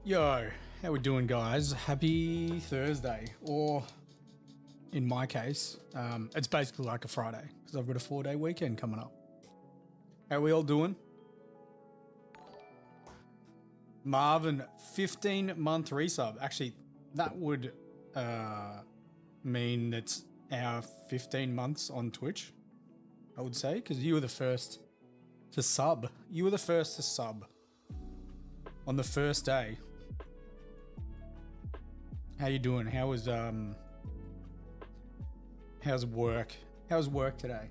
Yo, how we doing, guys? Happy Thursday, or in my case, it's basically like a Friday because I've got a 4-day weekend coming up. How we all doing? Marvin, 15-month resub. Actually, that would mean that's our 15 months on Twitch, I would say, because you were the first to sub. You were the first to sub on the first day. How you doing? How's work? How's work today?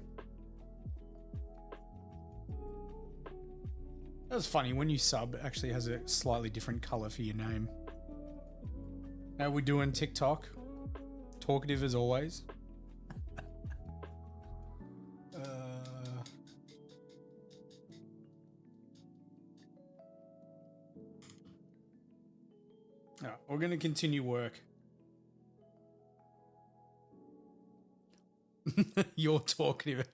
That was funny. When you sub, it actually has a slightly different color for your name. How we doing, TikTok? Talkative as always. Alright, we're going to continue work. You're talkative.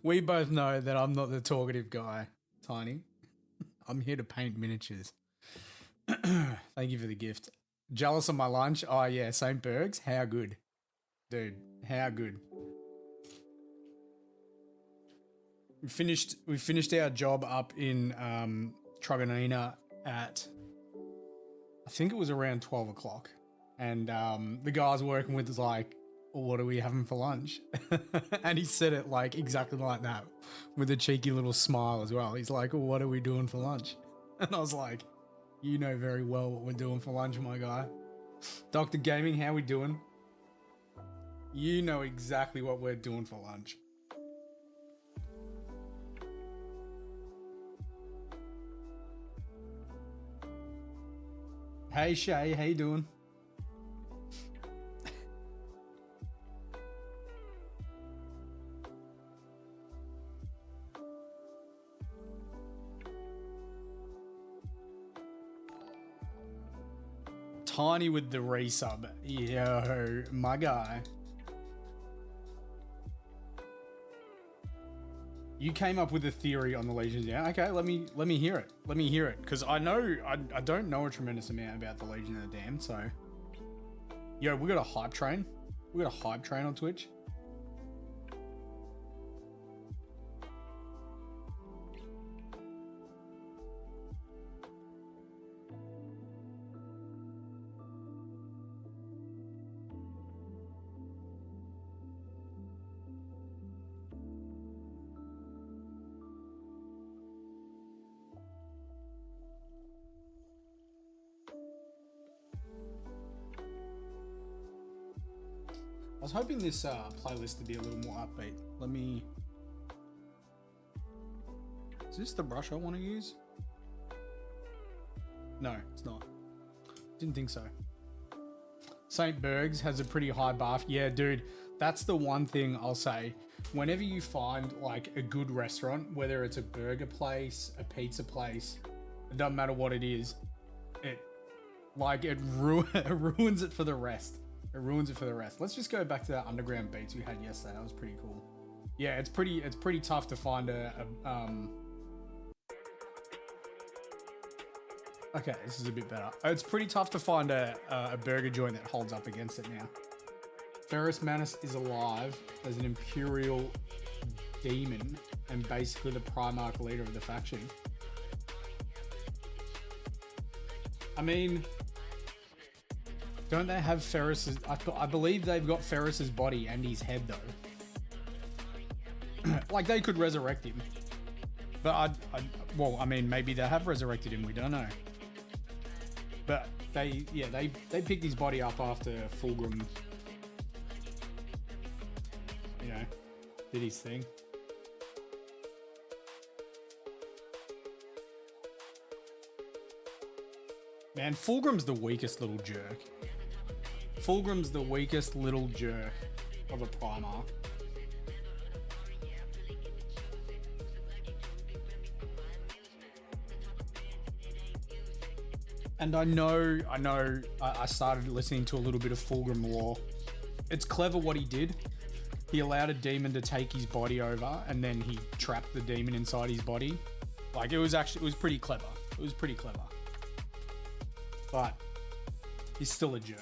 We both know that I'm not the talkative guy, Tiny. I'm here to paint miniatures. Thank you for the gift. Jealous of my lunch? Oh yeah, St. Berg's? How good. Dude, how good. We finished our job up in Truganina at, I think it was around 12 o'clock. And the guy I was working with was like, well, what are we having for lunch? And he said it like exactly like that with a cheeky little smile as well. He's like, well, what are we doing for lunch? And I was like, you know very well what we're doing for lunch, my guy. Dr. Gaming, how we doing? You know exactly what we're doing for lunch. Hey Shay, how you doing? Tiny with the resub. Yo, my guy. You came up with a theory on the Legions, yeah? Okay, let me hear it. Let me hear it. Because I know, I don't know a tremendous amount about the Legion of the Damned, so. Yo, we got a hype train. We got a hype train on Twitch. I was hoping this playlist to be a little more upbeat. Let me... Is this the brush I want to use? No, it's not. Didn't think so. St. Berg's has a pretty high bar. Yeah, dude, that's the one thing I'll say. Whenever you find like a good restaurant, whether it's a burger place, a pizza place, it doesn't matter what it is, it ruins it for the rest. It ruins it for the rest. Let's just go back to that underground beats we had yesterday. That was pretty cool. Yeah, it's pretty tough to find Okay, this is a bit better. It's pretty tough to find a burger joint that holds up against it now. Ferrus Manus is alive as an Imperial demon and basically the Primarch leader of the faction. I mean... Don't they have Ferris's... I believe they've got Ferris's body and his head, though. Like, they could resurrect him. But well, I mean, maybe they have resurrected him. We don't know. But they picked his body up after Fulgrim, you know, did his thing. Man, Fulgrim's the weakest little jerk. Fulgrim's the weakest little jerk of a Primarch. And I started listening to a little bit of Fulgrim lore. It's clever what he did. He allowed a demon to take his body over, and then he trapped the demon inside his body. Like, it was pretty clever. It was pretty clever. but he's still a jerk.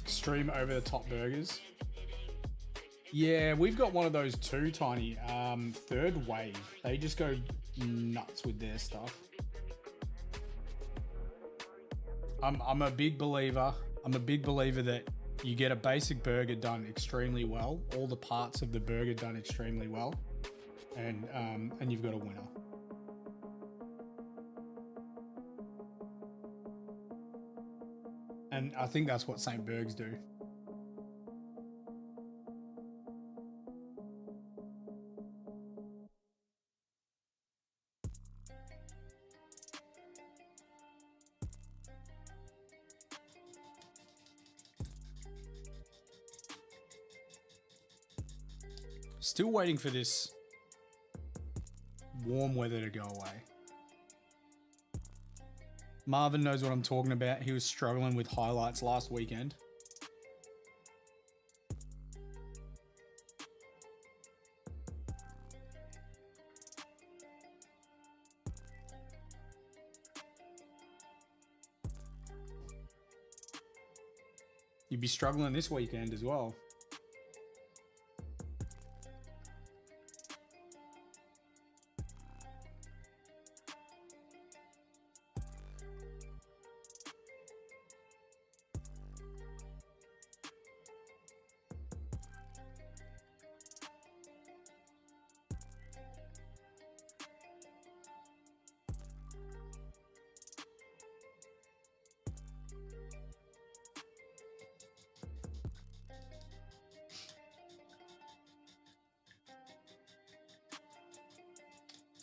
Extreme over the top burgers. Yeah, we've got one of those too, Tiny. Third Wave. They just go nuts with their stuff. I'm a big believer. I'm a big believer that you get a basic burger done extremely well, all the parts of the burger done extremely well, and you've got a winner. And I think that's what St. Berg's do. Still waiting for this warm weather to go away. Marvin knows what I'm talking about. He was struggling with highlights last weekend. You'd be struggling this weekend as well.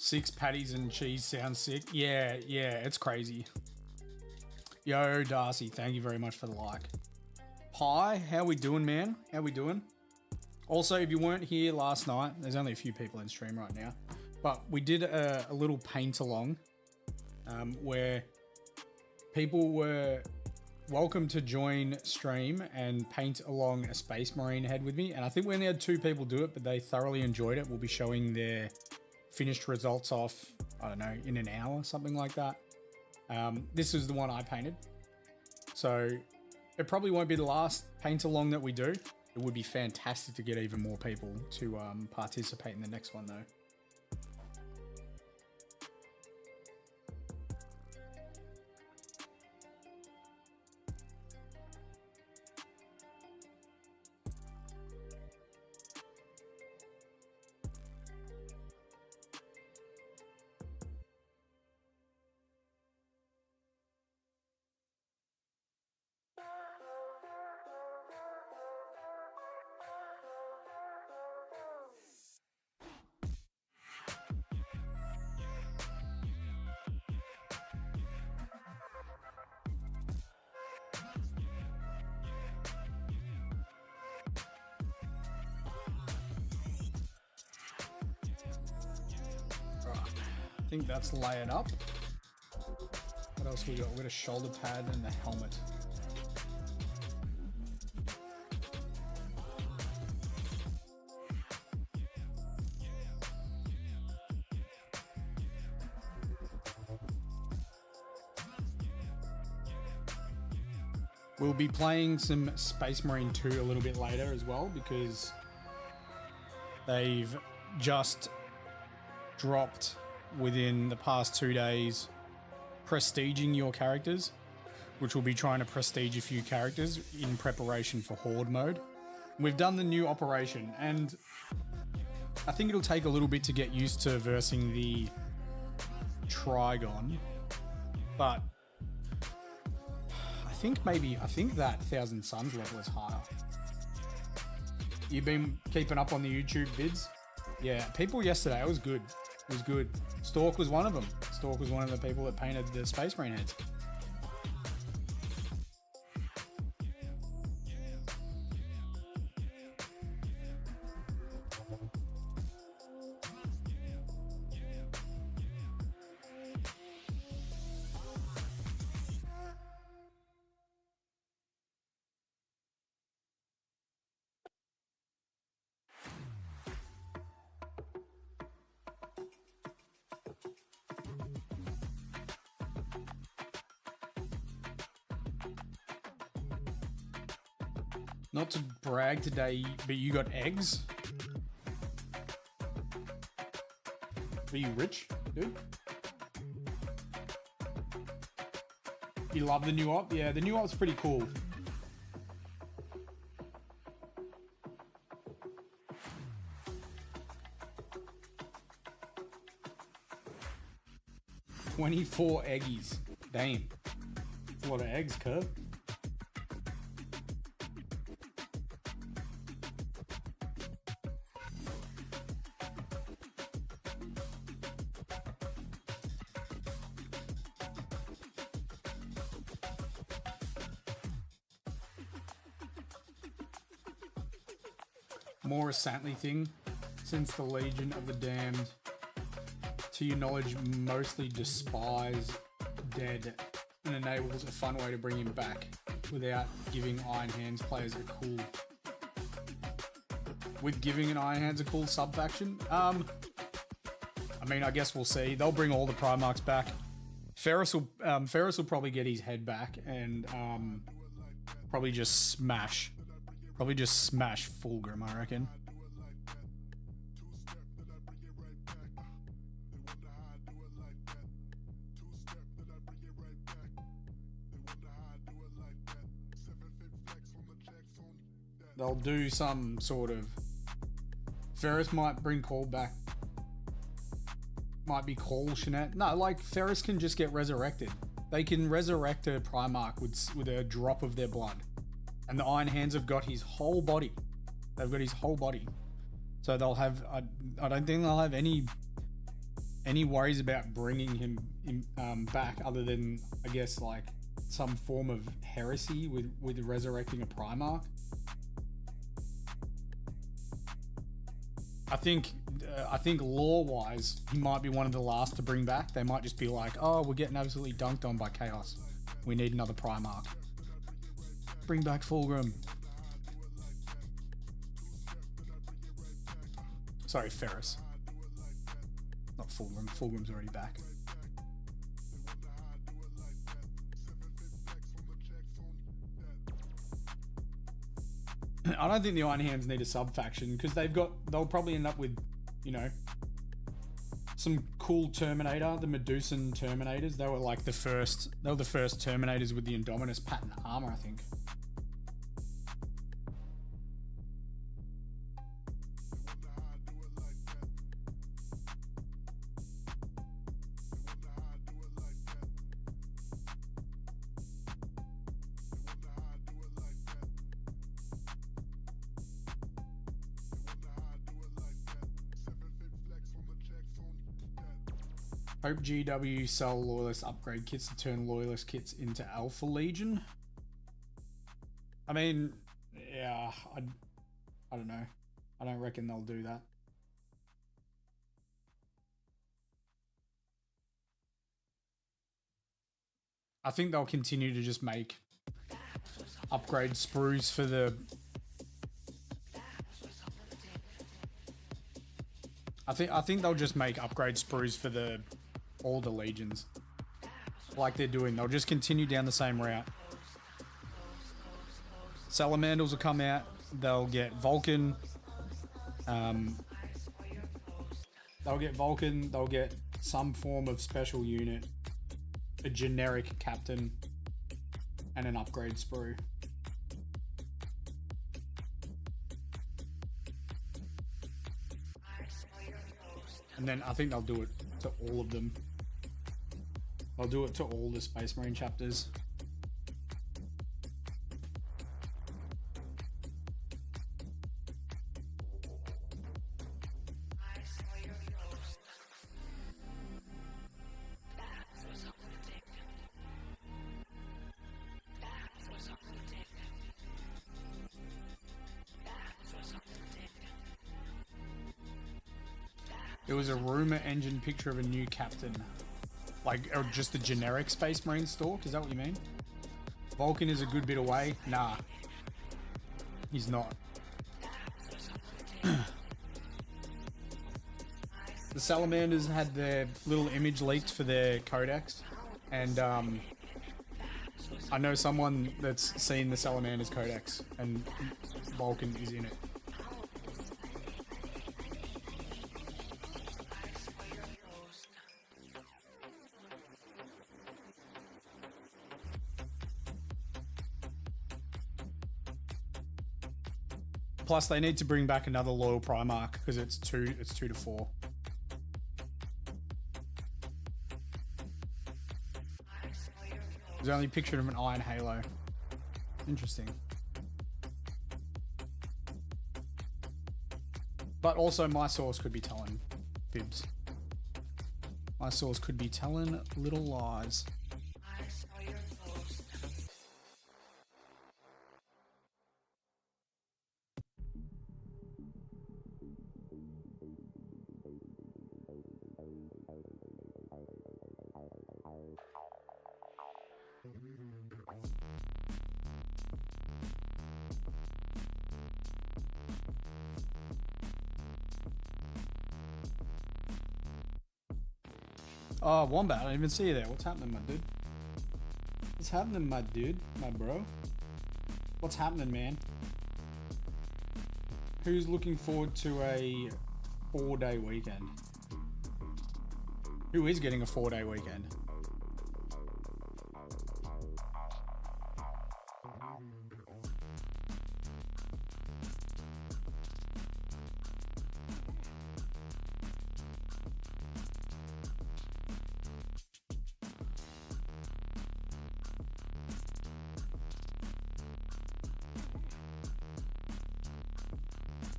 Six patties and cheese sounds sick. Yeah, it's crazy. Yo, Darcy, thank you very much for the like. Pie, how we doing, man? How we doing? Also, if you weren't here last night, there's only a few people in stream right now, but we did a little paint along where people were welcome to join stream and paint along a Space Marine head with me. And I think we only had 2 people do it, but they thoroughly enjoyed it. We'll be showing their finished results off, I don't know, in an hour, something like that. This is the one I painted. So it probably won't be the last paint along that we do. It would be fantastic to get even more people to participate in the next one though. I think that's layered up. What else we got? We got a shoulder pad and the helmet. We'll be playing some Space Marine 2 a little bit later as well, because they've just dropped within the past 2 days prestiging your characters, which will be trying to prestige a few characters in preparation for Horde mode. We've done the new operation, and I think it'll take a little bit to get used to versing the Trigon, but I think that Thousand Suns level is higher. You've been keeping up on the YouTube vids? Yeah, people yesterday, it was good. It was good. Stork was one of them. Stork was one of the people that painted the Space Marine heads. Not to brag today, but you got eggs? Are you rich, dude? You love the new op? Yeah, the new op's pretty cool. $24 eggies. Damn. That's a lot of eggs, cuz. More a Santley thing. Since the Legion of the Damned, to your knowledge, mostly despise dead and enables a fun way to bring him back without giving Iron Hands players a cool... With giving an Iron Hands a cool sub-faction? I mean, I guess we'll see. They'll bring all the Primarchs back. Ferris will probably get his head back and probably just smash Fulgrim, I reckon. They'll do some sort of... Ferris might bring Call back. Might be Call Shanette. No, like, Ferris can just get resurrected. They can resurrect a Primarch with a drop of their blood. And the Iron Hands have got his whole body. They've got his whole body. So they'll have... I don't think they'll have any worries about bringing him back other than, I guess, like, some form of heresy with resurrecting a Primarch. I think lore-wise, he might be one of the last to bring back. They might just be like, oh, we're getting absolutely dunked on by Chaos. We need another Primarch. Bring back Fulgrim. Sorry, Ferris. Not Fulgrim. Fulgrim's already back. I don't think the Iron Hands need a sub-faction because they'll probably end up with, you know, some cool Terminator, the Medusan Terminators. They were like the first Terminators with the Indominus pattern armor, I think. Hope GW sell Loyalist upgrade kits to turn Loyalist kits into Alpha Legion. I mean, yeah, I don't know. I don't reckon they'll do that. I think they'll continue to just make upgrade sprues for the... I think they'll just make upgrade sprues for all the legions. Like they're doing. They'll just continue down the same route. Salamandals will come out. They'll get Vulcan. They'll get some form of special unit, a generic captain, and an upgrade sprue. And then I think they'll do it to all of them. They'll do it to all the Space Marine chapters. There was a rumor engine picture of a new captain. Like, or just the generic Space Marine stalk? Is that what you mean? Vulcan is a good bit away? Nah. He's not. The Salamanders had their little image leaked for their codex. And, I know someone that's seen the Salamander's Codex, and Vulcan is in it. Plus, they need to bring back another loyal Primarch because it's two to 4. There's only a picture of an Iron Halo. Interesting. But also, my source could be telling fibs. My source could be telling little lies. Oh, Wombat, I didn't even see you there. What's happening, my dude? What's happening, my dude? My bro? What's happening, man? Who's looking forward to a 4-day weekend? Who is getting a 4-day weekend?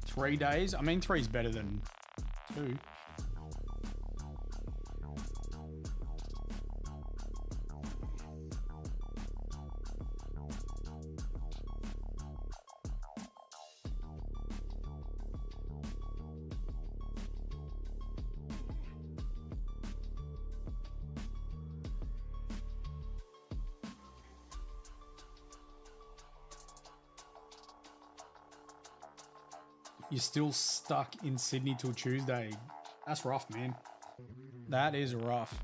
Three days? I mean, 3's better than 2. You're still stuck in Sydney till Tuesday. That's rough, man. That is rough.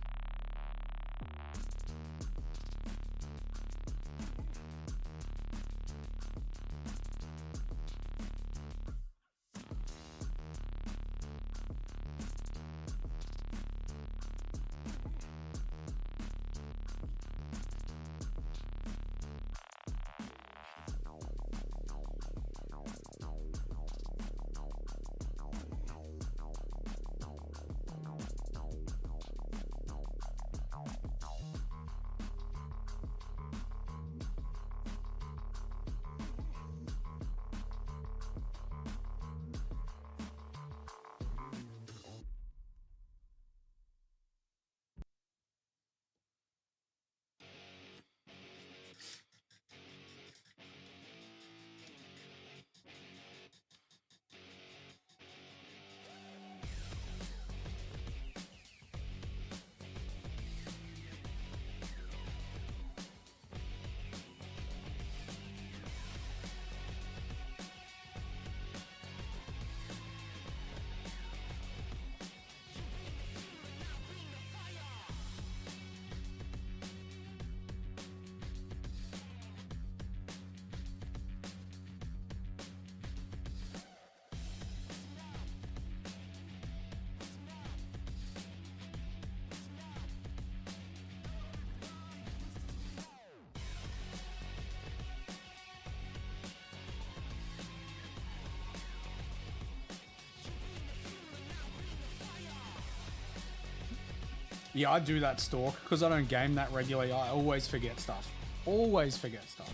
Yeah, I do that stalk because I don't game that regularly. I always forget stuff. Always forget stuff.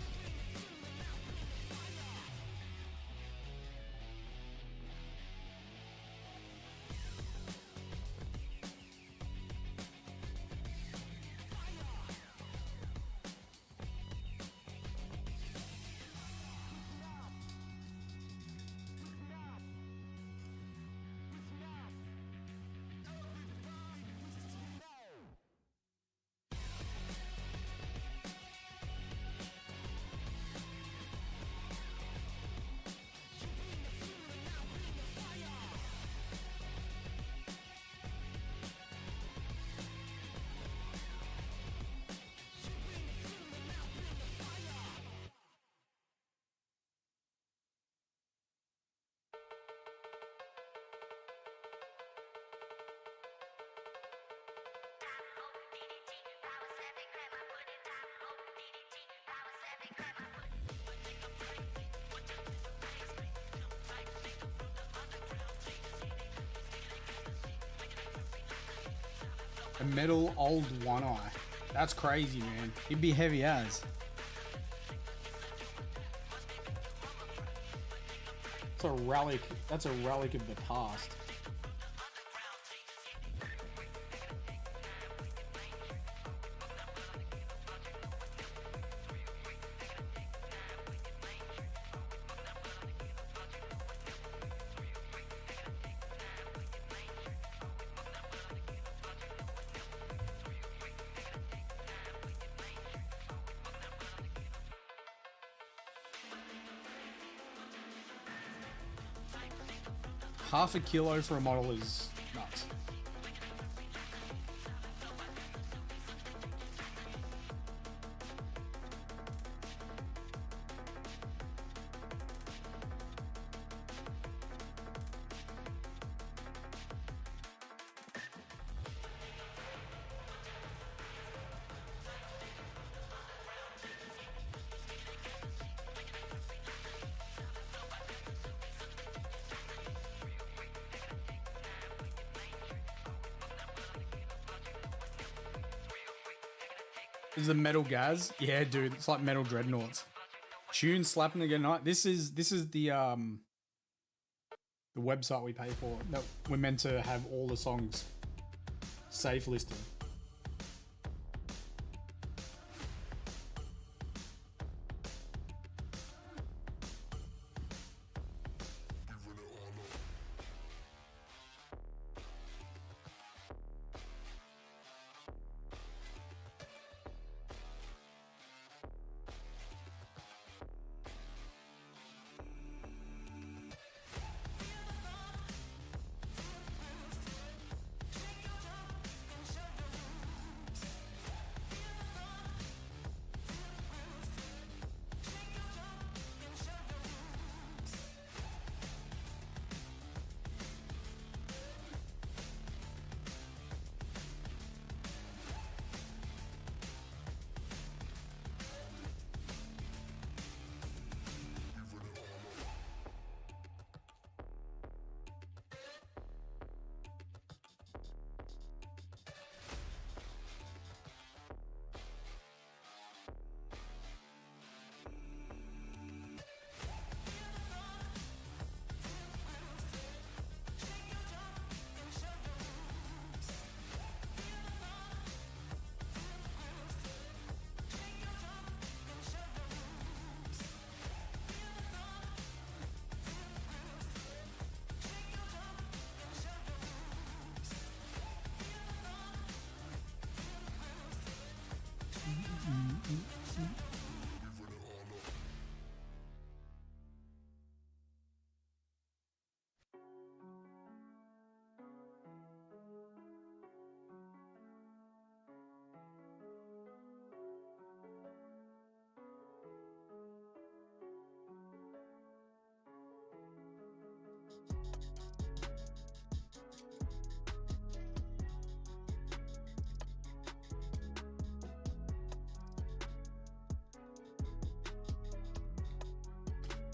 A metal old One Eye. That's crazy, man. He'd be heavy as. It's a relic. That's a relic of the past. Half a kilo for a model is nuts. This is the metal Gaz. Yeah, dude, it's like metal dreadnoughts. Tune slapping again night. This is the website we pay for. That we're meant to have all the songs safe listed.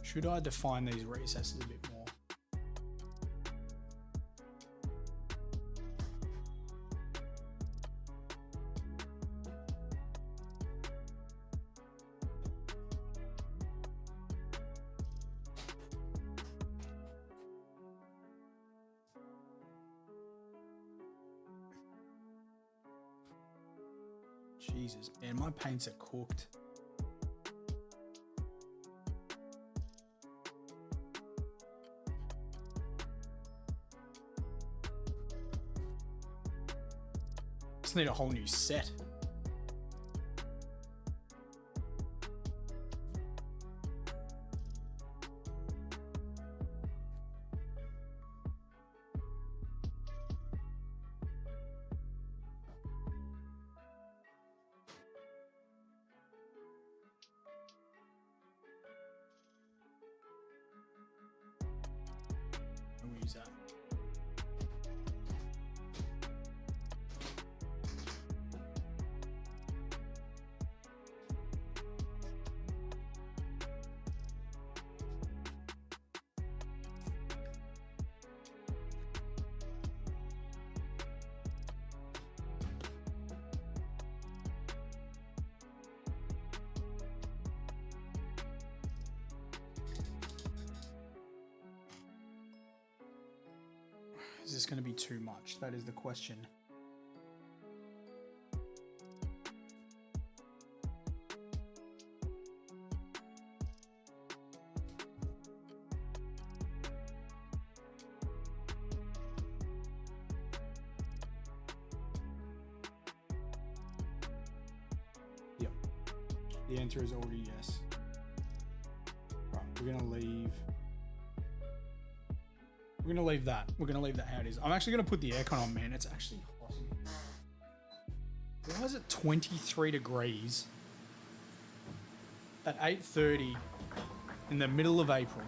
Should I define these recesses a bit more? Jesus, man, my paints are cooked. Just need a whole new set. We'll use that. Is this going to be too much? That is the question. Yep. The answer is already yes. Right, we're going to leave. We're going to leave that. We're going to leave that how it is. I'm actually going to put the aircon on, man. It's actually hot. Why is it 23 degrees at 8:30 in the middle of April?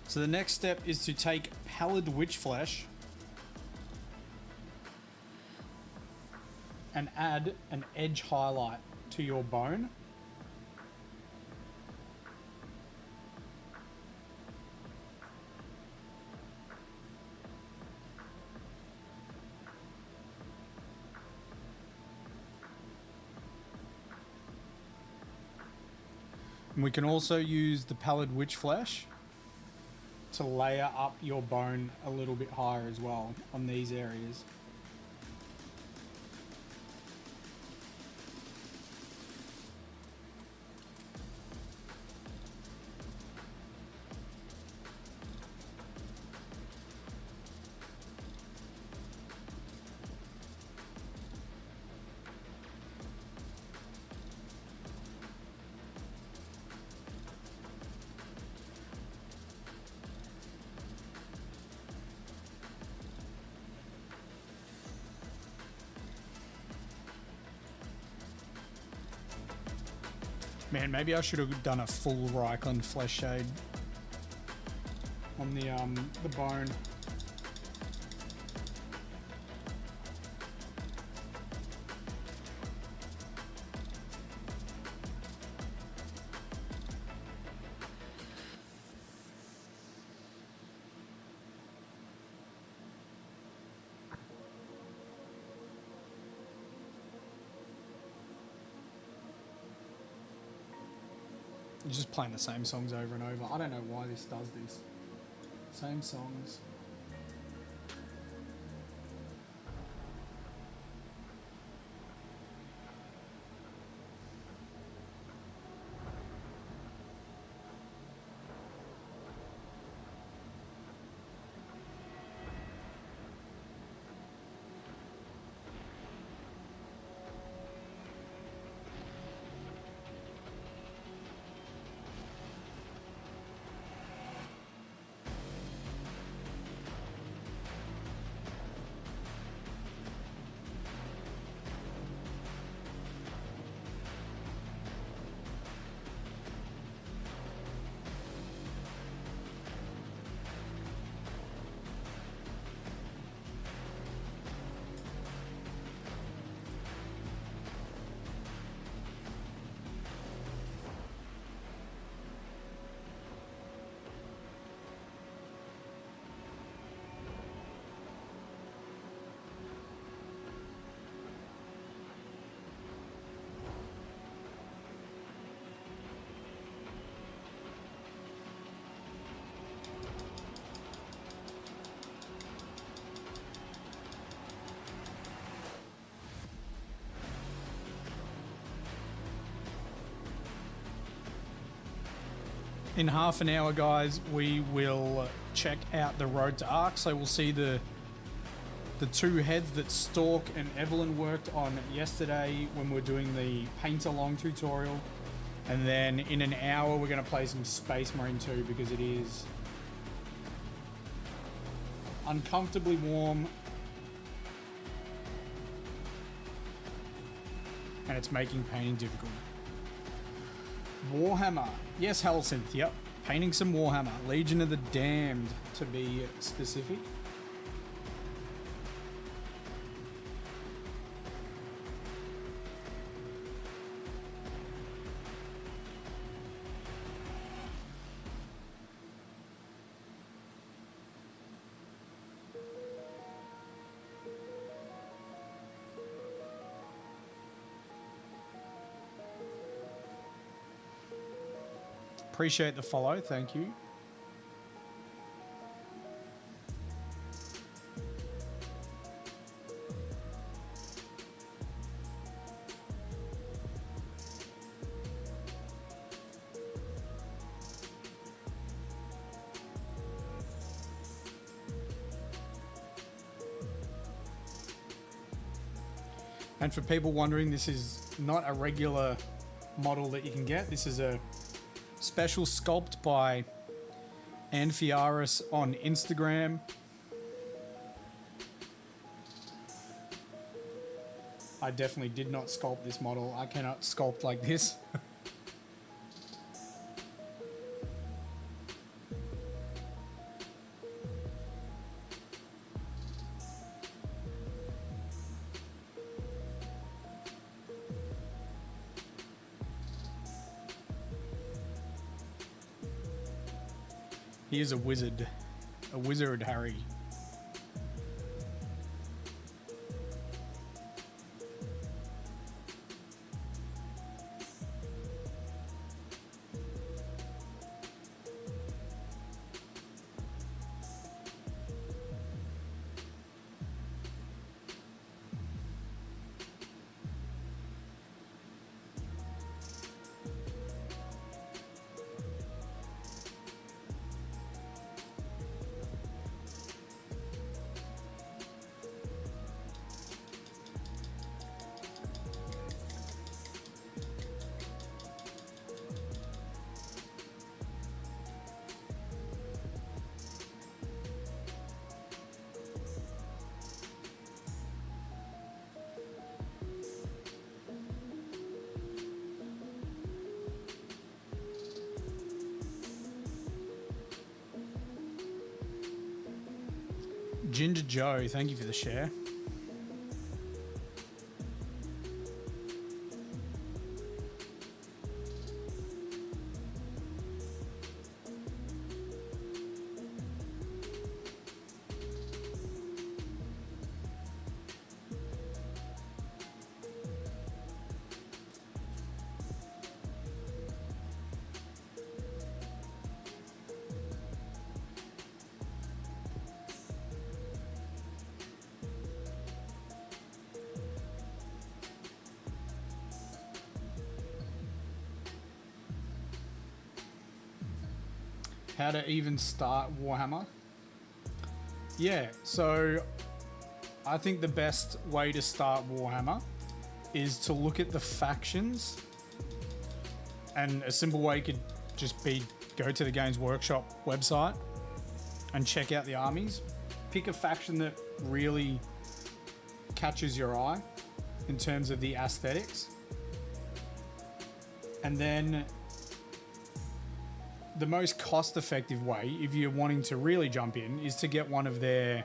So the next step is to take pallid witch flesh and add an edge highlight to your bone. And we can also use the pallid witch flesh to layer up your bone a little bit higher as well on these areas. Man, maybe I should have done a full Reichland flesh shade on the bone. Just playing the same songs over and over. I don't know why this does this. Same songs. In half an hour, guys, we will check out the Road to Arc. So we'll see the two heads that Stork and Evelyn worked on yesterday when we were doing the paint along tutorial. And then in an hour, we're going to play some Space Marine 2 because it is uncomfortably warm. And it's making painting difficult. Warhammer. Yes, Hellsynth. Yep. Painting some Warhammer. Legion of the Damned, to be specific. Appreciate the follow, thank you. And for people wondering, this is not a regular model that you can get. This is a special sculpt by Amphiaris on Instagram. I definitely did not sculpt this model. I cannot sculpt like this. He is a wizard. A wizard, Harry. Ginger Joe, thank you for the share. How to even start Warhammer. Yeah, so I think the best way to start Warhammer is to look at the factions, and a simple way could just be go to the Games Workshop website and check out the armies. Pick a faction that really catches your eye in terms of the aesthetics, and then the most cost-effective way, if you're wanting to really jump in, is to get one of their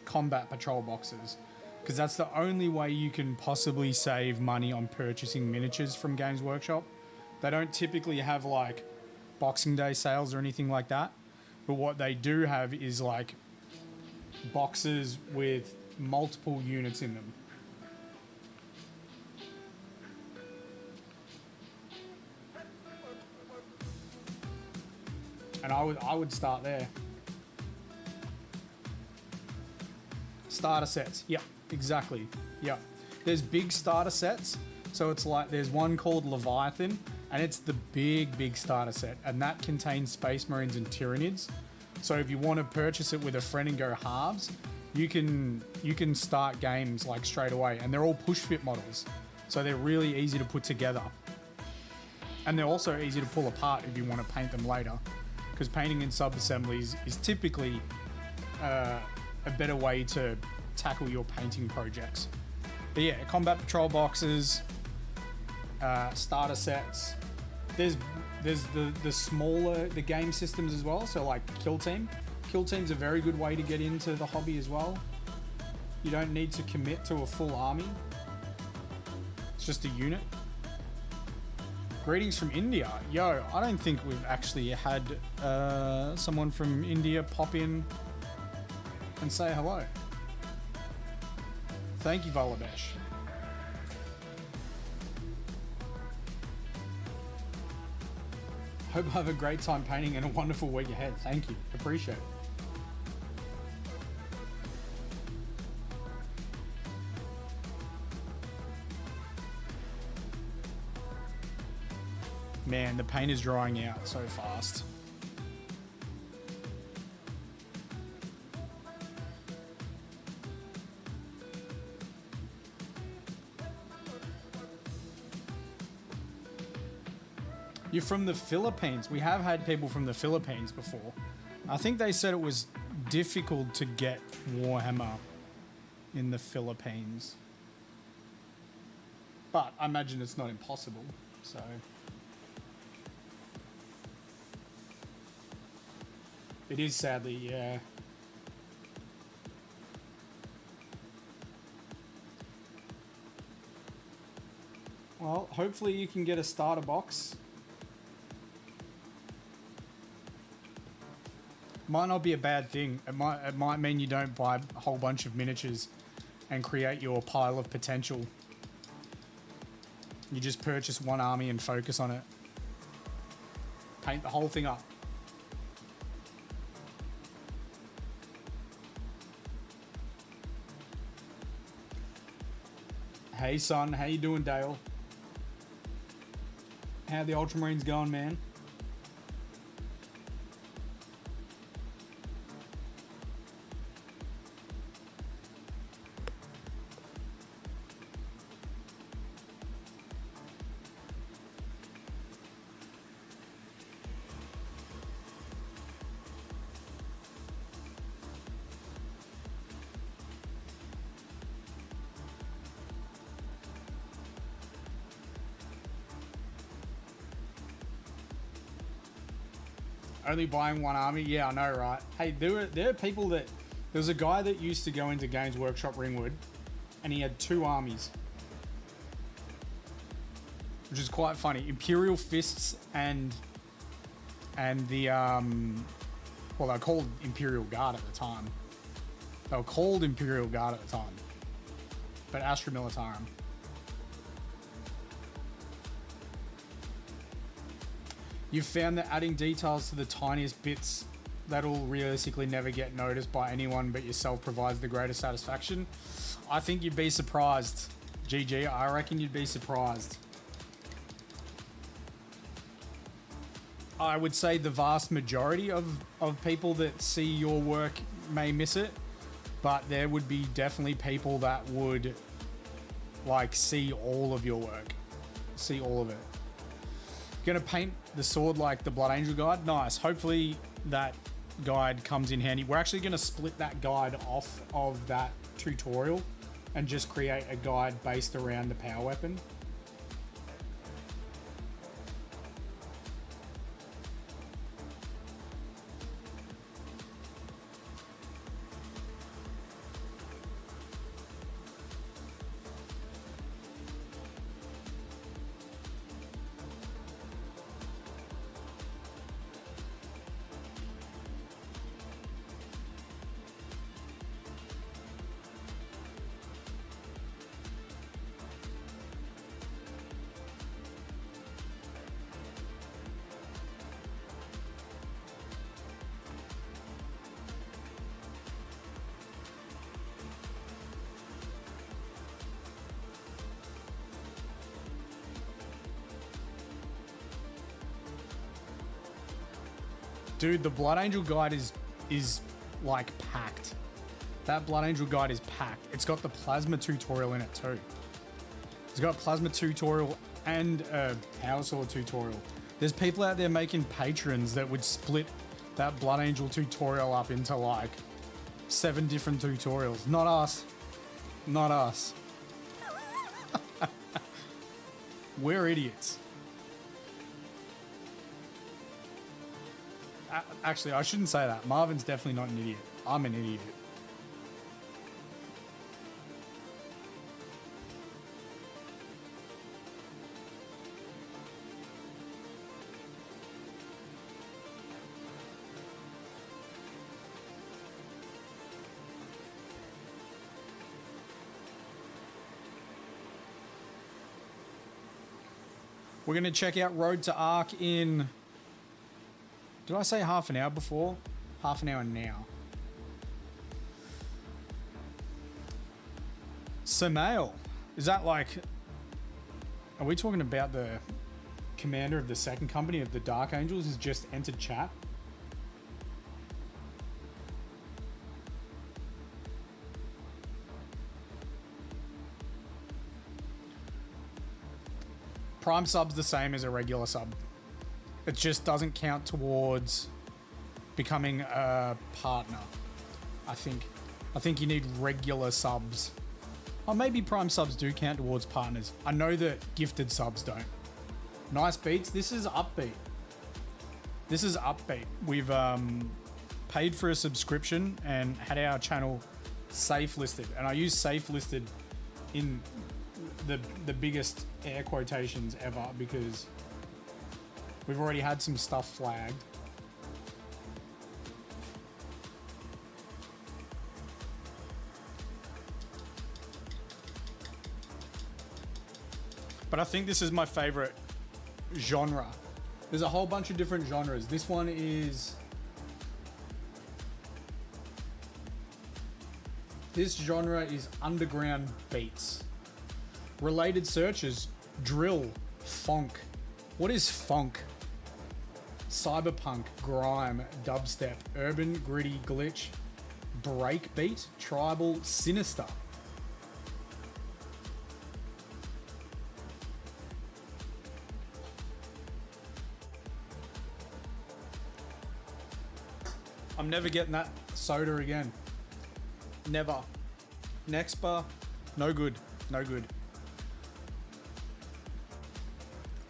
combat patrol boxes, because that's the only way you can possibly save money on purchasing miniatures from Games Workshop. They don't typically have like Boxing Day sales or anything like that, but what they do have is like boxes with multiple units in them. And I would start there. Starter sets. Yep, exactly. Yep. There's big starter sets. So it's like there's one called Leviathan, and it's the big starter set, and that contains Space Marines and Tyranids. So if you want to purchase it with a friend and go halves, you can start games like straight away, and they're all push fit models. So they're really easy to put together. And they're also easy to pull apart if you want to paint them later, because painting in sub-assemblies is typically a better way to tackle your painting projects. But yeah, combat patrol boxes, starter sets. There's the smaller the game systems as well. So like Kill Team. Kill Team's a very good way to get into the hobby as well. You don't need to commit to a full army. It's just a unit. Greetings from India. Yo, I don't think we've actually had someone from India pop in and say hello. Thank you, Valabesh. Hope I have a great time painting and a wonderful week ahead. Thank you. Appreciate it. Man, the paint is drying out so fast. You're from the Philippines. We have had people from the Philippines before. I think they said it was difficult to get Warhammer in the Philippines. But I imagine it's not impossible, so... It is sadly, yeah. Well, hopefully you can get a starter box. Might not be a bad thing. It might mean you don't buy a whole bunch of miniatures and create your pile of potential. You just purchase one army and focus on it. Paint the whole thing up. Hey son, how you doing, Dale? How the Ultramarines going, man? Only buying one army? Yeah, I know, right? Hey, there are people that... There was a guy that used to go into Games Workshop Ringwood, and he had 2 armies. Which is quite funny. Imperial Fists and the... Well, they were called Imperial Guard at the time. They were called Imperial Guard at the time. But Astra Militarum. You've found that adding details to the tiniest bits that'll realistically never get noticed by anyone but yourself provides the greatest satisfaction. I think you'd be surprised. GG, I reckon you'd be surprised. I would say the vast majority of people that see your work may miss it, but there would be definitely people that would like see all of your work. See all of it. Gonna paint the sword like the Blood Angel guide. Nice. Hopefully that guide comes in handy. We're actually gonna split that guide off of that tutorial and just create a guide based around the power weapon. Dude, the Blood Angel guide is like packed. That Blood Angel guide is packed. It's got the plasma tutorial in it too. It's got plasma tutorial and a power sword tutorial. There's people out there making patrons that would split that Blood Angel tutorial up into like 7 different tutorials. Not us. Not us. We're idiots. Actually, I shouldn't say that. Marvin's definitely not an idiot. I'm an idiot. We're going to check out Road to Arc in... Did I say half an hour before? Half an hour now. Samael. Is that like... Are we talking about the commander of the second company of the Dark Angels has just entered chat? Prime sub's the same as a regular sub. It just doesn't count towards becoming a partner. I think you need regular subs. Or maybe Prime subs do count towards partners. I know that gifted subs don't. Nice beats. This is upbeat. This is upbeat. We've paid for a subscription and had our channel safe listed. And I use safe listed in the biggest air quotations ever because we've already had some stuff flagged. But I think this is my favorite genre. There's a whole bunch of different genres. This one is... This genre is underground beats. Related searches, drill, funk. What is funk? Cyberpunk, grime, dubstep, urban, gritty, glitch, breakbeat, tribal, sinister. I'm never getting that soda again. Never. Next bar, no good, no good.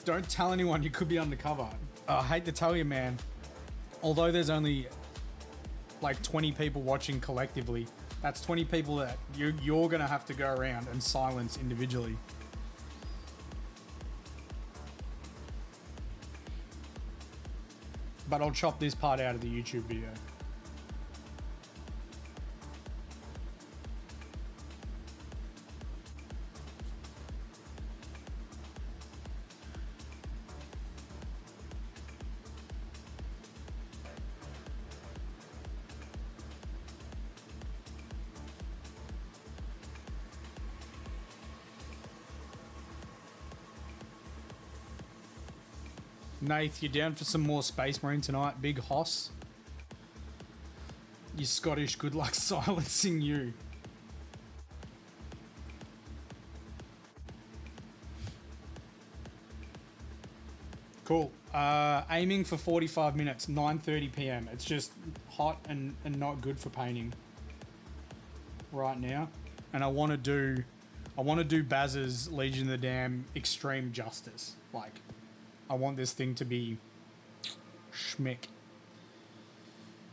Don't tell anyone, you could be undercover. I hate to tell you, man. Although there's only like 20 people watching collectively, that's 20 people that you're gonna have to go around and silence individually. But I'll chop this part out of the YouTube video. Nath, you down for some more Space Marine tonight? Big Hoss? You Scottish, good luck silencing you. Cool. Aiming for 45 minutes, 9:30 PM. It's just hot and not good for painting right now. And I want to do Baz's Legion of the Damned extreme justice. Like, I want this thing to be schmick.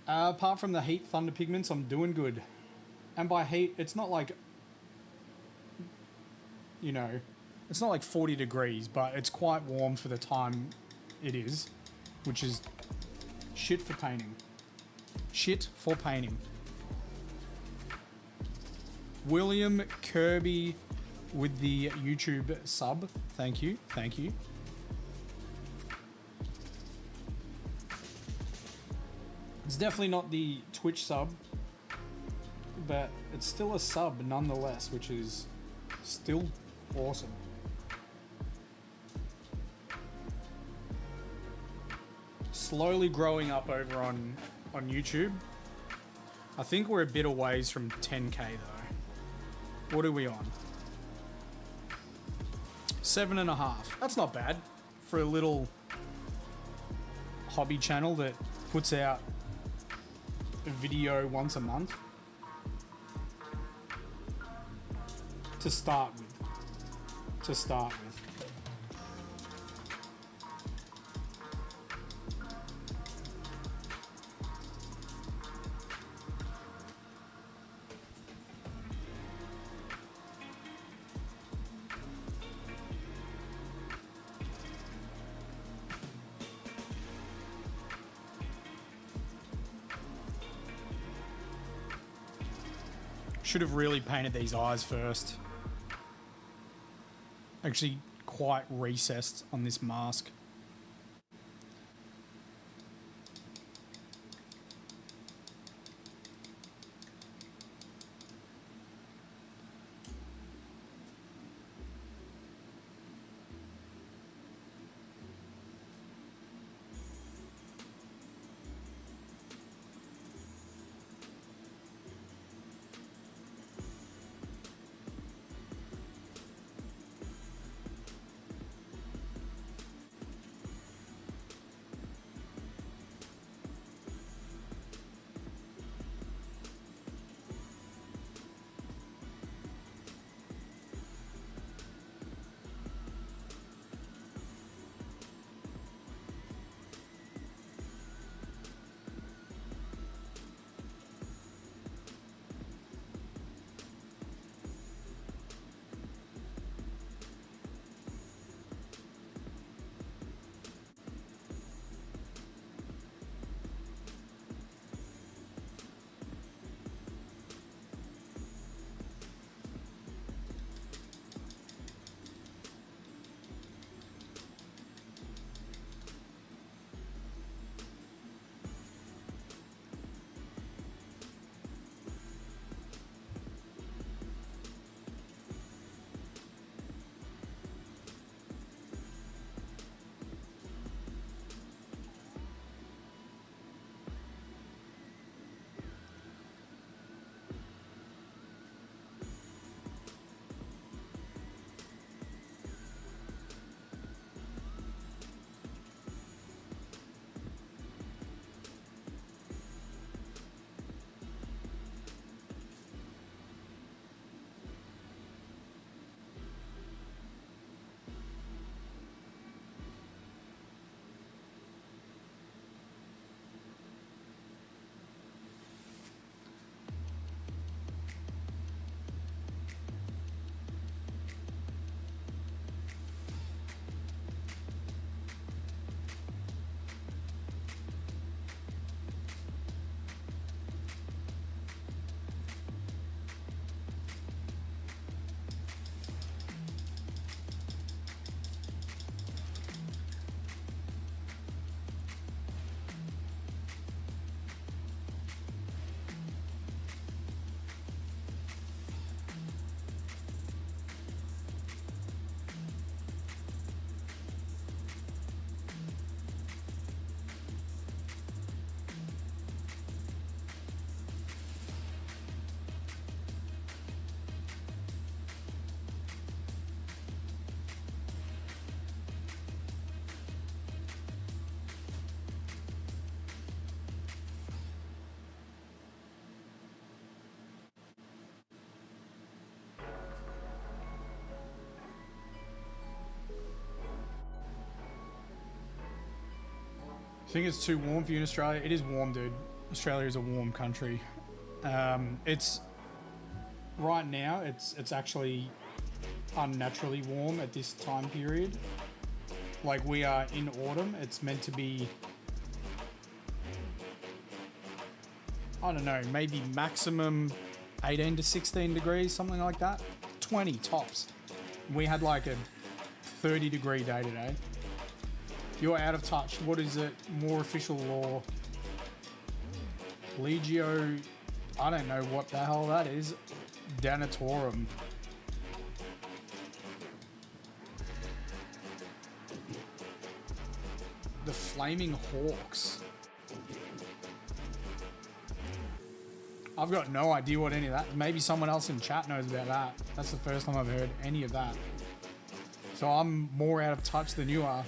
Apart from the heat thunder pigments, I'm doing good. And by heat, it's not like, you know, it's not like 40 degrees, but it's quite warm for the time it is, which is shit for painting. Shit for painting. William Kirby with the YouTube sub. Thank you, thank you. It's definitely not the Twitch sub, but it's still a sub nonetheless, which is still awesome. Slowly growing up over on YouTube. I think we're a bit away from 10K though. What are we on? 7.5. That's not bad for a little hobby channel that puts out a video once a month. To start with. Should have really painted these eyes first. Actually quite recessed on this mask. Think it's too warm for you in Australia? It is warm, dude. Australia is a warm country. It's right now. It's actually unnaturally warm at this time period. Like we are in autumn. It's meant to be, I don't know, maybe maximum 18 to 16 degrees, something like that. 20 tops. We had like a 30-degree day today. You're out of touch. What is it? More official law. Legio, I don't know what the hell that is. Danatorum. The Flaming Hawks. I've got no idea what any of that. Maybe someone else in chat knows about that. That's the first time I've heard any of that. So I'm more out of touch than you are.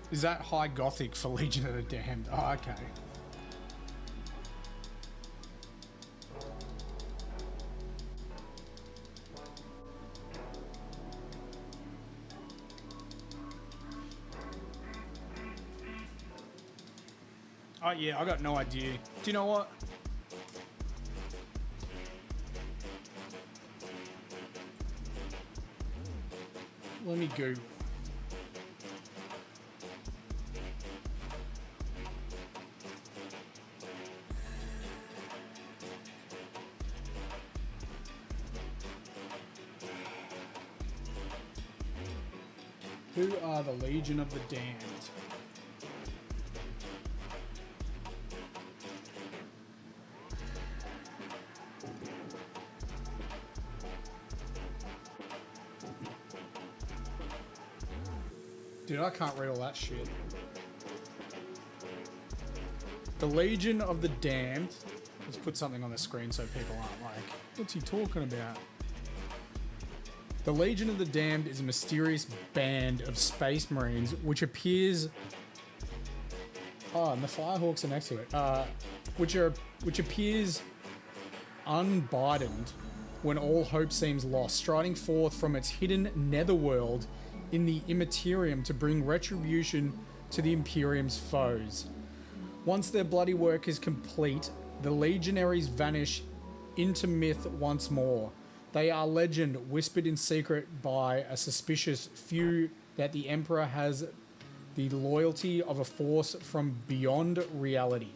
Is that High Gothic for Legion of the Damned? Oh, okay. Oh yeah, I got no idea. Do you know what? Let me Google. Who are the Legion of the Damned? Dude, I can't read all that shit. The Legion of the Damned. Let's put something on the screen so people aren't like, what's he talking about? The Legion of the Damned is a mysterious band of space marines which appears... Oh, and the Firehawks are next to it. Which appears unburdened when all hope seems lost, striding forth from its hidden netherworld in the Immaterium to bring retribution to the Imperium's foes. Once their bloody work is complete, the legionaries vanish into myth once more. They are legend whispered in secret by a suspicious few that the Emperor has the loyalty of a force from beyond reality.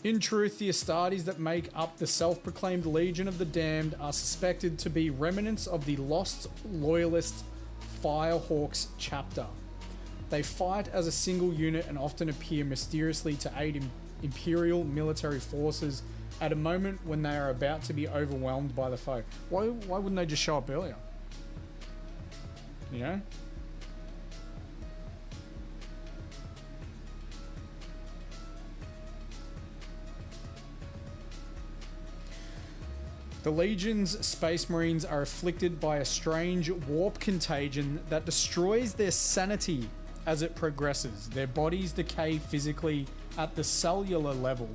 In truth, the Astartes that make up the self-proclaimed Legion of the Damned are suspected to be remnants of the lost loyalist Firehawks chapter. They fight as a single unit and often appear mysteriously to aid Imperial military forces at a moment when they are about to be overwhelmed by the foe. Why wouldn't they just show up earlier? You know? The Legion's Space Marines are afflicted by a strange warp contagion that destroys their sanity as it progresses. Their bodies decay physically at the cellular level,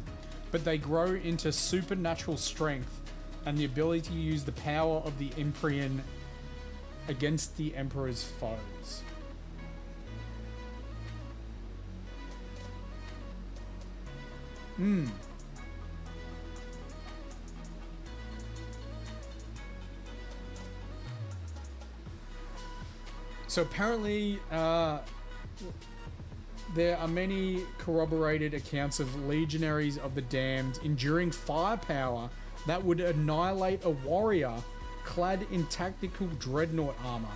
but they grow into supernatural strength and the ability to use the power of the Empyrean against the Emperor's foes. So apparently, there are many corroborated accounts of legionaries of the damned enduring firepower that would annihilate a warrior clad in tactical dreadnought armor.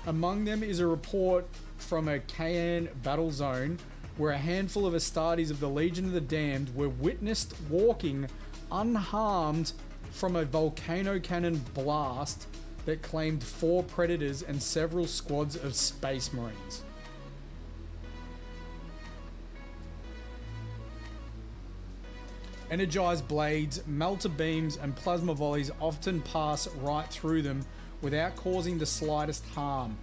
Among them is a report from a Cayenne battle zone where a handful of Astartes of the Legion of the Damned were witnessed walking unharmed from a volcano cannon blast that claimed 4 predators and several squads of space marines. Energized blades, melter beams, and plasma volleys often pass right through them without causing the slightest harm.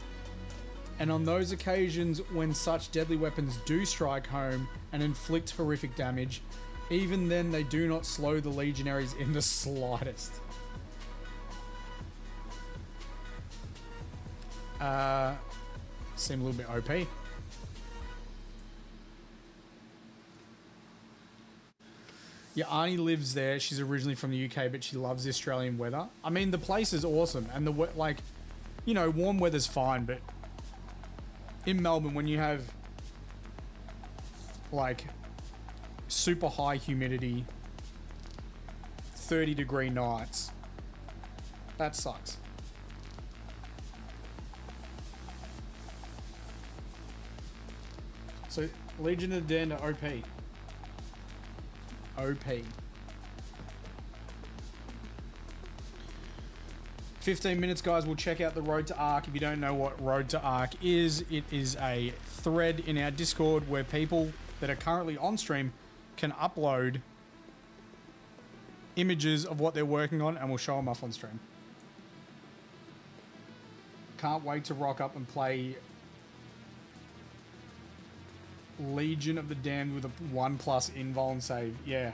And on those occasions when such deadly weapons do strike home and inflict horrific damage, even then they do not slow the legionaries in the slightest. Seem a little bit OP. Yeah, Arnie lives there. She's originally from the UK, but she loves the Australian weather. I mean, the place is awesome, and warm weather's fine, but in Melbourne, when you have like super high humidity 30-degree nights. That sucks. So, Legion of the Damned are OP. OP. 15 minutes, guys. We'll check out the Road to Arc. If you don't know what Road to Arc is, it is a thread in our Discord where people that are currently on stream can upload images of what they're working on, and we'll show them off on stream. Can't wait to rock up and play Legion of the Damned with a 1+ invuln save. Yeah.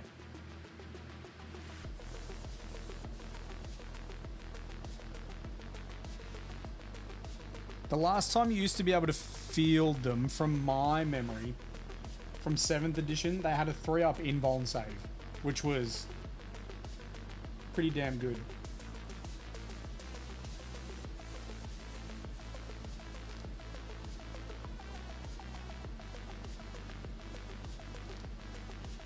The last time you used to be able to field them, from my memory, from 7th edition, they had a 3-up invuln save, which was pretty damn good.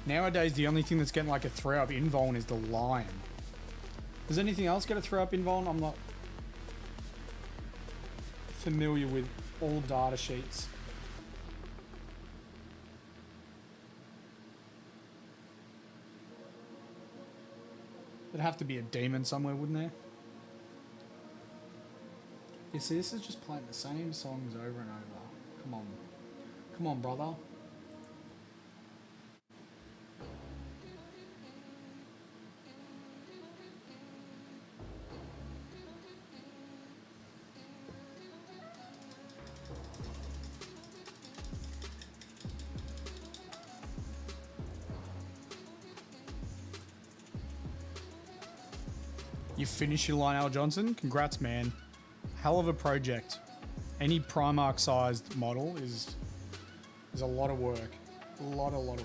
Nowadays, the only thing that's getting like a 3-up invuln is the Lion. Does anything else get a 3-up invuln? I'm not familiar with all data sheets. There'd have to be a demon somewhere, wouldn't there? You see, this is just playing the same songs over and over. Come on. Come on, brother. You finish your Lionel Johnson? Congrats, man. Hell of a project. Any Primarch sized model is a lot of work. A lot of work.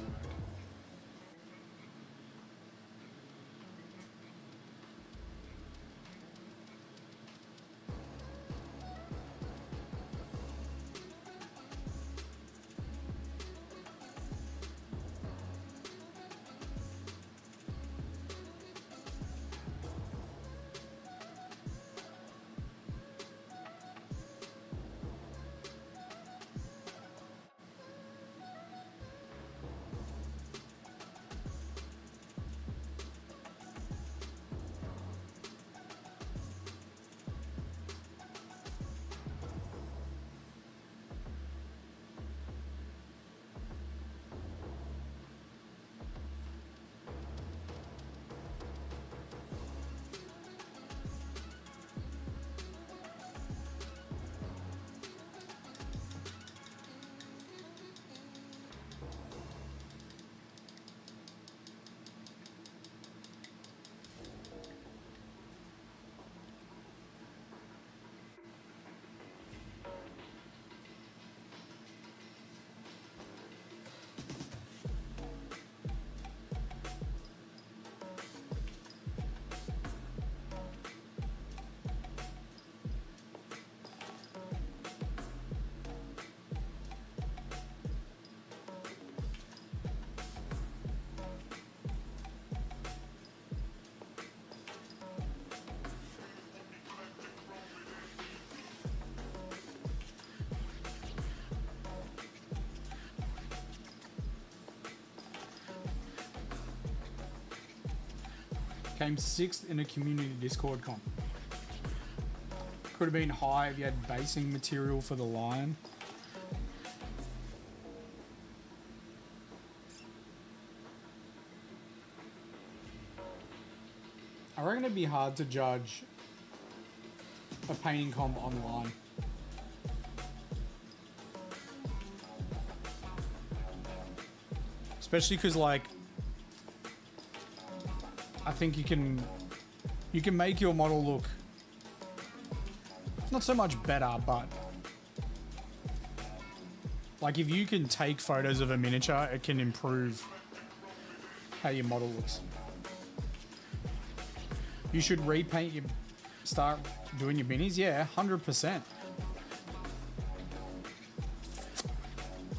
Came 6th in a community Discord comp. Could have been high if you had basing material for the Lion. I reckon it'd be hard to judge a painting comp online. Especially because, like, I think you can make your model look not so much better, but like if you can take photos of a miniature, it can improve how your model looks. You should repaint your, start doing your minis. Yeah, 100%.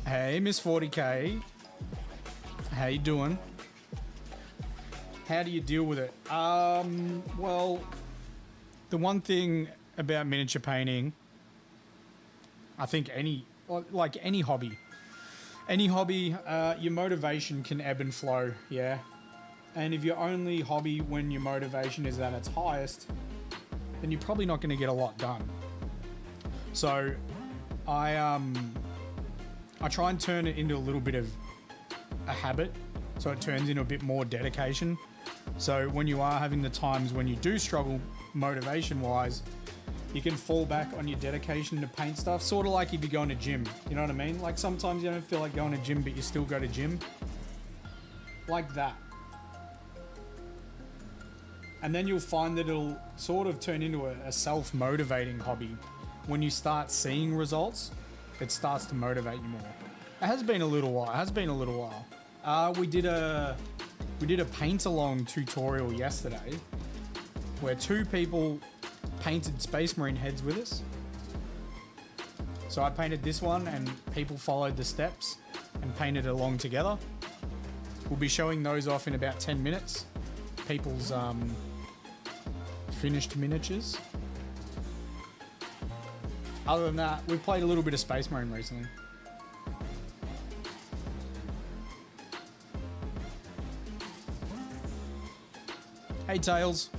Hey, Miss 40K. How you doing? How do you deal with it? Well, the one thing about miniature painting, I think any hobby, your motivation can ebb and flow, yeah? And if your only hobby when your motivation is at its highest, then you're probably not going to get a lot done. So I try and turn it into a little bit of a habit, so it turns into a bit more dedication. So when you are having the times when you do struggle motivation-wise, you can fall back on your dedication to paint stuff, sort of like if you go in a gym, you know what I mean? Like sometimes you don't feel like going to gym, but you still go to gym. Like that. And then you'll find that it'll sort of turn into a self-motivating hobby. When you start seeing results, it starts to motivate you more. It has been a little while. We did a paint-along tutorial yesterday where 2 people painted Space Marine heads with us. So I painted this one and people followed the steps and painted along together. We'll be showing those off in about 10 minutes. People's finished miniatures. Other than that, we've played a little bit of Space Marine recently. Hey, Tails.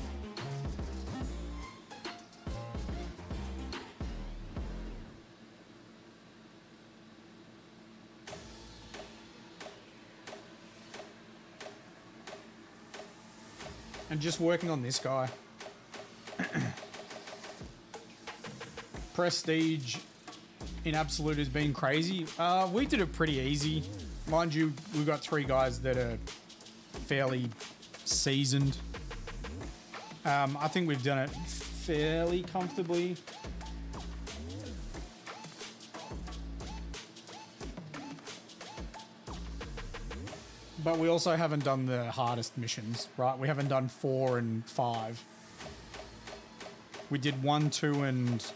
And just working on this guy. Prestige in Absolute has been crazy. We did it pretty easy. Mind you, we've got 3 guys that are fairly seasoned. I think we've done it fairly comfortably. But we also haven't done the hardest missions, right? We haven't done 4 and 5. We did 1, 2, and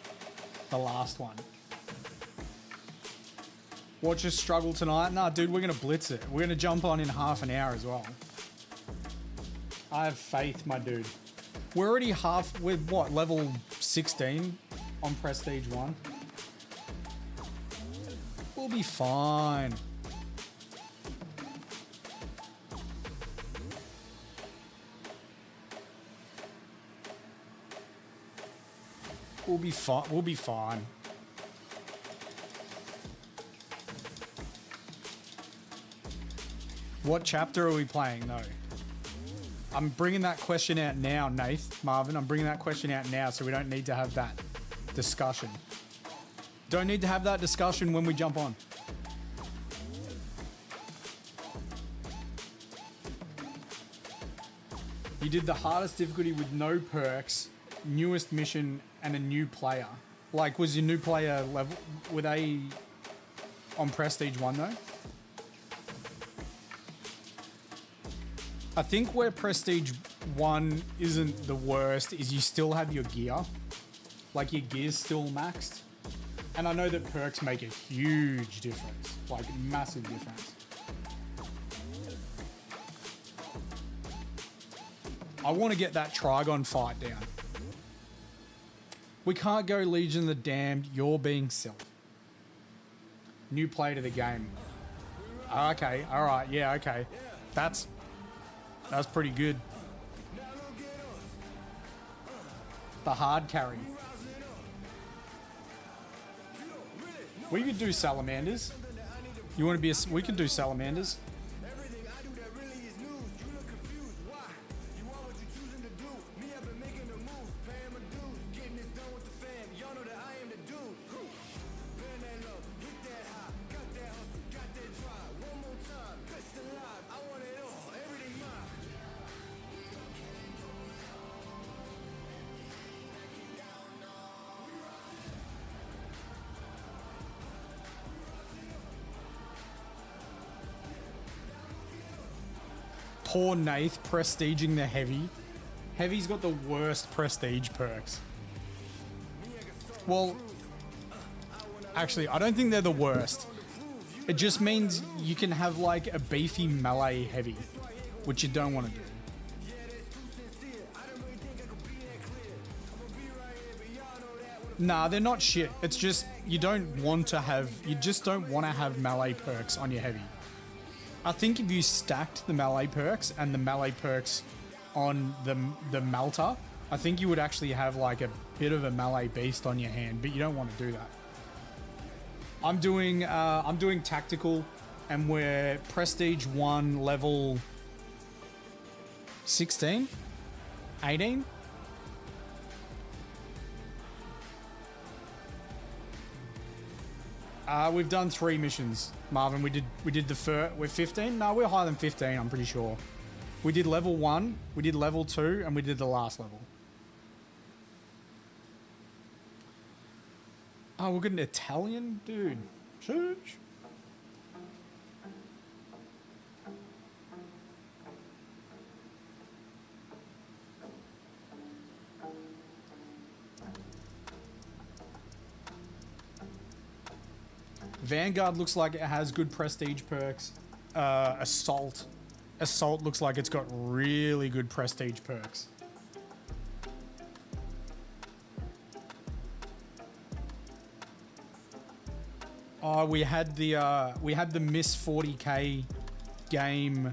the last one. Watch us struggle tonight? Nah, dude, we're going to blitz it. We're going to jump on in half an hour as well. I have faith, my dude. We're already we're what, level 16 on Prestige 1? We'll be fine. We'll be fine. We'll be fine. What chapter are we playing, though? I'm bringing that question out now, Nath, Marvin. I'm bringing that question out now, so we don't need to have that discussion. Don't need to have that discussion when we jump on. You did the hardest difficulty with no perks, newest mission, and a new player. Like, was your new player level, were they on Prestige 1 though? I think where Prestige 1 isn't the worst is you still have your gear. Like, your gear's still maxed. And I know that perks make a huge difference. Like, massive difference. I want to get that Trigon fight down. We can't go Legion of the Damned. You're being silly. New play to the game. Okay, alright, yeah, okay. That's pretty good. The hard carry. We could do salamanders. You want to be we could do salamanders. Poor Nath prestiging the heavy. Heavy's got the worst prestige perks. Well, actually, I don't think they're the worst. It just means you can have like a beefy melee heavy, which you don't want to do. Nah, they're not shit. It's just you just don't want to have melee perks on your heavy. I think if you stacked the melee perks and the melee perks on the melter, I think you would actually have like a bit of a melee beast on your hand, but you don't want to do that. I'm doing tactical, and we're prestige 1 level 16, 18. We've done 3 missions, Marvin. We did the first. We're 15. No, we're higher than 15. I'm pretty sure. We did level 1. We did level 2, and we did the last level. Oh, we're getting Italian, dude. Sheesh. Vanguard looks like it has good prestige perks. Assault looks like it's got really good prestige perks. Oh, we had the Miss 40k game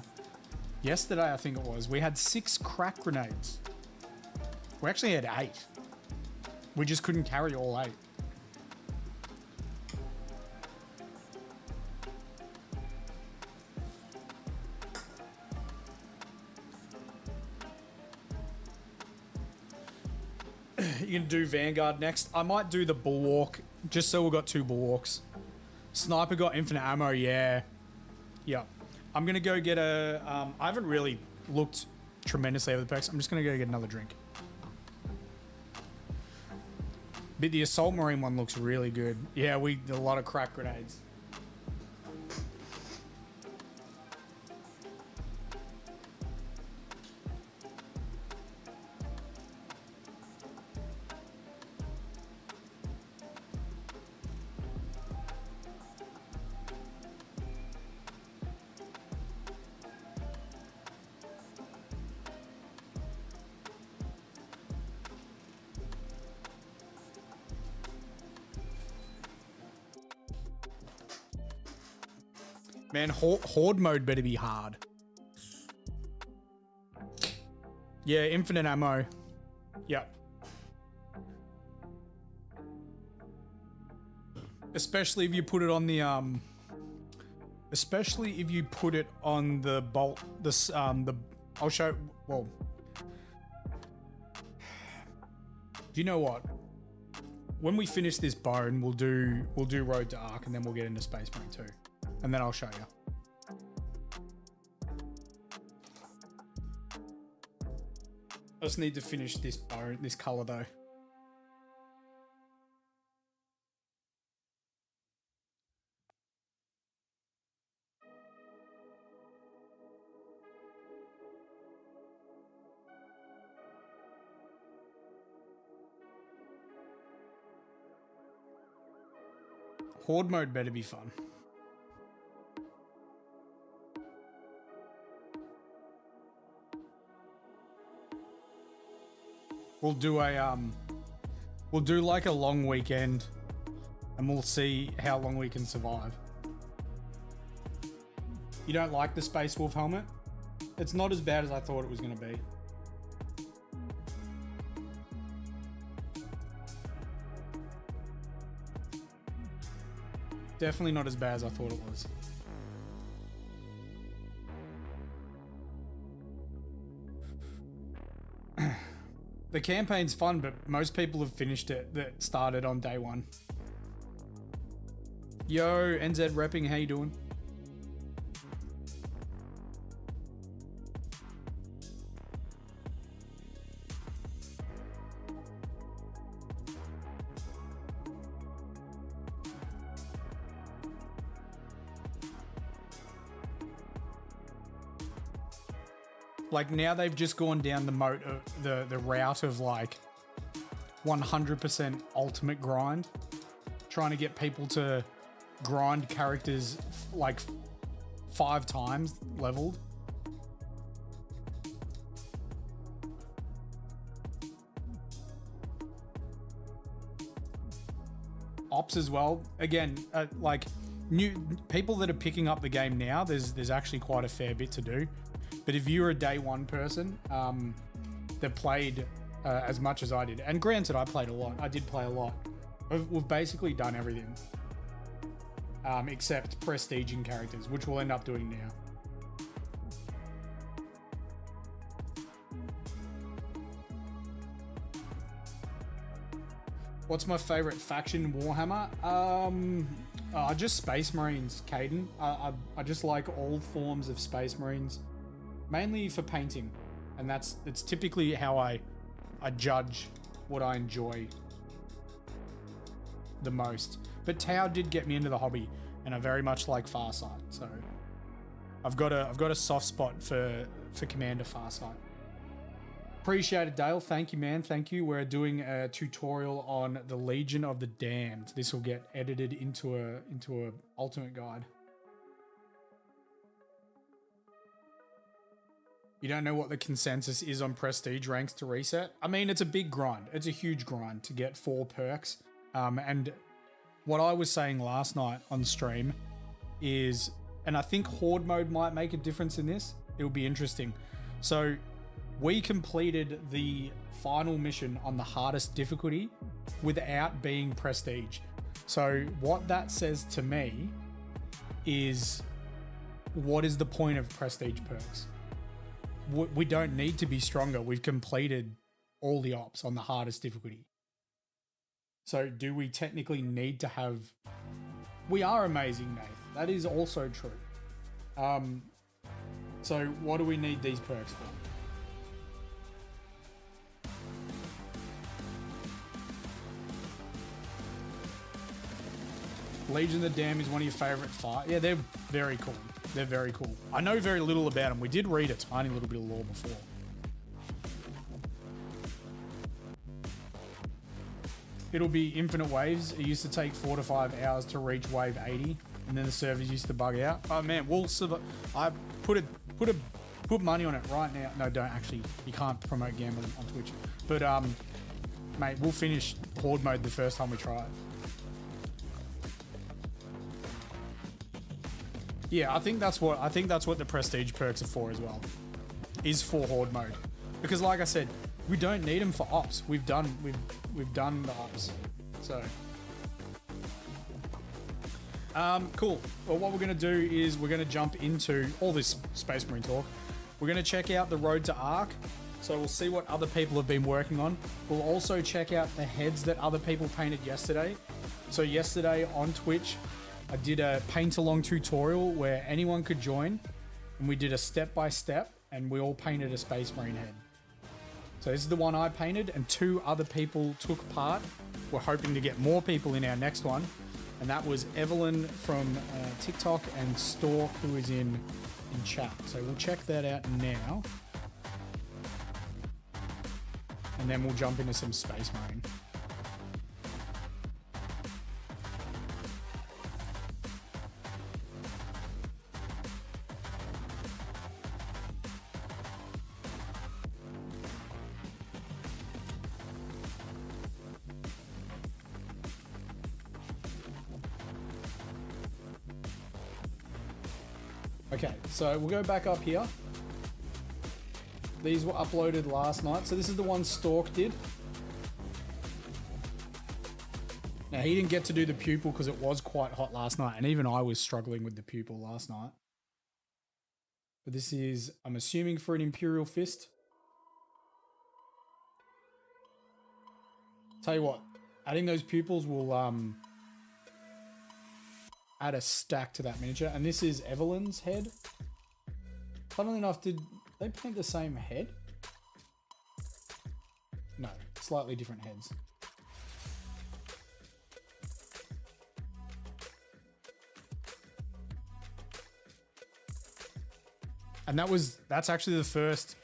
yesterday, I think it was. We had 6 crack grenades. We actually had 8. We just couldn't carry all 8. You can do Vanguard next. I might do the Bulwark, just so we've got 2 Bulwarks. Sniper got infinite ammo, yeah. Yeah. I'm going to go get a... I haven't really looked tremendously over the perks. I'm just going to go get another drink. But the Assault Marine one looks really good. Yeah, we did a lot of crack grenades. Man, Horde mode better be hard. Yeah, infinite ammo. Yep. Especially if you put it on the especially if you put it on the bolt. I'll show. Well, do you know what? When we finish this bone, we'll do Road to Ark, and then we'll get into Space Marine 2. And then I'll show you. I just need to finish this bone, this color though. Horde mode better be fun. We'll do like a long weekend, and we'll see how long we can survive. You don't like the Space Wolf helmet? It's not as bad as I thought it was going to be. Definitely not as bad as I thought it was. The campaign's fun, but most people have finished it that started on day 1. Yo, NZ repping, how you doing? Like now they've just gone down the the route of like 100% ultimate grind, trying to get people to grind characters like 5 times leveled. ops as well. Again, like new people that are picking up the game now, there's actually quite a fair bit to do. But if you're a day one person that played as much as I did, and granted, I played a lot. I did play a lot. We've basically done everything except prestiging characters, which we'll end up doing now. What's my favorite faction in Warhammer? Just Space Marines, Caden. I just like all forms of Space Marines, mainly for painting, and it's typically how I judge what I enjoy the most. But Tau did get me into the hobby, and I very much like Farsight, so I've got a soft spot for Commander Farsight. Appreciate it, Dale. Thank you, man. Thank you. We're doing a tutorial on the Legion of the Damned. This will get edited into a ultimate guide. You don't know what the consensus is on prestige ranks to reset? I mean, it's a big grind. It's a huge grind to get 4 perks. And what I was saying last night on stream is, and I think Horde mode might make a difference in this. It'll be interesting. So we completed the final mission on the hardest difficulty without being prestige. So what that says to me is, what is the point of prestige perks? We don't need to be stronger. We've completed all the ops on the hardest difficulty. So do we technically need to have... We are amazing, Nath. That is also true. So what do we need these perks for? Legion of the Damned is one of your favorite fights. Yeah, they're very cool. They're very cool. I know very little about them. We did read a tiny little bit of lore before. It'll be infinite waves. It used to take 4 to 5 hours to reach wave 80, and then the servers used to bug out. Oh man, we'll survive. I put money on it right now. No, don't actually. You can't promote gambling on Twitch. But mate, we'll finish Horde mode the first time we try it. Yeah, I think that's what the prestige perks are for as well, is for Horde mode, because like I said, we don't need them for ops. We've done the ops, so cool. Well, what we're gonna do is we're gonna jump into all this Space Marine talk. We're gonna check out the Road to Arc, so we'll see what other people have been working on. We'll also check out the heads that other people painted yesterday. So yesterday on Twitch, I did a paint-along tutorial where anyone could join, and we did a step-by-step, and we all painted a Space Marine head. So this is the one I painted, and 2 other people took part. We're hoping to get more people in our next one, and that was Evelyn from TikTok and Stork, who is in chat. So we'll check that out now, and then we'll jump into some Space Marine. Okay, so we'll go back up here. These were uploaded last night. So this is the one Stork did. Now, he didn't get to do the pupil because it was quite hot last night, and even I was struggling with the pupil last night. But this is, I'm assuming, for an Imperial Fist. Tell you what, adding those pupils will add a stack to that miniature. And this is Evelyn's head. Funnily enough, did they paint the same head? No, slightly different heads. And that's actually the first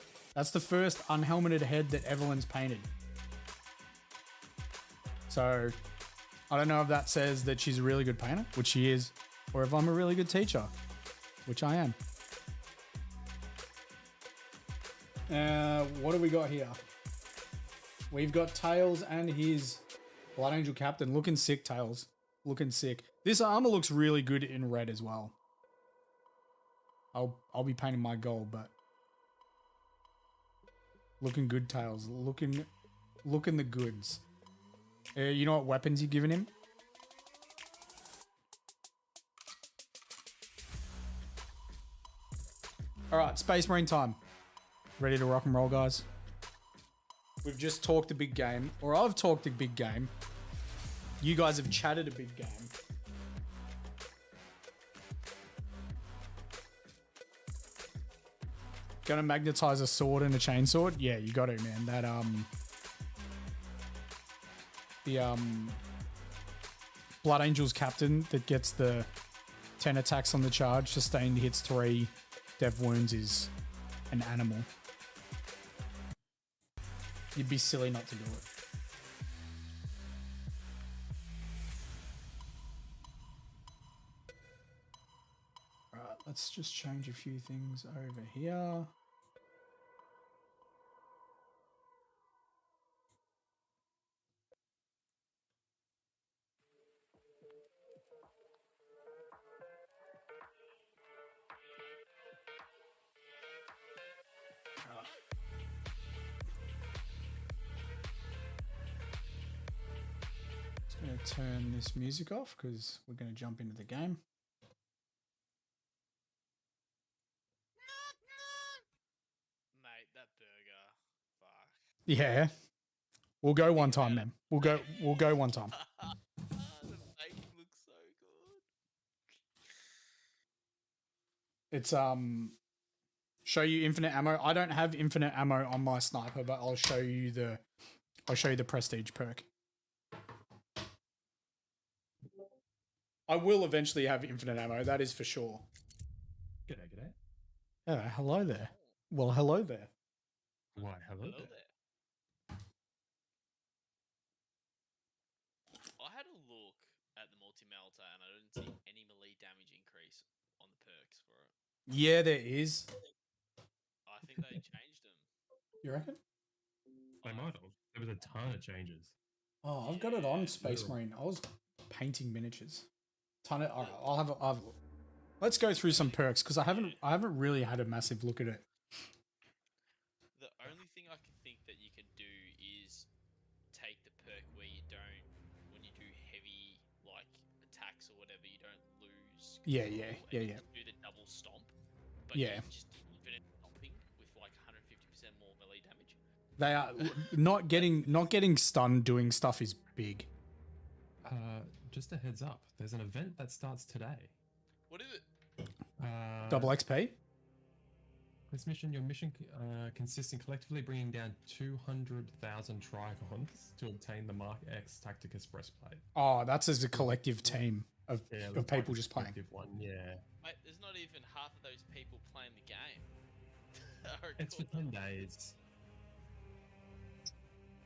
unhelmeted head that Evelyn's painted. So I don't know if that says that she's a really good painter, which she is, or if I'm a really good teacher, which I am. What do we got here? We've got Tails and his Blood Angel Captain. Looking sick, Tails. Looking sick. This armor looks really good in red as well. I'll be painting my gold, but looking good, Tails. Looking the goods. You know what weapons you're giving him? All right, Space Marine time. Ready to rock and roll, guys? We've just talked a big game, or I've talked a big game. You guys have chatted a big game. Gonna magnetize a sword and a chainsword? Yeah, you got to, man. That the Blood Angels captain that gets the 10 attacks on the charge, sustained hits 3 dev wounds is an animal. You'd be silly not to do it. Alright, let's just change a few things over here. Going to turn this music off because we're going to jump into the game. Mate, that burger. Fuck. Yeah. We'll go one time, then. We'll go one time. The bacon looks so good. It's show you infinite ammo. I don't have infinite ammo on my sniper, but I'll show you the prestige perk. I will eventually have infinite ammo, that is for sure. G'day. Hello there. Well, hello there. Why, hello there. I had a look at the multi-melter and I didn't see any melee damage increase on the perks for it. Yeah, there is. I think they changed them. You reckon? They might have. There was a ton of changes. Oh, I've got it on Space Marine. I was painting miniatures. Ton of. All right, I'll have a look. Let's go through some perks because I haven't really had a massive look at it. The only thing I can think that you can do is take the perk where you don't, when you do heavy like attacks or whatever, you don't lose. Yeah. Do the double stomp. But Yeah. just infinite stomping with like 150% more melee damage. They are not getting stunned doing stuff is big. Just a heads up. There's an event that starts today. What is it? Double XP. This mission, your mission consists in collectively bringing down 200,000 Trigons to obtain the Mark X Tacticus breastplate. Oh, that's as a collective team of people just playing. One, yeah. Mate, there's not even half of those people playing the game. It's for 10 days.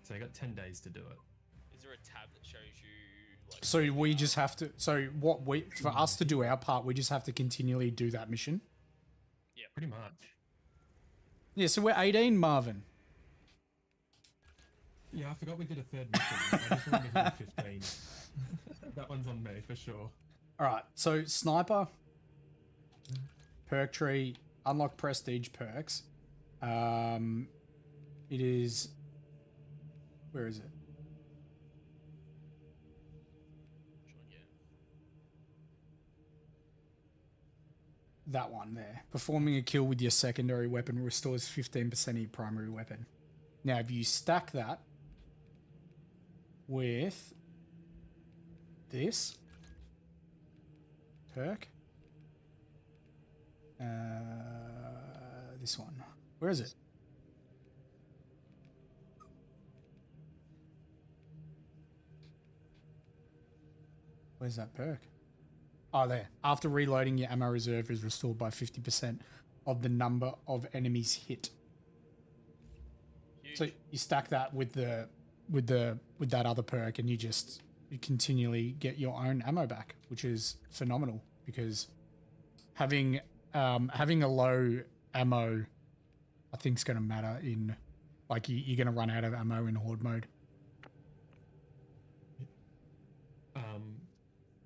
So I got 10 days to do it. Is there a tab that shows you? Like, So we just have to. So for us to do our part, we just have to continually do that mission. Yeah, pretty much. Yeah. So we're 18, Marvin. Yeah, I forgot we did a third mission. I just remember we did 15. That one's on me for sure. All right. So sniper, perk tree, unlock prestige perks. It is. Where is it? That one there. Performing a kill with your secondary weapon restores 15% of your primary weapon. Now, if you stack that with this perk, this one, where is it? Where's that perk? Oh, there. After reloading, your ammo reserve is restored by 50% of the number of enemies hit. Huge. So you stack that with that other perk, and you continually get your own ammo back, which is phenomenal because having a low ammo, I think, is going to matter in like you're going to run out of ammo in horde mode.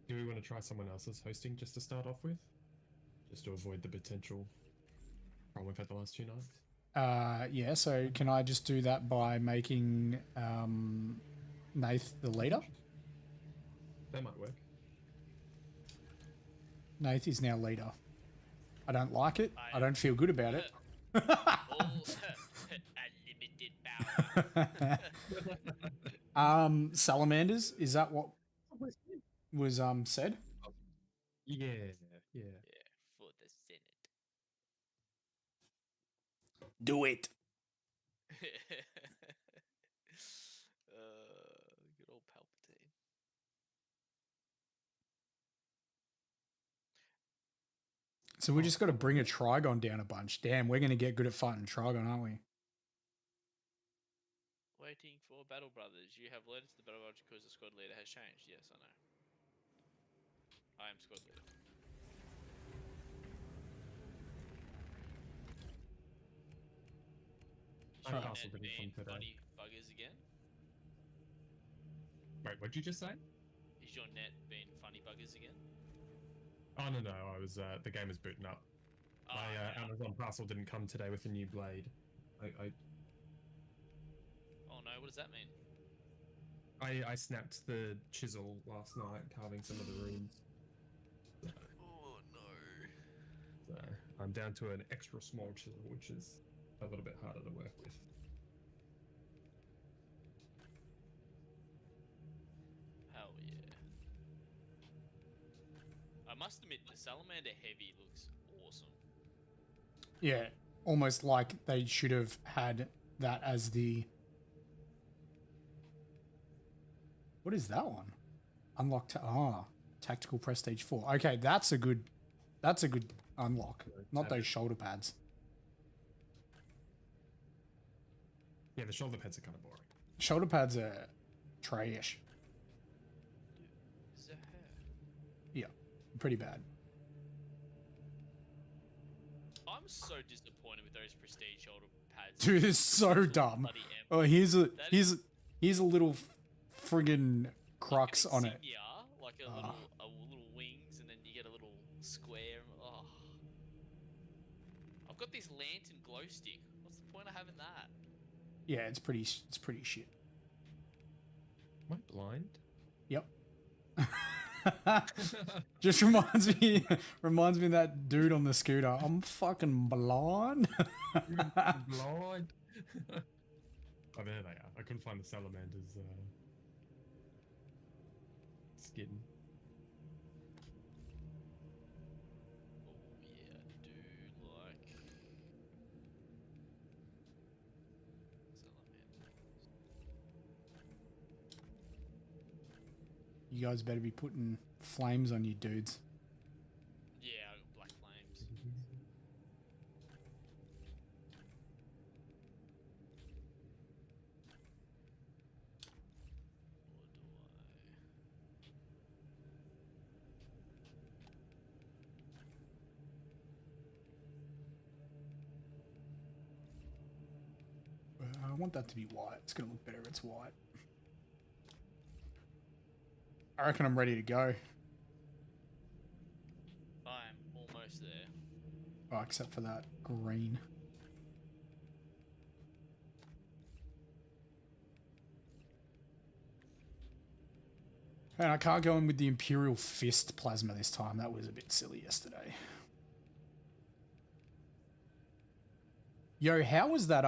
Do we want to try someone else's hosting just to start off with? Just to avoid the potential problem we've had the last 2 nights? Yeah, so can I just do that by making Nath the leader? That might work. Nath is now leader. I don't like it. I don't feel good about it. Unlimited power. Salamanders, is that what was said? Yeah. Yeah, for the Senate. Do it. Good old Palpatine. So we just got to bring a Trigon down a bunch. Damn, we're going to get good at fighting Trigon, aren't we? Waiting for Battle Brothers. You have led to the Battle Brothers because the squad leader has changed. Yes, I know. I am squad leader. I Is your also net didn't come being today. funny buggers again? Wait, what'd you just say? Is your net being funny buggers again? Oh, no. I was, the game is booting up. Oh, My yeah. Amazon parcel didn't come today with a new blade. Oh no, what does that mean? I snapped the chisel last night, carving some of the runes. Oh no. So I'm down to an extra small chisel, which is a little bit harder to work with. Hell yeah. I must admit, the Salamander Heavy looks awesome. Yeah, almost like they should have had that as the... What is that one? Unlocked. Tactical Prestige 4. Okay, that's a good unlock. Not those shoulder pads. Yeah, the shoulder pads are kind of boring. Shoulder pads are trash. Yeah, pretty bad. I'm so disappointed with those prestige shoulder pads. Dude, it's so dumb. Oh, here's a little friggin' crux like on it. insignia, like a little wings, and then you get a little square. Oh. I've got this lantern glow stick. What's the point of having that? Yeah, it's pretty shit. Am I blind? Yep. Just reminds me of that dude on the scooter. I'm fucking blind. Blind. Oh, there they are. I couldn't find the salamander's skin. Oh yeah, I do like salamanders. You guys better be putting flames on you dudes. Yeah, I got black flames. I want that to be white. It's gonna look better if it's white. I reckon I'm ready to go. I'm almost there. Oh, except for that green. And I can't go in with the Imperial Fist plasma this time. That was a bit silly yesterday. Yo, how was that,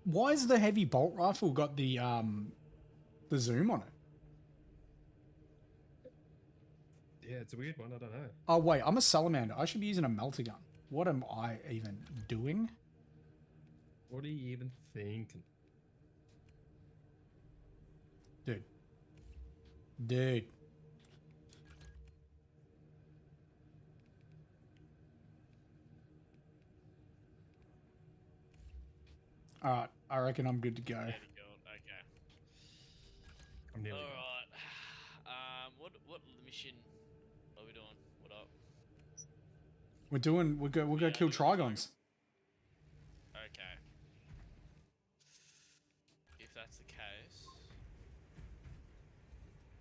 why has the heavy bolt rifle got the zoom on it? Yeah, it's a weird one. I don't know. Oh, wait, I'm a salamander. I should be using a melter gun. What am I even doing? What are you even thinking? Dude. Alright, I reckon I'm good to go. There we go. Okay. I'm nearly All done. right. What mission are we doing? What up? We'll go kill Trigons. Okay. If that's the case,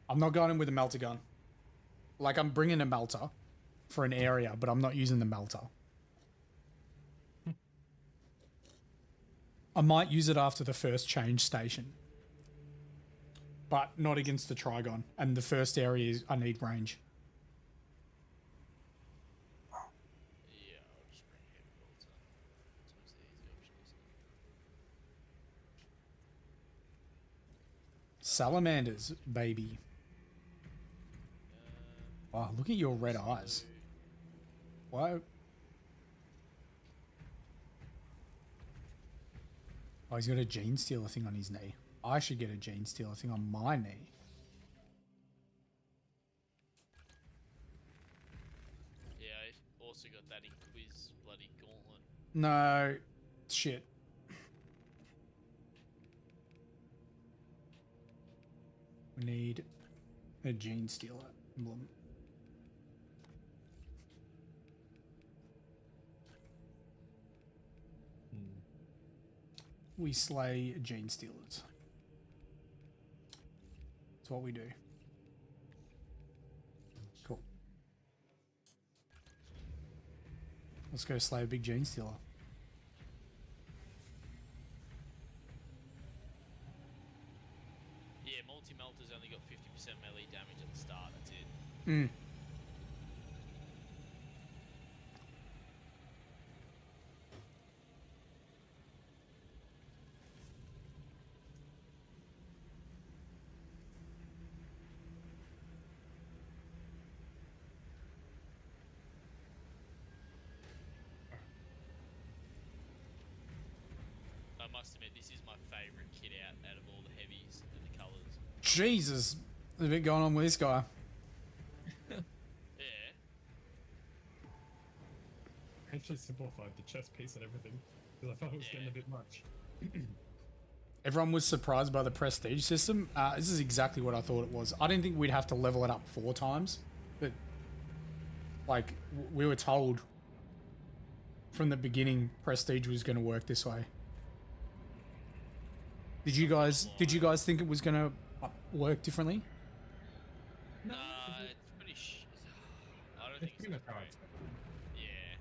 I'm not going in with a melter gun. Like, I'm bringing a melter for an area, but I'm not using the melter. I might use it after the first change station. But not against the Trigon. And the first area is I need range. Yeah, I'll just bring heavy bolts on. It's always the easy option, isn't it? Salamanders, baby. Wow, look at your red eyes. Why? Oh, he's got a gene stealer thing on his knee. I should get a gene stealer thing on my knee. Yeah, I also got that in quiz bloody gauntlet. No. Shit. We need a gene stealer emblem. We slay gene stealers. That's what we do. Cool. Let's go slay a big gene stealer. Yeah, multi-melter's only got 50% melee damage at the start, that's it. Mm. I must admit, this is my favourite kit out of all the heavies and the colours. Jesus. There's a bit going on with this guy. Yeah. I actually simplified the chest piece and everything because I thought it was getting a bit much. Everyone was surprised by the prestige system. This is exactly what I thought it was. I didn't think we'd have to level it up 4 times, but like we were told from the beginning, prestige was going to work this way. Did you guys think it was going to work differently? No, it's pretty I don't think it's that great. Yeah.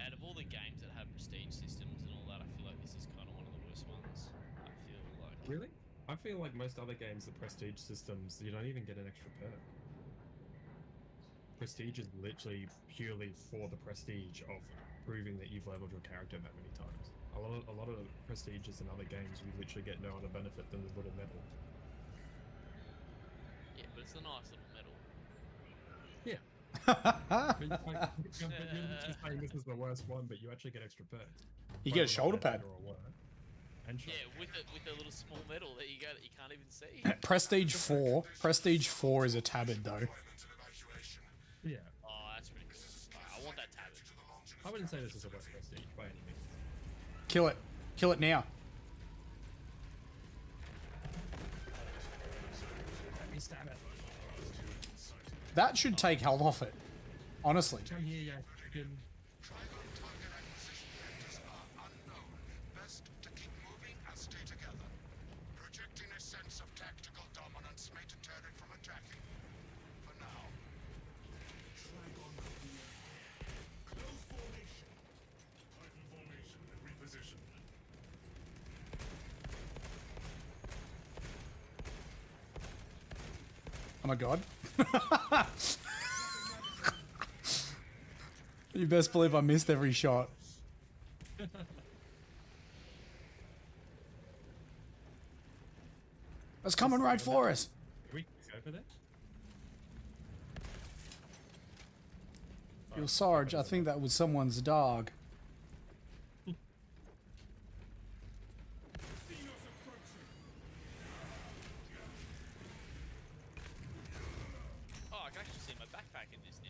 Out of all the games that have prestige systems and all that, I feel like this is kind of one of the worst ones. I feel like. Really? I feel like most other games, the prestige systems, you don't even get an extra perk. Prestige is literally purely for the prestige of proving that you've leveled your character that many times. A lot of prestiges in other games, you literally get no other benefit than the little medal. Yeah, but it's a nice little medal. Yeah. But you're literally saying this is the worst one, but you actually get extra perks. You get a shoulder pad. Yeah, with a little small medal that you can't even see. Prestige 4. Prestige 4 is a tabard though. Yeah. Oh, that's pretty cool. I want that tabard. I wouldn't say this is a worst prestige by any means. Kill it. Kill it now. Let me stab it. That should take health off it. Honestly. Come here, yeah, chicken. Oh my god. You best believe I missed every shot. It's coming right for us. Can we go for that? Yo, Sarge, I think that was someone's dog. Oh, I can actually see my backpack in this now.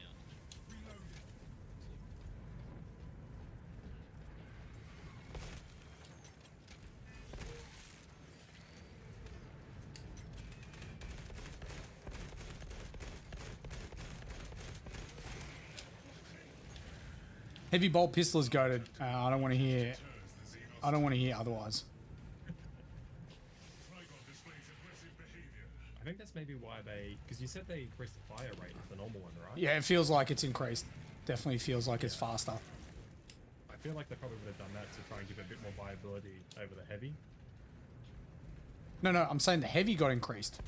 Heavy bolt pistol is goated. I don't want to hear. I don't want to hear otherwise. I think that's maybe why because you said they increased the fire rate of the normal one, right? Yeah, it feels like it's increased. Definitely feels like it's faster. I feel like they probably would have done that to try and give it a bit more viability over the heavy. No, I'm saying the heavy got increased.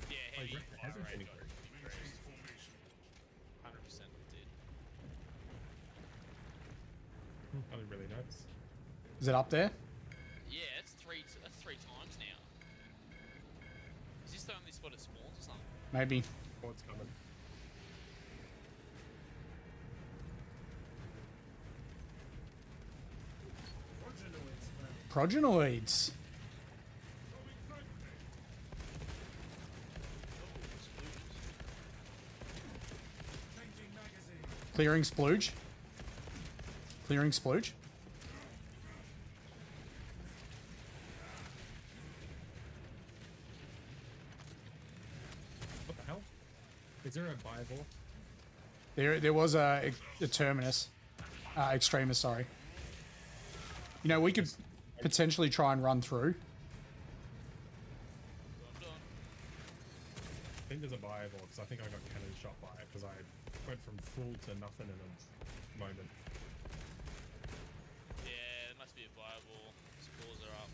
Yeah, Oh, heavy you reckon it fire hasn't rate been got increased. 100% it did. I didn't really notice. Is it up there? Yeah, that's three times now. Is this the only spot it spawns or something? Maybe. Oh, it's coming. Progenoids. Clearing splooge. Clearing splooge. What the hell? Is there a Bible? There was a terminus. Extremis, sorry. You know, we could potentially try and run through. I think there's a Bible because I think I got cannon shot by it because I went from full to nothing in a moment. Yeah, it must be a viable. Scores are up.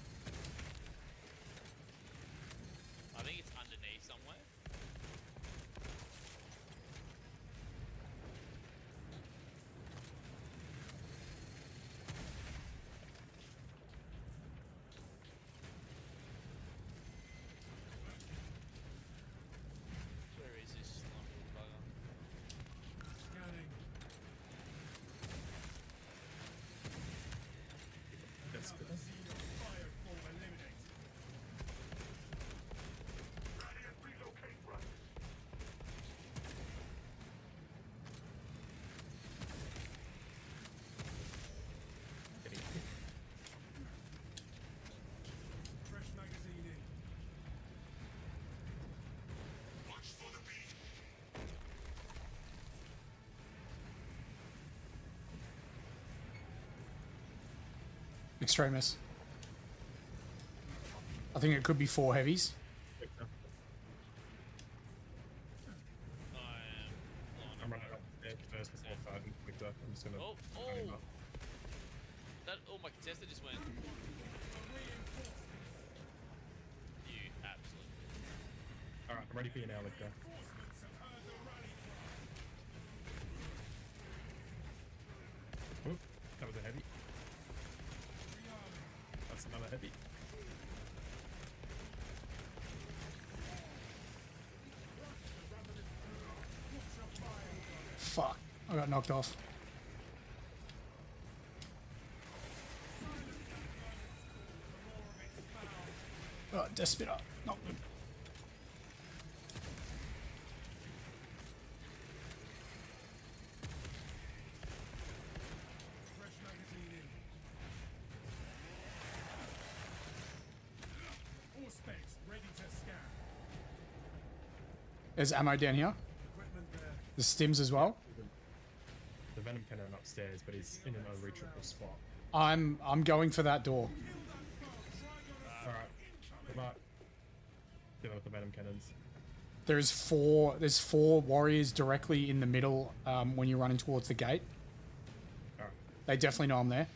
I think it's underneath somewhere. Where is this little bugger? That's good. Getting hit. Extremis. I think it could be 4 heavies. I'm running up the stairs first before fighting Victor. I'm just gonna. line him up. That my contester just went. You absolute. Alright, I'm ready for you now, Victor. Oop, that was a heavy. That's another heavy. Fuck. I got knocked off. Oh, Despitter. Not good. There's ammo down here. There's stims as well. The Venom cannon upstairs, but he's in an unreachable spot. I'm going for that door. Alright, good luck. Dealing with the Venom cannons. There's four warriors directly in the middle when you're running towards the gate. Alright. They definitely know I'm there.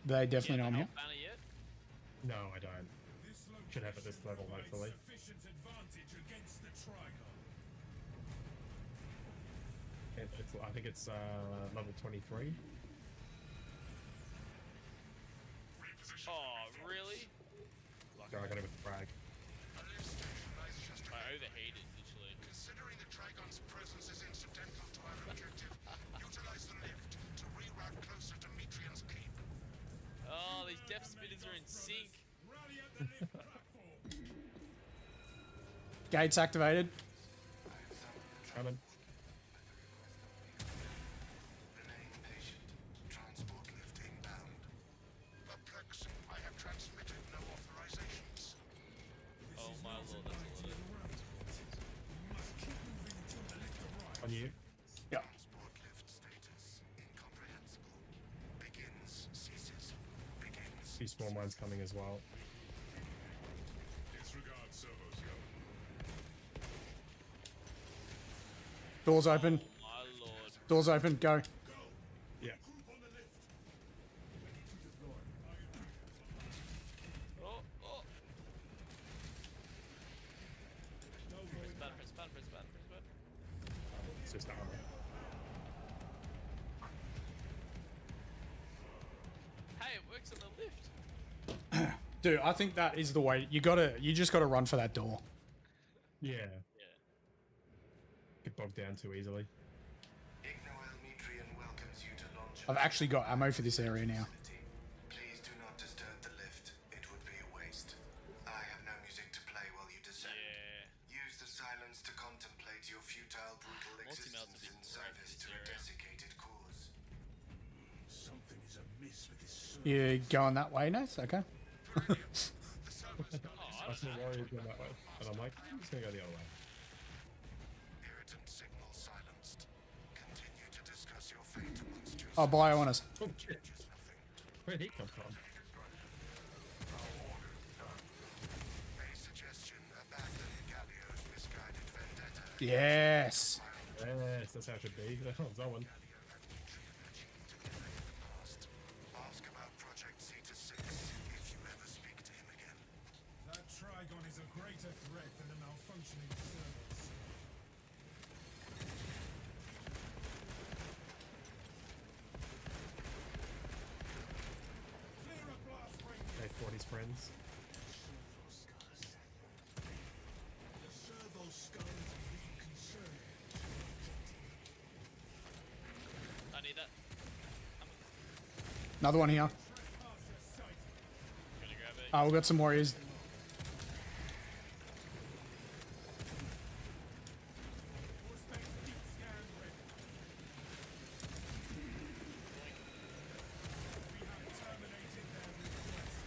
They definitely know I'm here. Banner yet? No, I don't. Should have at this level, hopefully. I think it's level 23. Oh, really? So I got it with the frag. I overheated, literally. Considering the Trigon's presence is incidental to our objective, utilize the lift to reroute closer to Metrian's keep. Oh, these death spitters are in sync. Gates activated. Coming. Remain patient. Transport lift inbound. Perplexing. I have transmitted no authorizations. Oh my lord, that's a lot of... On you. Yeah. Transport lift status incomprehensible. Begins, ceases. Begins. Two small mines coming as well. Disregard Doors open. Oh my lord. Doors open. Go. Yeah. Oh, oh. Press button, press button, press button, press button. It's just armor. Hey, it works on the lift. Dude, I think that is the way. You just gotta run for that door. Yeah. Yeah. Get bogged down too easily. Welcomes you to launch I've actually got ammo for this area now. Please do not disturb the lift. It would be a waste. I have no music to play while you descend. Yeah. Use the silence to contemplate your futile, brutal Multi-melt's a existence bit in great service for to this a area. desiccated cause. Something is amiss with this service. You going that way, Nath? Okay. Oh, I I saw don't know. warriors going that way, and I'm like, I'm just gonna go the other way. Irritant signal silenced. Continue to discuss your fate amongst yourselves. Oh, bio on us. Oh shit! Where'd he come from? A suggestion, abandon Gallio's misguided vendetta. Yes. Yes, that's how it should be. Oh, Zoan. Ask about Project Zeta 6 if you ever speak to him again. That Trigon is a greater threat than a malfunctioning servos. Clear a blast range. Hey, 40's friends. The servo skulls be concerned. I need that. Another one here. Trespasser sighted. Gonna grab it. Oh, we've got some warriors. Auspex deep scan ready. We have terminated their request.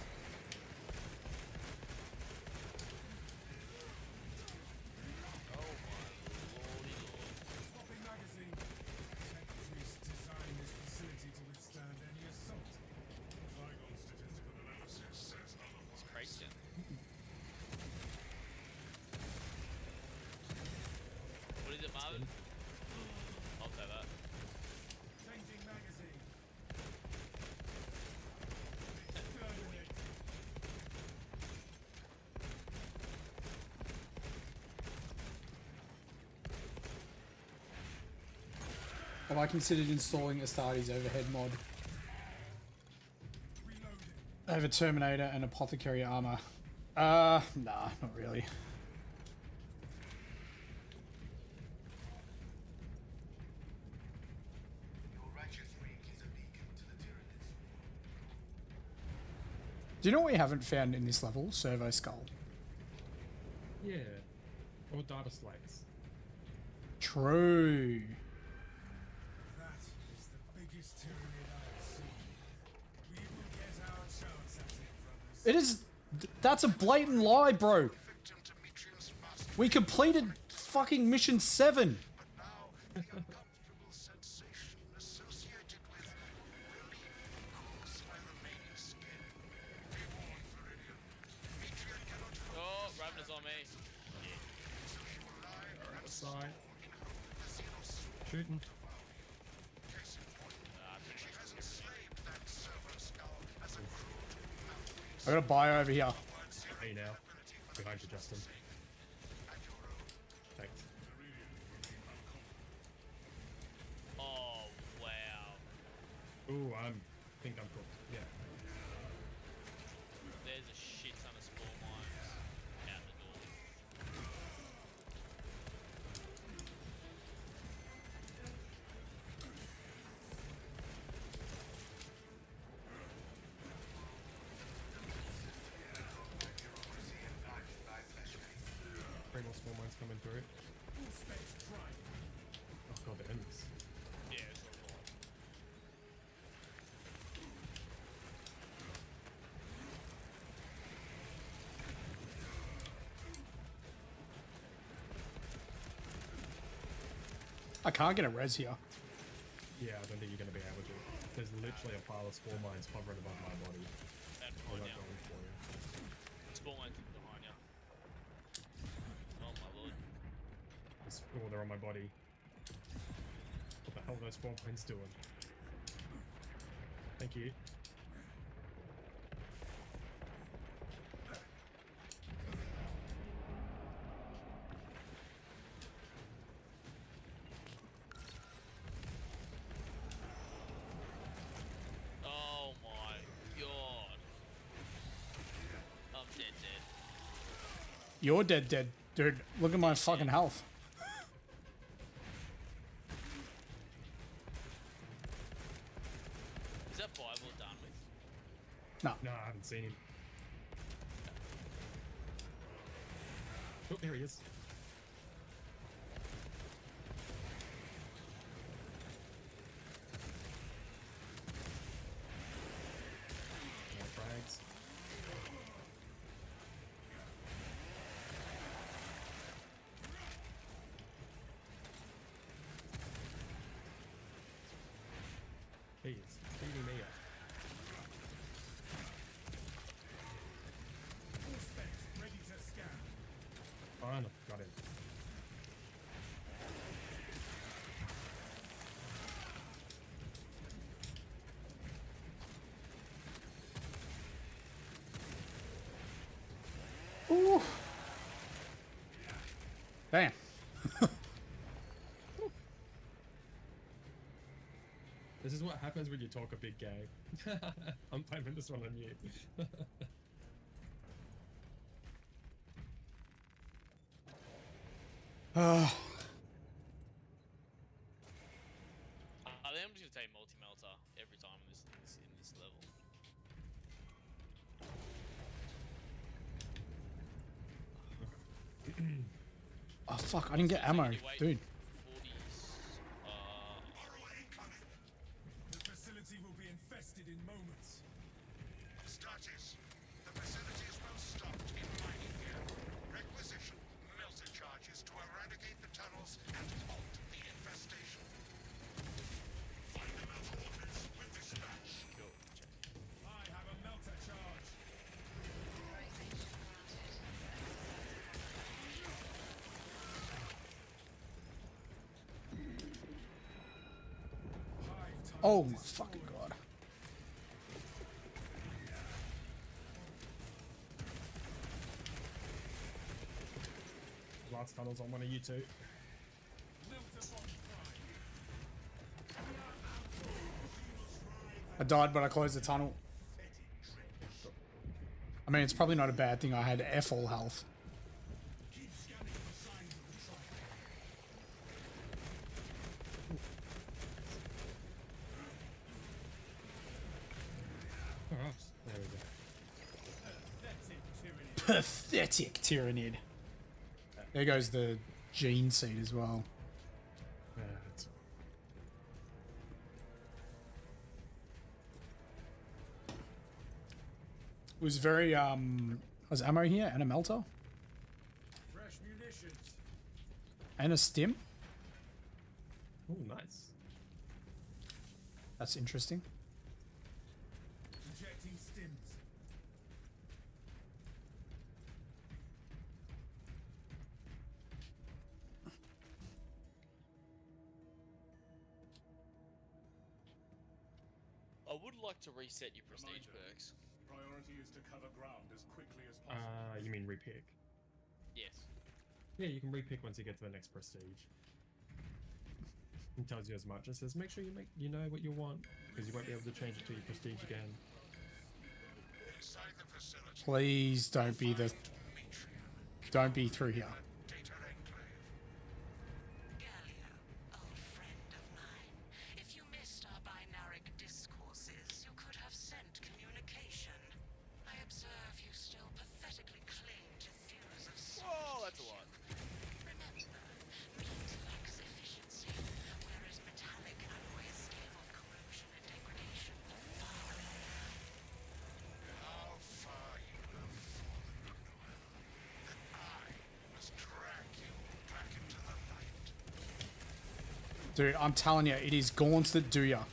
Oh my lordy lord. Swapping magazine. Tech priests designed this facility to withstand any assault. Trigon statistical analysis says otherwise. It's crazy. What is it, Marvin? I'll say that. Changing magazine. Terminate. Have I considered installing Astartes overhead mod? Reloading. I have a Terminator and Apothecary armor. Nah, not really. Your righteous reek is a beacon to the tyrannous. Do you know what we haven't found in this level? Servo Skull. Yeah. Or data slates. True. That is the biggest tyranid I've seen. We will get our chance at it, brothers. It is. That's a blatant lie, bro. Victim to Metrian's master, We completed fucking mission 7. but now the uncomfortable sensation associated with will cause my remaining skin. Be warned, Viridian. Metrian cannot Oh, Ravenous on me. so he will lie and Side. the Xenos Shooting. case in point. She has enslaved that server skull as a crude mouthpiece. I got a bio over here. Hey now. Behind you, Justin. At your own. Thanks. Oh, wow. Ooh, think I'm cooked. Yeah. There's a shit ton of spawn mines out the door. Three more small mines coming through. Auspex prime. Oh god, the enemies. Yeah, it's a lot. I can't get a res here. Yeah, I don't think you're going to be able to. There's literally a pile of spore mines hovering above my body. And I'm behind not you. going for you. Spawn mines behind you. Oh my lord. Oh, they're on my body. hell are those 4 points doing? Thank you. Oh my god. I'm dead. You're dead, dude. Look at my fucking health. Is that Bible done with? No. No, I haven't seen him. Oh, there he is. More frags. He is beating me up. Full specs ready to scan. Oh, no, got him. Ooh. Damn. This is what happens when you talk a big game. I'm blaming this one on you. I think I'm just gonna take multi-melter every time in this level. Oh fuck! I didn't get ammo, dude. 40s. The facility will be infested in moments. Status. The facilities will stop in mining here. Requisition melter charges to eradicate the tunnels and halt the infestation. Find the melter ordnance with dispatch. Cool. I have a melter charge. Hive tunnel Oh my destroyed. fucking god. Last tunnel's on one of you two. Melter bomb prime. I died, but I closed the tunnel. I mean, it's probably not a bad thing I had F all health. Keep scanning for signs of the trap. Oh, there we go. Pathetic tyranny. Pathetic Tyrannid. There goes the gene seed as well. It's- It was very was ammo here and a melter Fresh munitions. and a stim. Oh, nice. That's interesting. Injecting stims. I would like to reset your prestige perks. Priority is to cover ground as quickly as possible. You mean repick? Yes. Yeah, you can repick once you get to the next prestige. It tells you as much. It says make sure you know what you want, because you won't be able to change it to your prestige again. Inside the facility. Please don't be the don't be through here. Data enclave. Gallia, old friend of mine. If you missed our binaric discourses, you could have sent communication. I observe you still pathetically cling to theories of Whoa, that's a lot. Remember, meat lacks efficiency, whereas metallic alloys gave off corrosion and degradation far. How far you have fallen, Noel. That I must drag you back into the light. Dude, I'm telling you, it is gaunts that do ya.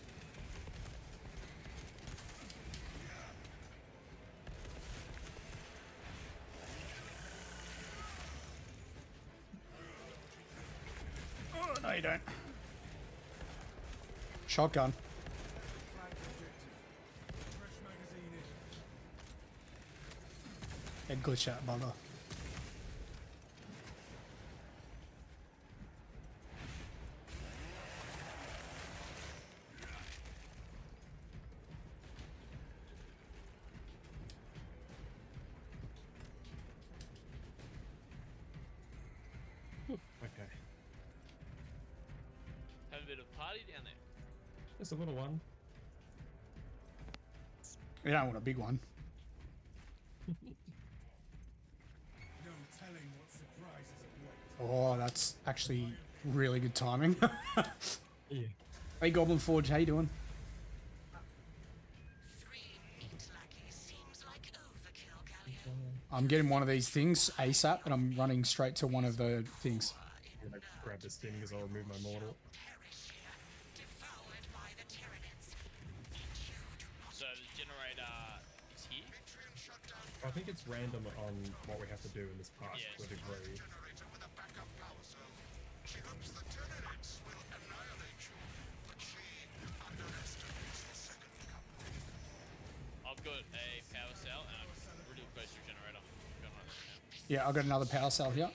Oh, no, you don't. Shotgun. Flag objective. Fresh magazine in. Head glitch out, bugger. Okay. Have a bit of party down there. Just a little one. We don't want a big one. No telling what surprises await. Oh, that's actually really good timing. Yeah. Hey, Goblin Forge, how you doing? 3 meat lackeys seems like overkill, Galio. I'm getting one of these things ASAP, and I'm running straight to one of the things. I'm gonna grab this thing because I'll remove my mortal. Perish here, devoured by the Tyranids. And you do not So the generator is here. Atrium shut down I think it's random on what we have to do in this part Yes. to a degree. generator with a backup power cell. She hopes the Tyranids will annihilate you, but she underestimates the second coming. I've got a power cell and I'm really close to a generator. I'm going right there now. Yeah, I've got another power cell here.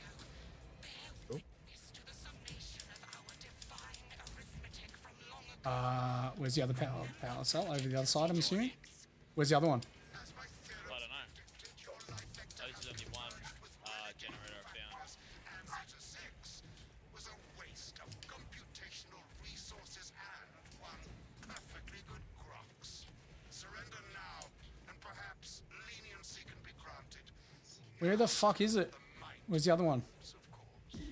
witness to the summation of our divine arithmetic from long ago. Where's the other power cell? Over the other side, I'm assuming. Where's the other one? As my theory I don't know. dictated your life So this is only one generator I found. answer to 6 was a waste of computational resources and one perfectly good Grox. Surrender now, and perhaps leniency can be granted. Where the fuck is it? Where's the other one? Of course. You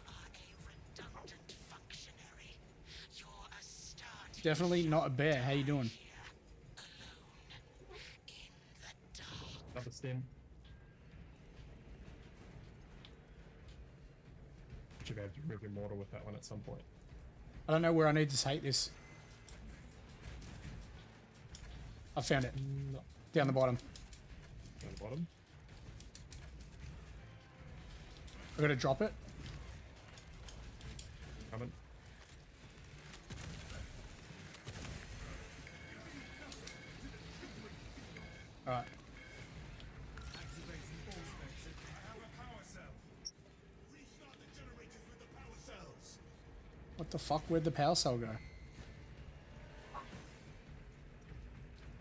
are a redundant functionary. You're a start Definitely not a bear. How you doing? here, alone, in the dark. Another stem. Should be able to remove your mortal with that one at some point. I don't know where I need to take this. I found it. No. Down the bottom. Down the bottom. I gotta drop it. Coming. Alright. Activating all specs. I have a power cell. Restart the generators with the power cells. What the fuck? Where'd the power cell go?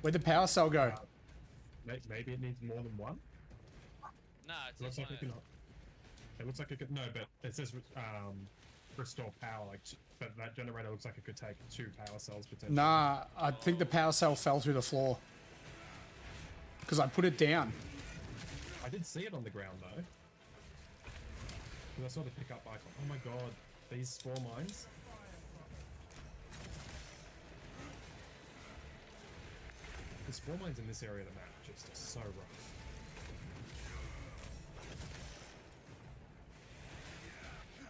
Where'd the power cell go? Maybe it needs more than one. No, it's Looks just like one. it can. It looks like it could. No, but it says restore power. Like, but that generator looks like it could take 2 power cells potentially. Nah, I think the power cell fell through the floor. Because I put it down. I did see it on the ground though. 'Cause I saw the pickup icon. Oh my god, these spore mines. The spore mines in this area of the map just are so rough.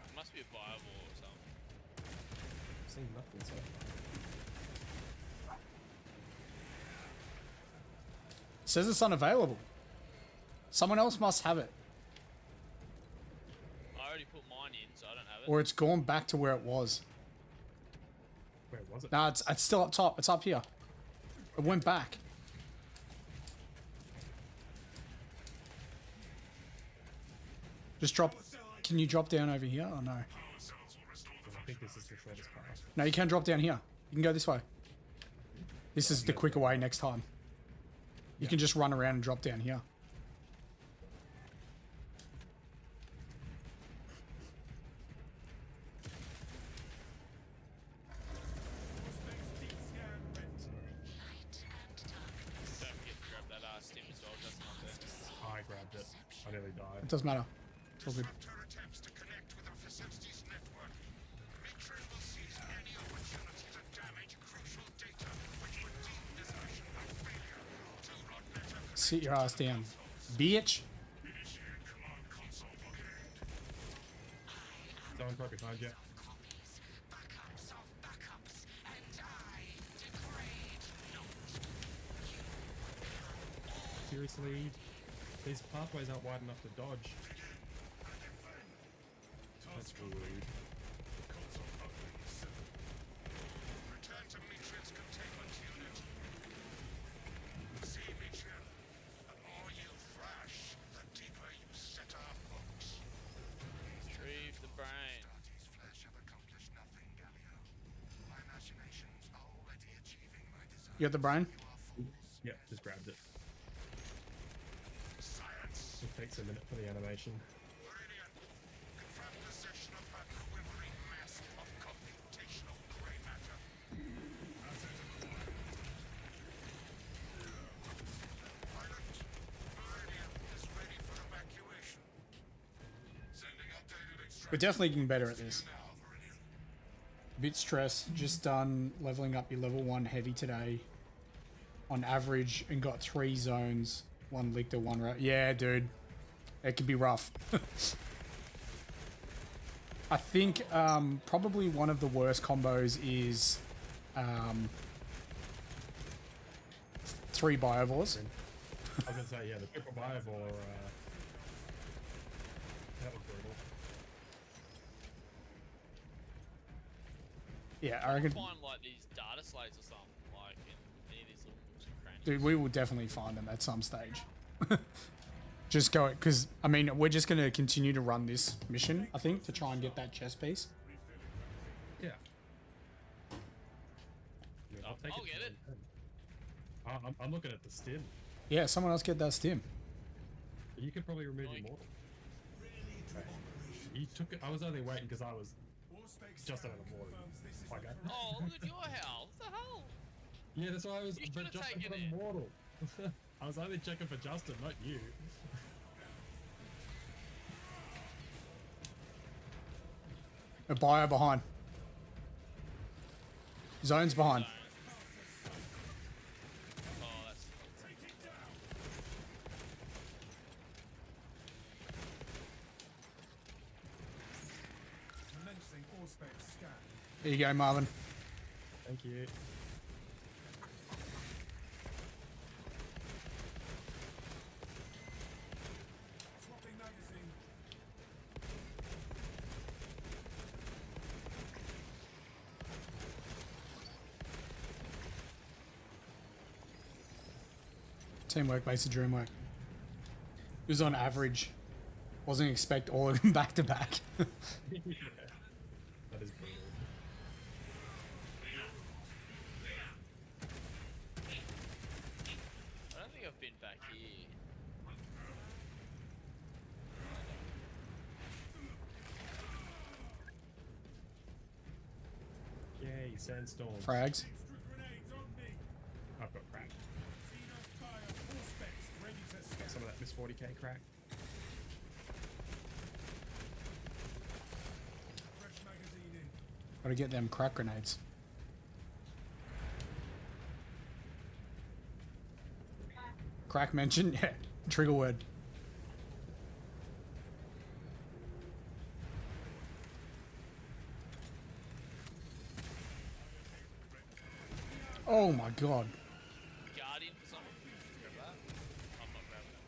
It must be a fireball or something. I've seen nothing so far. It says it's unavailable. Someone else must have it. I already put mine in, so I don't have it. Or it's gone back to where it was. Where was it? Nah, it's still up top. It's up here. It went back. Just drop. Can you drop down over here? Oh no. I think this is the shortest path. No, you can drop down here. You can go this way. This is the quicker way next time. You can just run around and drop down here. Light and darkness. Don't forget to grab that stem as well, just not there. I grabbed it. I nearly died. It doesn't matter. It's all good. Disrupt her attempts to connect with our facilities network. Matron will seize any opportunity to damage crucial data, which would deem this mission a failure. Do not let her Sit your ass down. Bitch. initiate command console blockade. Someone right behind you. Copies, backups of backups, and I degrade not. Seriously, these pathways aren't wide enough to dodge. That's rude. You got the brain? Yep, just grabbed it. Science. It takes a minute for the animation. Meridian. Confirm possession of her quivering mass of computational gray matter. Pilot, Meridian is ready for evacuation. Sending updated extraction. We're definitely getting better at this. now, Meridian. Bit stressed. Just done leveling up your level 1 heavy today. On average, and got 3 zones. 1 Lictor, 1 yeah, dude. It could be rough. I think probably one of the worst combos is 3 Biovores. I was gonna say, yeah, the triple Biovore, that was brutal. Yeah, I reckon. Find like these data slates or something, like in any of these little nooks and crannies. Dude, we will definitely find them at some stage. Just go, because, I mean, we're just going to continue to run this mission, I think, to try and get that chess piece. Yeah. I mean, I'll take I'll get it. I'm looking at the stim. Yeah, someone else get that stim. You could probably remove your mortal. You took it. I was only waiting because I was just out of the mortal. Okay. Oh, look at your house. What the hell? Yeah, that's why I was. You But should've Justin taken got it. mortal. I was only checking for Justin, not you. A bio behind. Zone's behind. Oh, that's. Commencing Auspex scan. There you go, Marvin. Thank you. Swapping magazine. Teamwork makes the dream work. It was on average. Wasn't expect all of them back to back. Yeah. That is brutal. I don't think I've been back here. Yay, sandstorm. Frags. Extra grenades on me. I've got crack. Xenos fire. Auspex ready to scan. Some of that Miss 40k crack. Fresh magazine in. Gotta get them crack grenades. Crack mention? Yeah. Trigger word. Oh my god. Guardian for someone? Grab that? I'm not grabbing it.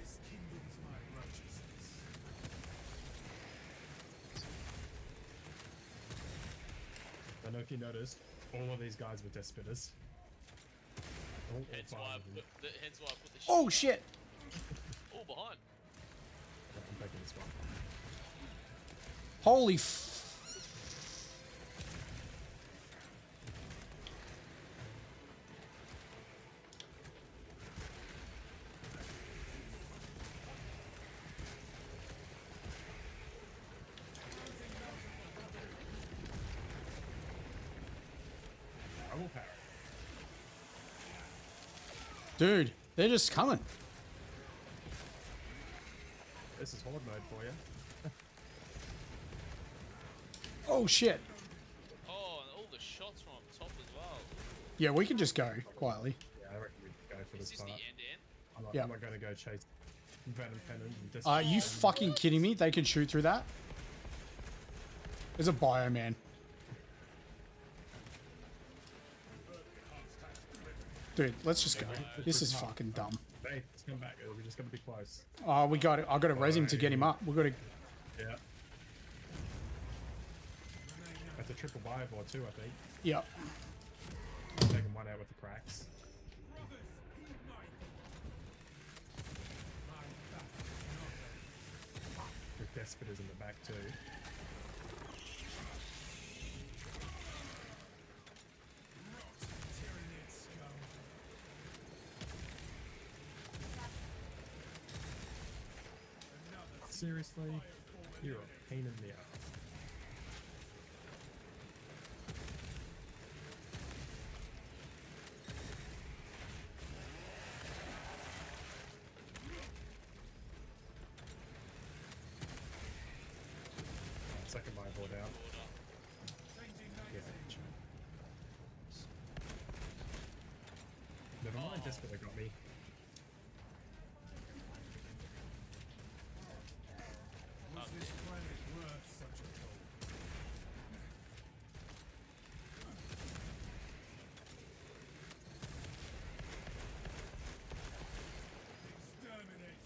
This kingdom's my righteousness. I don't know if you noticed, all of these guys were death spitters. All Hence why I five of them. hence why I put the Oh shit. all behind. I'm taking this one. Holy f... I will power. Dude, they're just coming. This is horde mode for you. Oh shit. Oh, and all the shots from up top as well. Yeah, we can just go quietly. Yeah, I reckon we go for Is this this the part. end to end? Yeah. I'm not going to go chase Venom Pennant and Death Are you Spitter. fucking kidding me? They can shoot through that? There's a bio, man. Dude, let's just go. This is fucking dumb. Hey, let's come back. We're just going to be close. Oh, we got it. I got to res him to get him up. We got to. Yeah. That's a triple Biovore too, I think. Yep. Taking one out with the cracks. With Death Spitters in the back too. seriously? You're a pain in the ass. Second my board out. Yeah. Never mind, this guy got me. Was this planet worth such a toll? Exterminated.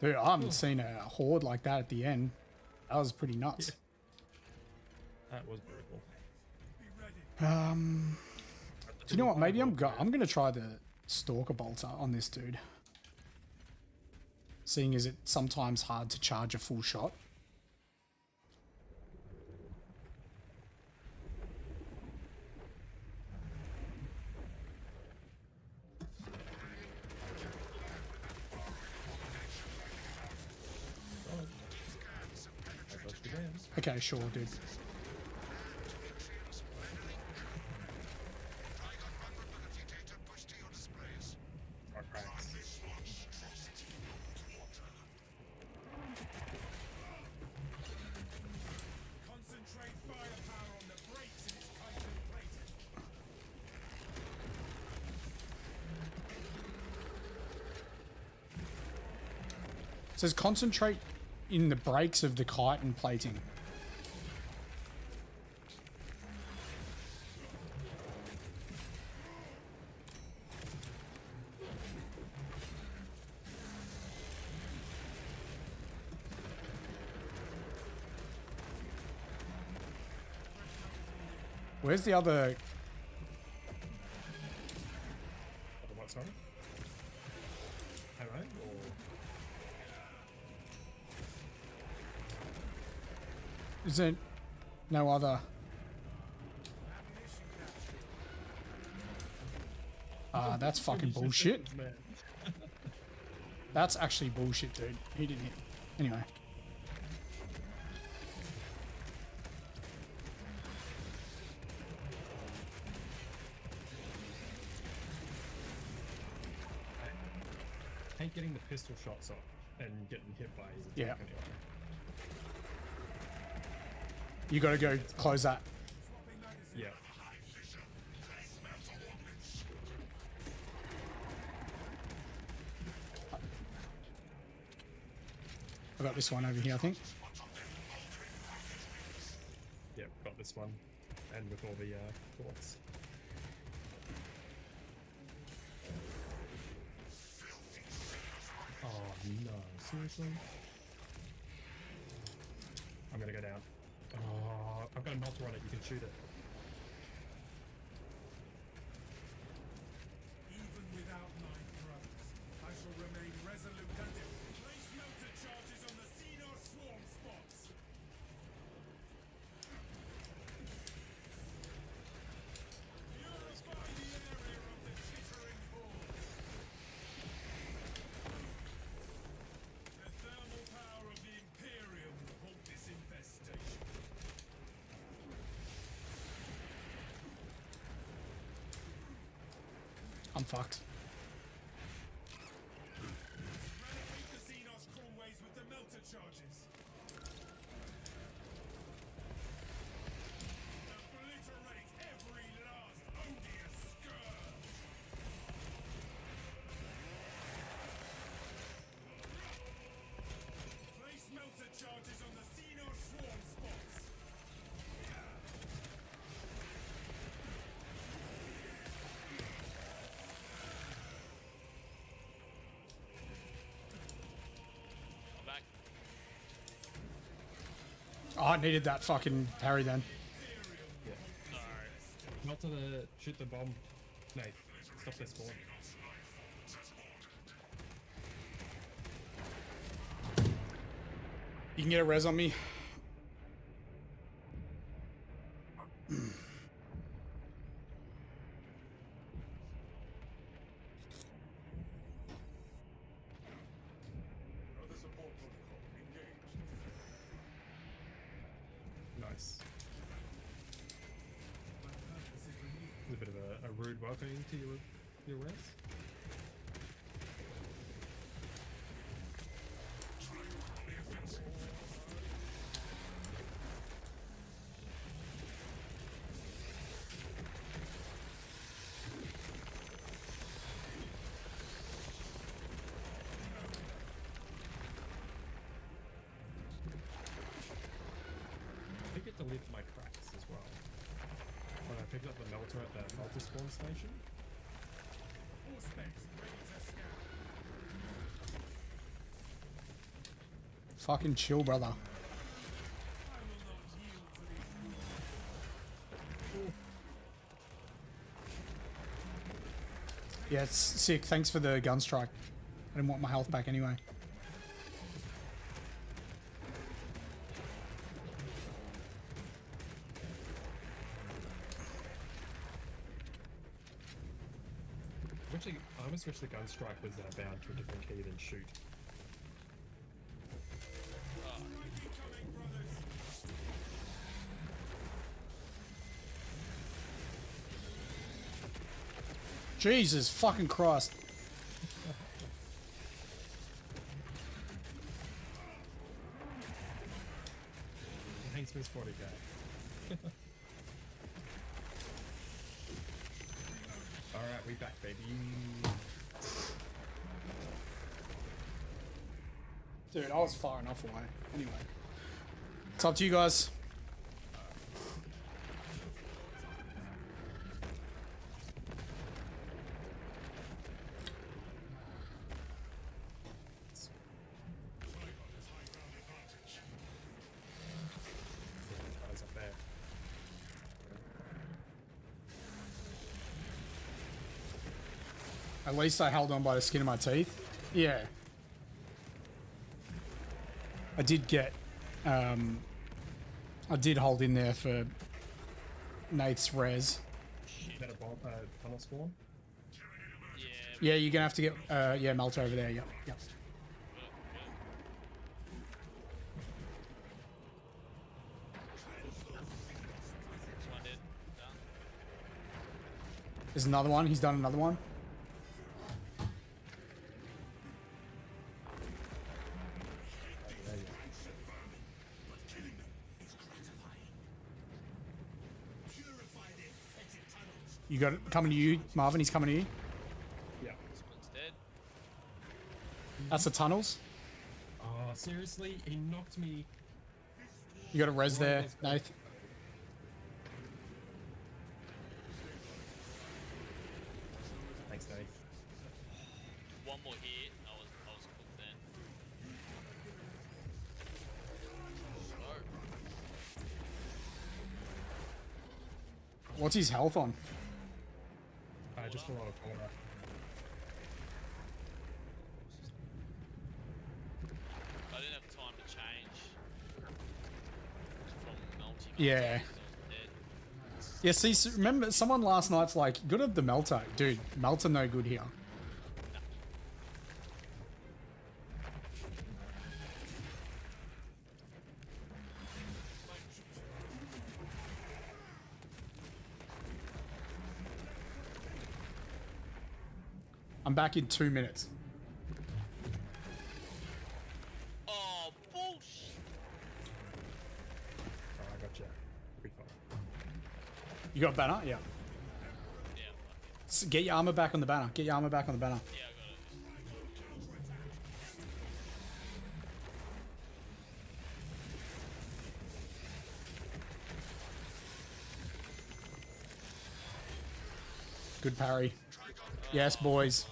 Dude, I haven't seen a horde like that at the end. That was pretty nuts. That was brutal. Be ready. Do you know what? Maybe I'm gonna try the Stalker Bolter on this dude. Seeing as it's sometimes hard to charge a full shot. Okay, sure, dude. Concentrate firepower on the brakes in its chitin plating. It says concentrate in the brakes of the chitin plating. Where's the other? What, sorry? Alright, or... Is there no other? That's fucking bullshit. That's actually bullshit, dude. He didn't hit. Anyway. I hate getting the pistol shots up and getting hit by his Yeah. attack anyway. You gotta go close that. Yeah. I got this one over here, I think. Yep, got this one. And with all the thoughts. Oh no, seriously? I'm gonna go down. Oh, I've got a melter on it, you can shoot it. Even without my drugs, I shall remain resolute and place melter charges on the Xenos swarm spots. Purify the area of the chittering hordes. The thermal power of the Imperium will halt this infestation. I'm fucked. Eradicate the Xenos crawlways with the melter charges. Obliterate every last odious scourge. Place melter charges on the Xenos swarm spots. I'm back. Oh, I needed that fucking parry then. Melter the... shoot the bomb. No, stop this spawn. You can get a res on me. Other support protocol Brood welcoming to your res? I get to lift my cracks as well. When I picked up the melter at that melter spawn station. All specs ready to scout. Fucking chill, brother. I will not yield to these rules. Yeah, it's sick. Thanks for the gun strike. I didn't want my health back anyway. Actually, I almost wish the gun strike was bound to a different key than shoot. Incoming, brothers. Jesus fucking Christ. Thanks, Miss 40k. Alright, we back, baby. Dude, I was far enough away. Anyway. It's up to you guys. Guys up there. At least I held on by the skin of my teeth. Yeah. I did get, I did hold in there for Nate's res. Is that a bomb, tunnel spawn? Yeah. Yeah, you're gonna have to get, yeah, Melter over there. Yep, yep. One dead. Done. There's another one. He's done another one. You got it coming to you, Marvin. He's coming to you. Yeah. This one's dead. That's the tunnels. Oh, seriously? He knocked me. You got a res there, Nath. Thanks, Dave. One more hit. I was cooked then. So, What's his health on? Just below a corner. I didn't have time to change from multi. Yeah. Yeah, see, remember, someone last night's like, good at the Melter. Dude, Melter no good here. I'm back in 2 minutes. Oh, bullshit. Oh, I got you. Be fine. You got a banner? Yeah. Yeah, fuck it. Get your armor back on the banner. Get your armor back on the banner. Yeah, I got it. Good parry. Yes, boys.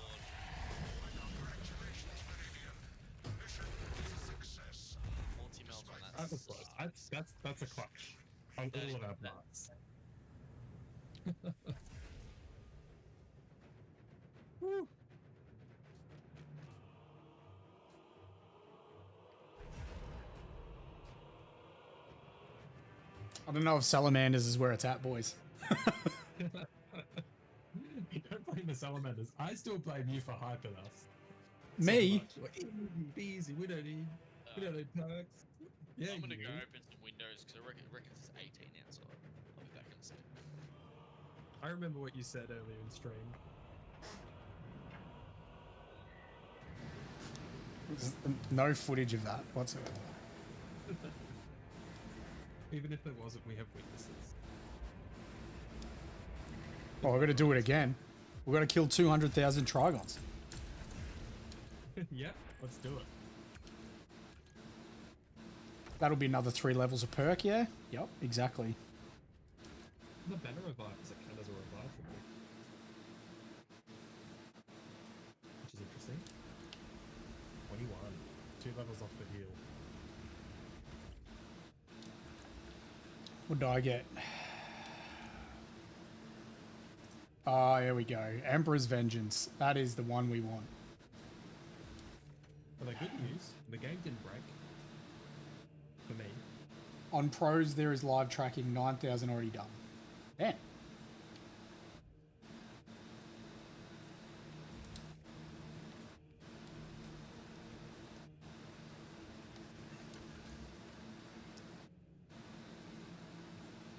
Multi-melt on that. That was close. That's a clutch on all of our parts. Woo. I don't know if Salamanders is where it's at, boys. You don't blame the salamanders. I still blame you for hyping us. Me? So much. Like, easy. We don't need perks. Yeah, I'm gonna you. go open some windows because I reckon it's 18 outside. I'll be back in a second. I remember what you said earlier in stream. There's no footage of that whatsoever. Even if there wasn't, we have witnesses. Oh, we're gonna do it again. We're gonna kill 200,000 Trigons. Yeah, let's do it. That'll be another 3 levels of perk, yeah? Yep, exactly. The better revive is it count as a revive for me. Which is interesting. 21. 2 levels off the heal. What did I get? Ah, here we go. Emperor's Vengeance. That is the one we want. But the good news, the game didn't break. For me. On pros, there is live tracking, 9,000 already done. Damn.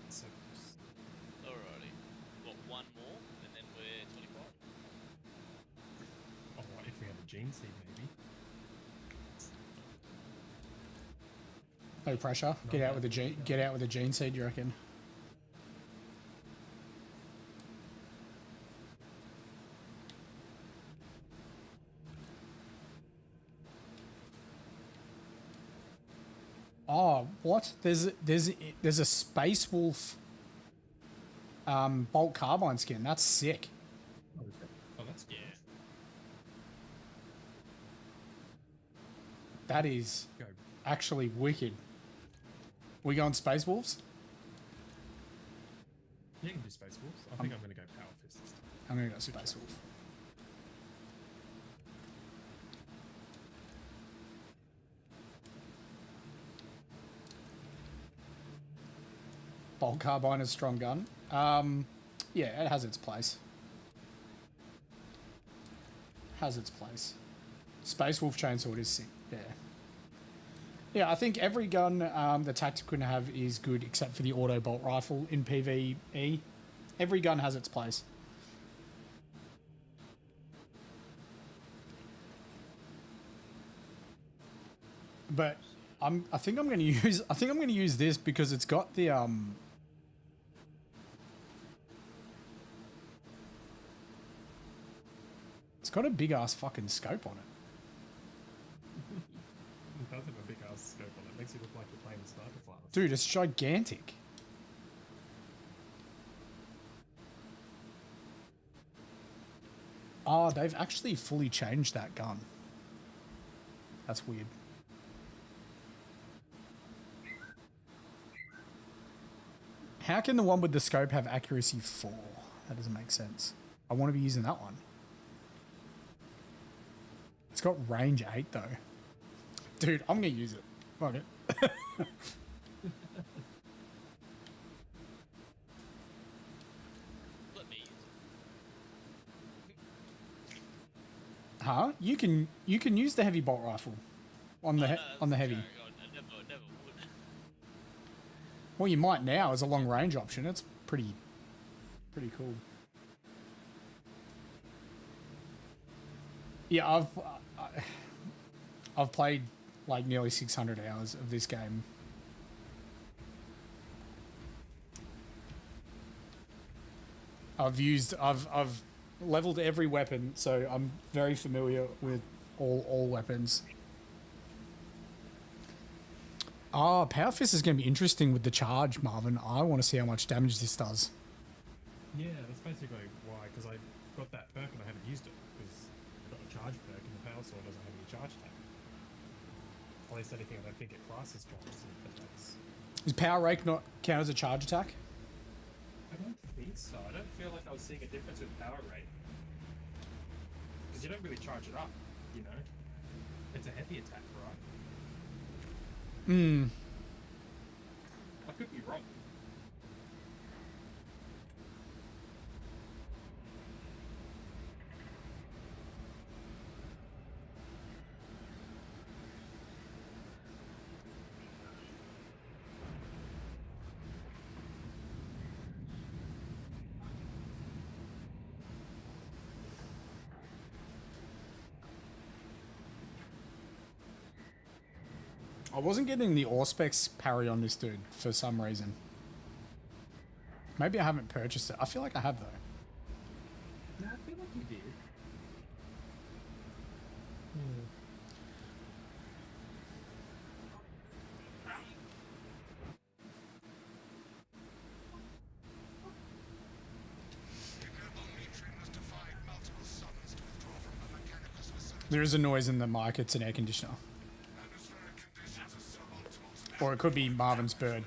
So close. Alrighty. What, one more, and then we're 25? Alright, if we have a gene seed, maybe. No pressure. Get out with the gene seed, you reckon? Oh, what? There's a Space Wolf Bolt Carbine skin. That's sick. Oh, that's good. Yeah. That is Go. actually wicked. We going Space Wolves? You can do Space Wolves. I think I'm going to go Power Fist this time. I'm gonna go Space Wolf. Bolt Carbine is strong gun. Yeah, it has its place. Has its place. Space Wolf Chainsword is sick. Yeah. Yeah, I think every gun the Tactic can have is good except for the auto bolt rifle in PvE. Every gun has its place. But I think I'm going to use this because it's got the it's got a big ass fucking scope on it. It does have a big ass scope on it. Makes it look like you're playing Sniper Files. Dude, it's gigantic. Oh, they've actually fully changed that gun. That's weird. How can the one with the scope have accuracy 4? That doesn't make sense. I want to be using that one. It's got range 8 though. Dude, I'm going to use it. Fuck it. Let me use it. Huh? You can use the heavy bolt rifle on the on the heavy. I never would. Well, you might now as a long range option. It's pretty cool. Yeah, I've played like nearly 600 hours of this game. I've leveled every weapon, so I'm very familiar with all weapons. Oh, Power Fist is going to be interesting with the charge, Marvin. I want to see how much damage this does. Yeah, that's basically why, because I got that perk and I haven't used it, because I got a charge perk and the Power Sword doesn't have any charge attack. At least anything I don't think it classes charges attacks. Does Power Rake not count as a charge attack? I don't think so. I don't feel like I was seeing a difference with Power Rate. Because you don't really charge it up, you know? It's a heavy attack, right? Hmm. I could be wrong. I wasn't getting the Auspex parry on this dude for some reason. Maybe I haven't purchased it. I feel like I have though. No, I feel like you did. There is a noise in the mic. It's an air conditioner. Or it could be Marvin's bird.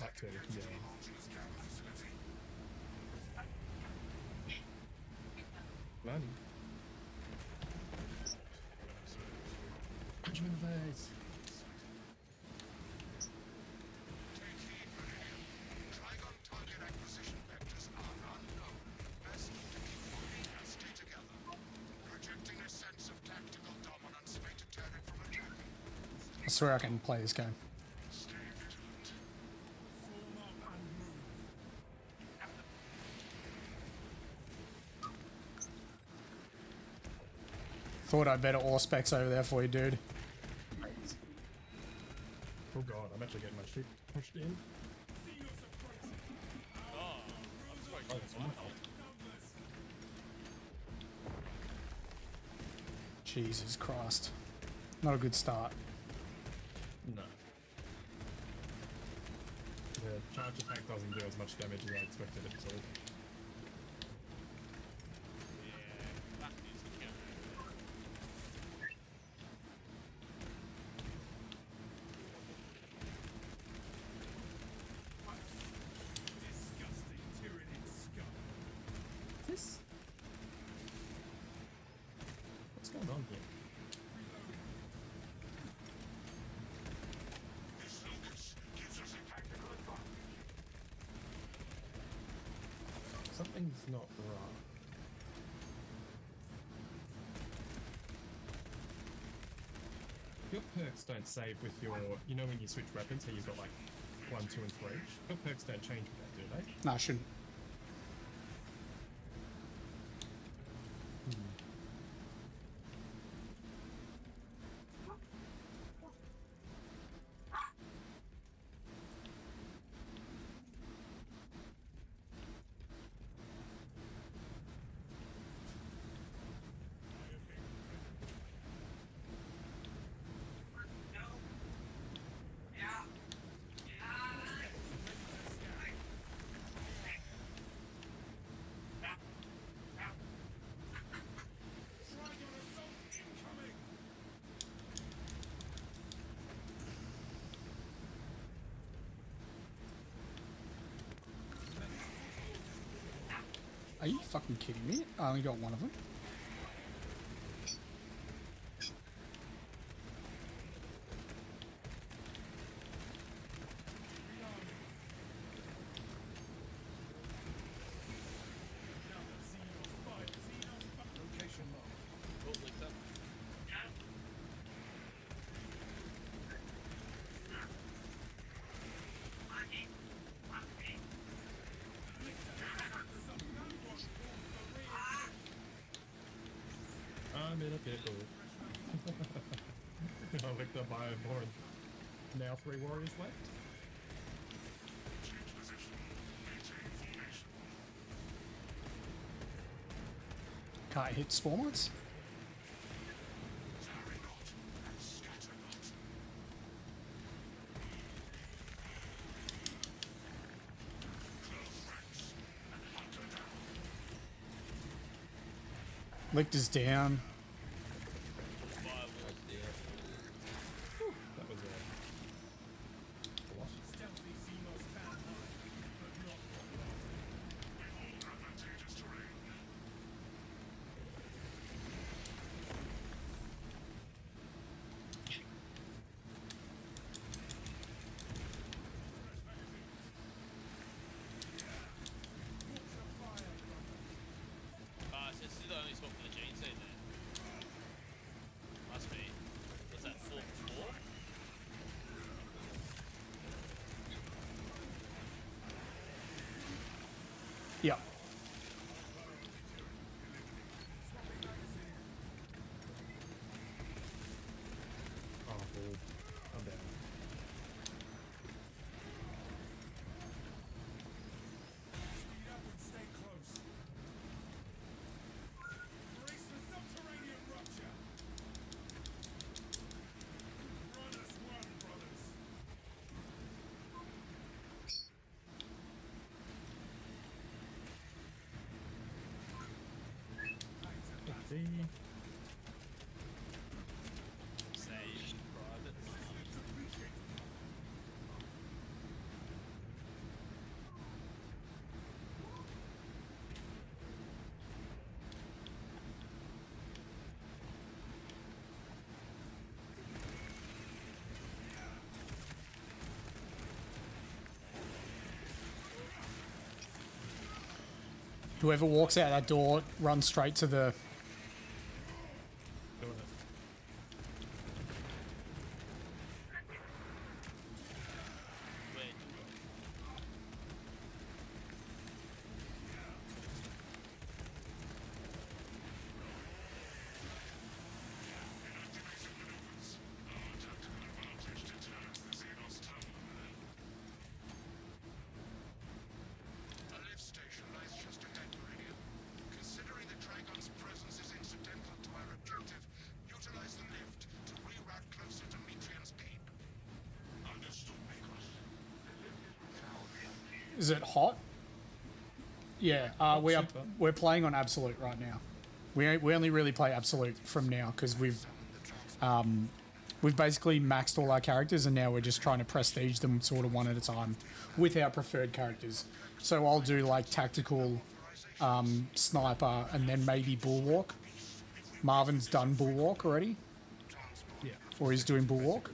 That too, yeah. Money. Punch him in the face. I swear I can play this game. Thought I'd better Auspex over there for you, dude. Oh god, I'm actually getting my shit pushed in. Oh, I'm sorry. Oh, that's my fault. Jesus Christ. Not a good start. No. The charge attack doesn't do as much damage as I expected it to. Yeah, that is a kill. Disgusting tyrannid scum. This? What's going on here? Something's not right. Your perks don't save with your... You know when you switch weapons, how you've got like 1, 2, and 3? Your perks don't change with that, do they? Nah, I shouldn't. Are you fucking kidding me? I only got one of them. Oh, linked up. I'm in a pickle. I licked up by more. Now 3 warriors left. Can't hit spawns. Licked is down. Fireballs. That was a lot. Stealthy Xenos can hide, but not for long. So this is the only spot for the gene seed then. see. Sage private mine. Whoever walks out that door runs straight to the. Doing it. Wait, A lift station lies just ahead, Meridian. Considering the Trigon's presence is incidental to our objective, utilize the lift to reroute closer to Metrian's keep. Understood, Mikos. Is it hot? Yeah, we're playing on absolute right now. We only really play absolute from now because we've basically maxed all our characters and now we're just trying to prestige them sort of one at a time with our preferred characters. So I'll do like tactical, sniper, and then maybe bulwark. Marvin's done bulwark already, Yeah. or he's doing bulwark.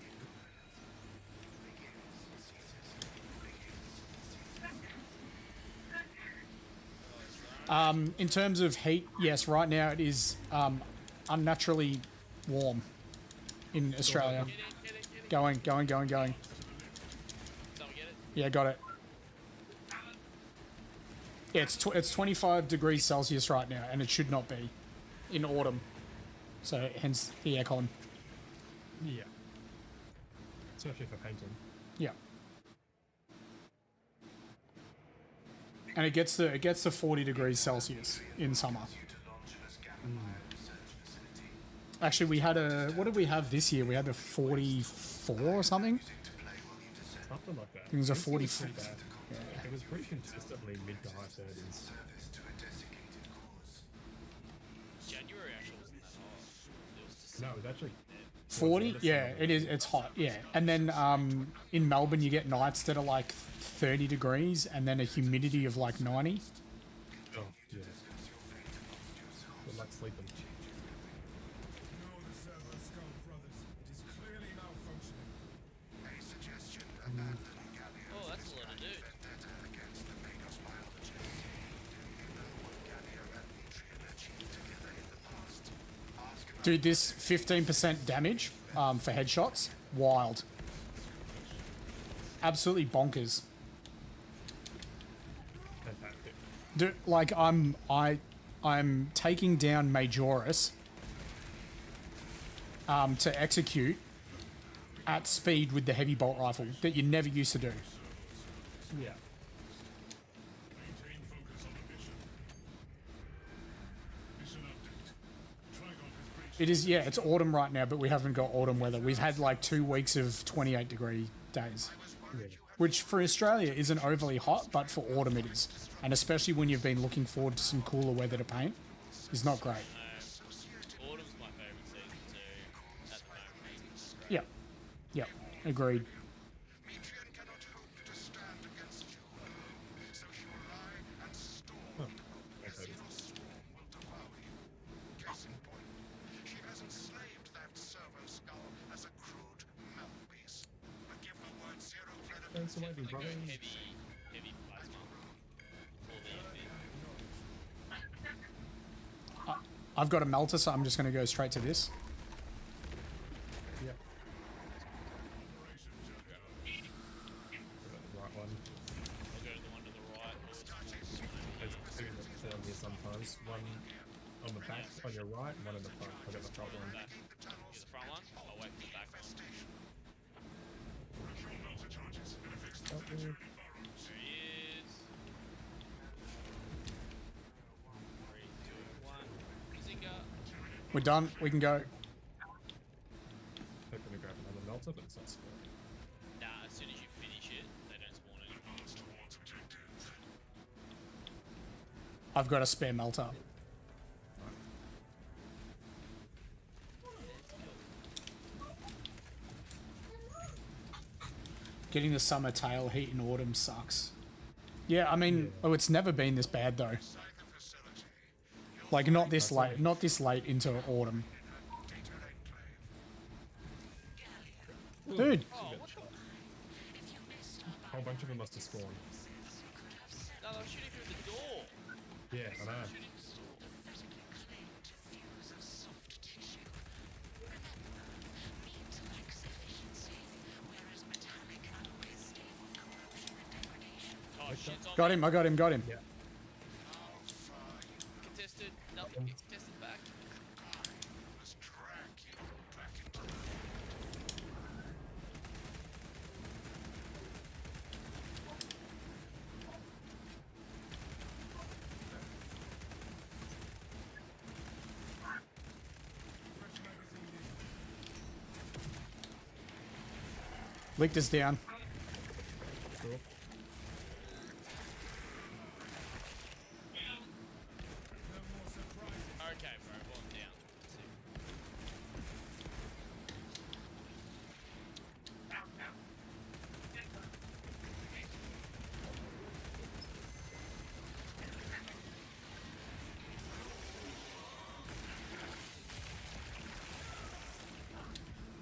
In terms of heat, yes, right now it is unnaturally warm in Australia. get it. Going. Someone get it? Yeah, got it. Yeah, it's 25 degrees Celsius right now, and it should not be in autumn. So hence the aircon. Yeah. Especially for painting. Yeah. And it gets to 40 degrees Celsius in summer. Actually, we had what did we have this year? We had a 44 or something. Something like that. It was a This year 40. pretty bad. It was pretty consistently mid to high 30s. January actually wasn't that hot. It was just No, it was actually 40? Yeah, it is. It's hot. Yeah. And then in Melbourne, you get nights that are like 30 degrees and then a humidity of like 90. oh yeah. Good luck sleeping. No, the server Skull Brothers. It is clearly malfunctioning. A suggestion abandon Gallia. Oh, that's a lot to do. Vendetta against the Megos biologists. Do you know what Gallia and Metrian achieved together in the past? Ask about Dude, this 15% damage for headshots, wild. Absolutely bonkers. Fantastic. Dude, like I'm taking down Majoris to execute at speed with the heavy bolt rifle that you never used to do. Yeah. Maintain focus on the mission. Mission update. Trigon has breached. It is, yeah, it's autumn right now, but we haven't got autumn weather. We've had like 2 weeks of 28 degree days, which for Australia isn't overly hot, but for autumn it is. And especially when you've been looking forward to some cooler weather to paint, is not great. Autumn's my favourite season too. At the moment. Yeah, yeah, agreed. Metrian cannot hope to stand against you. So she will lie and storm. The Xenos swarm will devour you. Case in point, she has enslaved that servo skull as a crude mouthpiece. But give her word zero credibility. Thanks for waiting, brother. Heavy plasma. For the I've got a melter, so I'm just going to go straight to this. Yep. Right one. I'll go to the one to the right. There's two that sit on here sometimes. One on the back on your right, and one in the front. I've got the front one. Back. Get the front one. I'll wait for the back one. Oh, There he is. 3, 2, 1. Zinga. We're done. We can go. hoping to grab another melter, but it's not spawning. Nah, as soon as you finish it, they don't spawn anymore. I've got a spare melter. Getting the summer tail heat in autumn sucks. Yeah, I mean, oh, it's never been this bad though. Inside the facility, you'll Like not this That's late, right. not this late into autumn. data enclave. Dude, Oh, what the? A whole bunch of them must have spawned. No, they were shooting through the door. Yeah, I know. Shooting through the door. Pathetically claimed fuse of soft tissue. Remember, meat lacks efficiency, whereas metallic alloys stay for corrosion and degradation. Oh, shit's on got me. him, I got him, got him. Yeah. Contested. Nothing gets contested back. Must drag you back into the Lictor's down. Cool. Okay, bro. One down. That's it.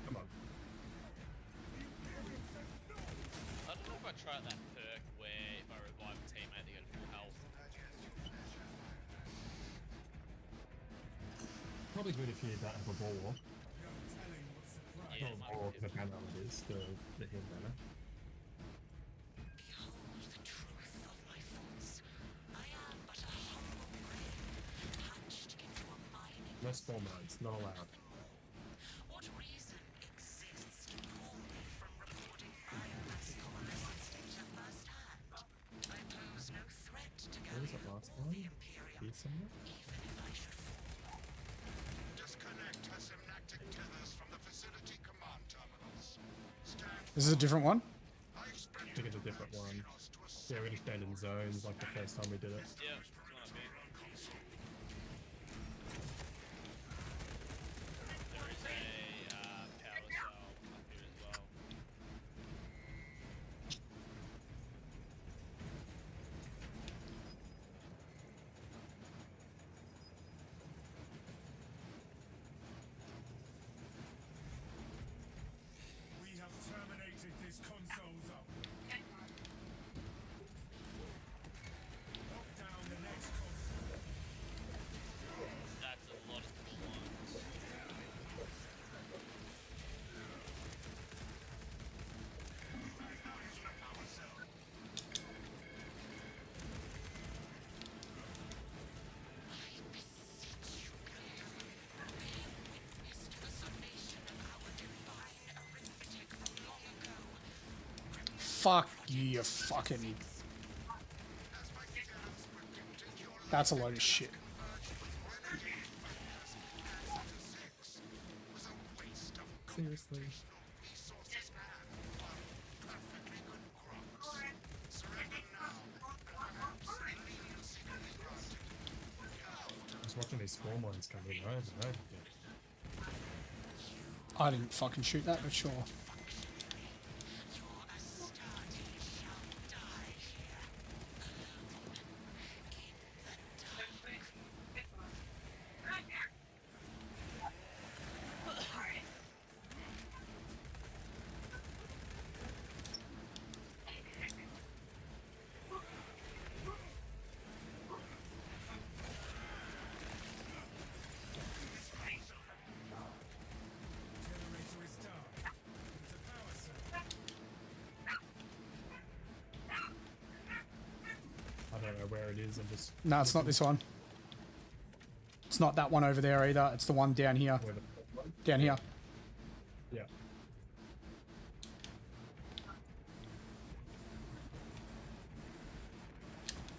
Come on. I don't know if I try out that perk where if I revive a teammate, they go to full health. Probably good if you don't have a ball. Yeah, Not a it might ball, be the banner it is, the heal banner. Behold the truth of my thoughts. I am but a humble grain, hatched into a mining. No spawn modes, not allowed. What reason exists to pull me from reporting biomass coalescence data firsthand? I pose no threat to Where was it Gallia last or time? the Imperium, Here somewhere? even if I should fall. disconnect her synaptic tethers from the facility command terminals. Stand This is a different one. I expect I think it's a different one. us to a Yeah, we're gonna stand in zones like the first time we did it. Yeah, it's one up here. There is a power cell up here as well. We have terminated this console's up. Lock down the next console. That's a lot of cool ones. Witness to the summation of our divine arithmetic from long ago. Fuck you, you fucking. That's a load of shit. Seriously. resources and perfectly good crops. Surrender now. Perhaps leniency can be granted. I was watching these spawn lines come in over and over again. I didn't fucking shoot that, but sure. Your Astarte shall die here, alone, in the dark. Generator is down. It's a power cell. I don't know where it is, I'm just No, it's not this one. It's not that one over there either. It's the one down here. where the Down here. yeah.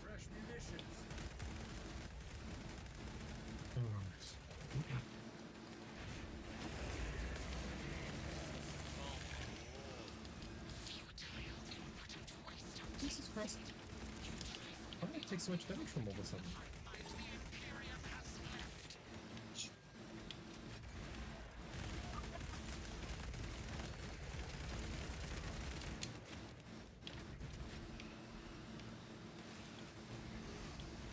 Fresh munitions. Jesus Christ. Why did it take so much damage from all of a sudden?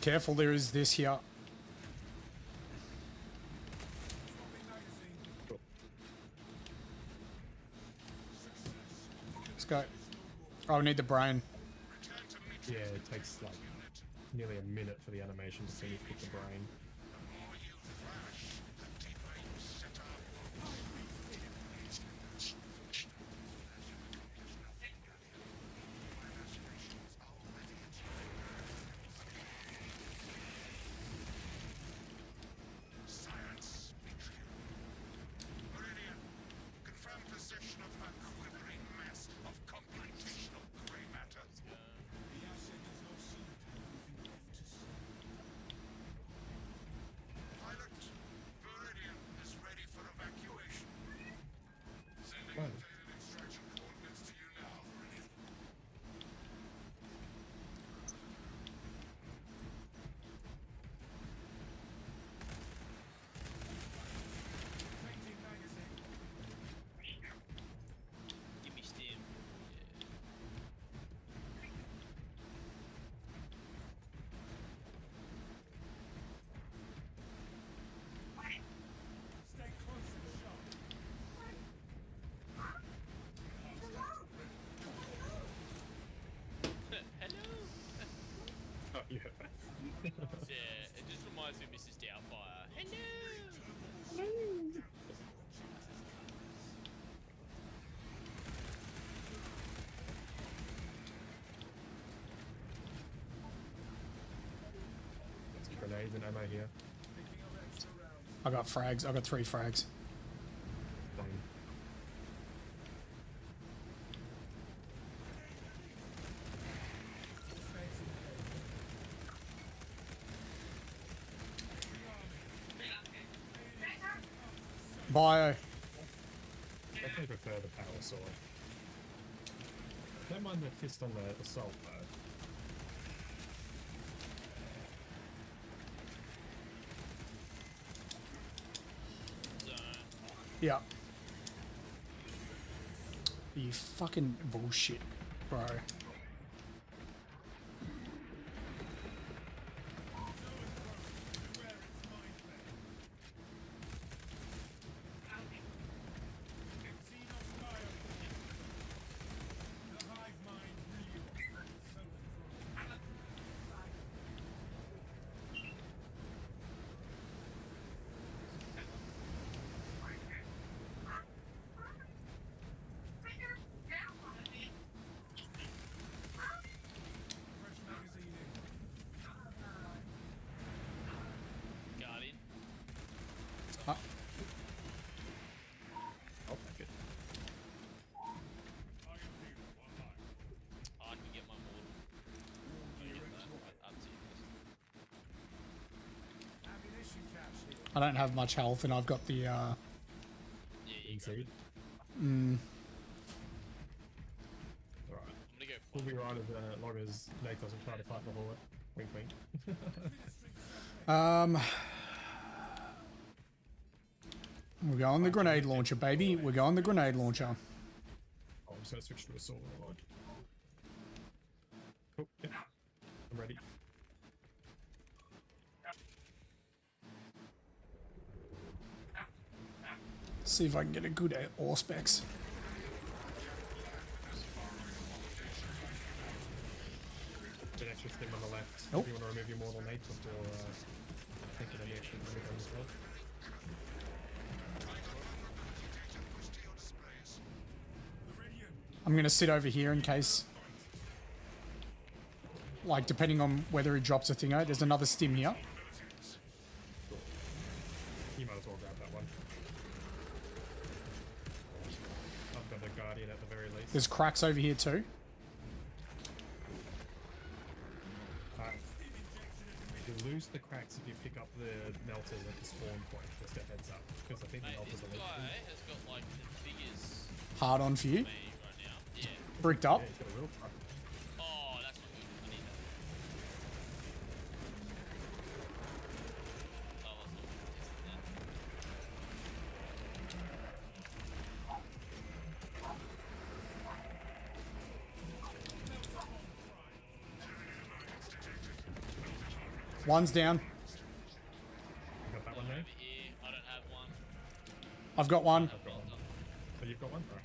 Careful, there is this here. Let's go. Oh, we need the brain. Yeah, it takes like nearly a minute for the animation to finish with the brain. Science, Meridian, confirm possession of her quivering mass of computational grey matter. The asset is no suit. Moving off to sea. Pilot, Meridian is ready for evacuation. Sending Right. updated extraction coordinates to you now, Meridian. Changing magazine. Give me stim. Stay close and sharp. Yeah. Hello. Oh, yeah. Yeah, it just reminds me of Mrs. Doubtfire. Hello. There's grenades and ammo here. Picking up extra rounds. I got frags. I got 3 frags. Same. Bio. Definitely prefer the power sword. Don't mind the fist on the assault though. Zone. Yeah. You fucking bullshit, bro. The hive mind reels. Self-control. Fresh magazine in. Guardian. Uh, I'll take it. I am here. One line. I can get my mortal. I'll get that. Up to you. Ammunition cache here. I don't have much health, and I've got the. Yeah, you grab Easy. it. Mm, Alright. I'm gonna go. We'll be right as long as Nate doesn't try to fight the bullet. Wink wink. we're going the grenade launcher, baby. We're going the grenade launcher. Oh, I'm just gonna switch to a sword rod. Oh, yeah. I'm ready. See if I can get a good ore specs. An extra stim on the left. Nope. If you want to remove your mortal Nate before taking any extra damage on as well. I'm gonna sit over here in case. Like, depending on whether he drops a thing out, there's another stim here. You might as well grab that one. I've got the Guardian at the very least. There's cracks over here too. You lose the cracks if you pick up the melters at the spawn point, just a heads up. Because I think the Mate, melters this are guy leaking. has got like the biggest Hard on for you. me right now. Yeah. Bricked up. Yeah, he's got a real truck. Oh, that's not good. I need that. Oh, that's not good. Testing that. One's down. You got that one, Over Nate? here. I don't have one. I've got one. I've got one. So you've got one? Right.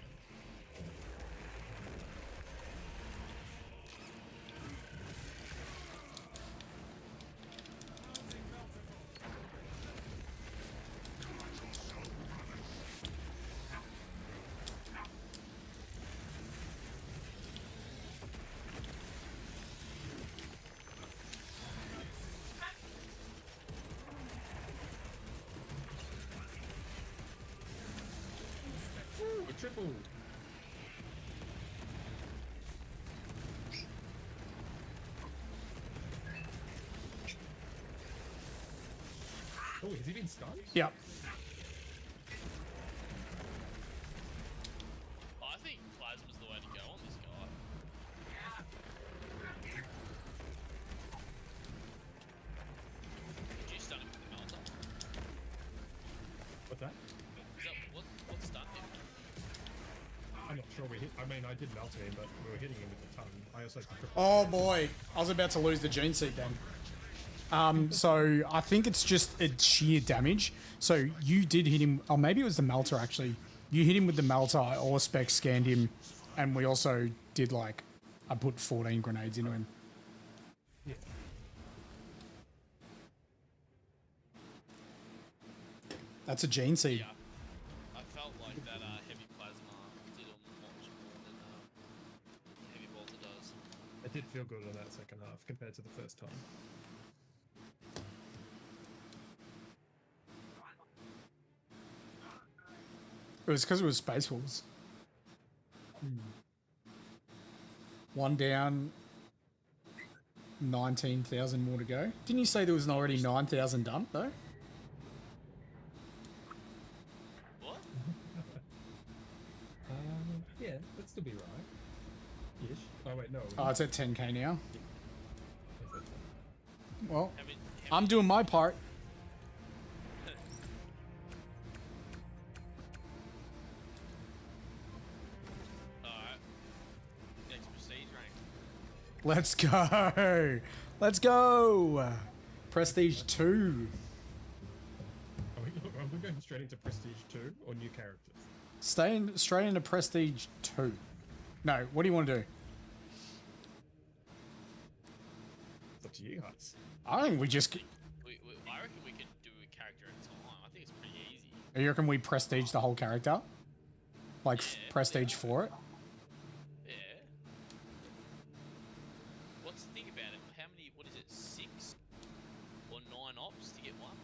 A triple! Oh, has he been stunned? Yep. I think plasma's the way to go on this guy. Did you stun him with the melter? What's that? Is that what stunned him? I'm not sure we hit. I mean, I did melt him, but we were hitting him with the tongue. I also triple. Oh boy, I was about to lose the gene seed then. So I think it's just a sheer damage. So you did hit him, or maybe it was the melter actually. You hit him with the melter, I Spec scanned him, and we also did like, I put 14 grenades into him. Yeah. That's a gene seed. Yeah. I felt like that heavy plasma did much more than heavy bolter does. It did feel good in that second half compared to the first time. It was because it was Space Wolves. One down, 19,000 more to go. Didn't you say there was already 9,000 done though? What? Yeah, that'd still be right. Ish. Oh wait, no. Oh, it's at 10k now. Well, How many, I'm doing my part. Alright. Next prestige rank. Let's go. Let's go. Prestige 2. Are we going straight into Prestige 2 or new characters? Staying straight into Prestige 2. No, what do you want to do? It's up to you guys. I think we just... I reckon we could do a character at a time. I think it's pretty easy. You reckon we prestige the whole character? Like Yeah, prestige for it? Yeah. What's the thing about it? How many, what is it, 6 or 9 ops to get one?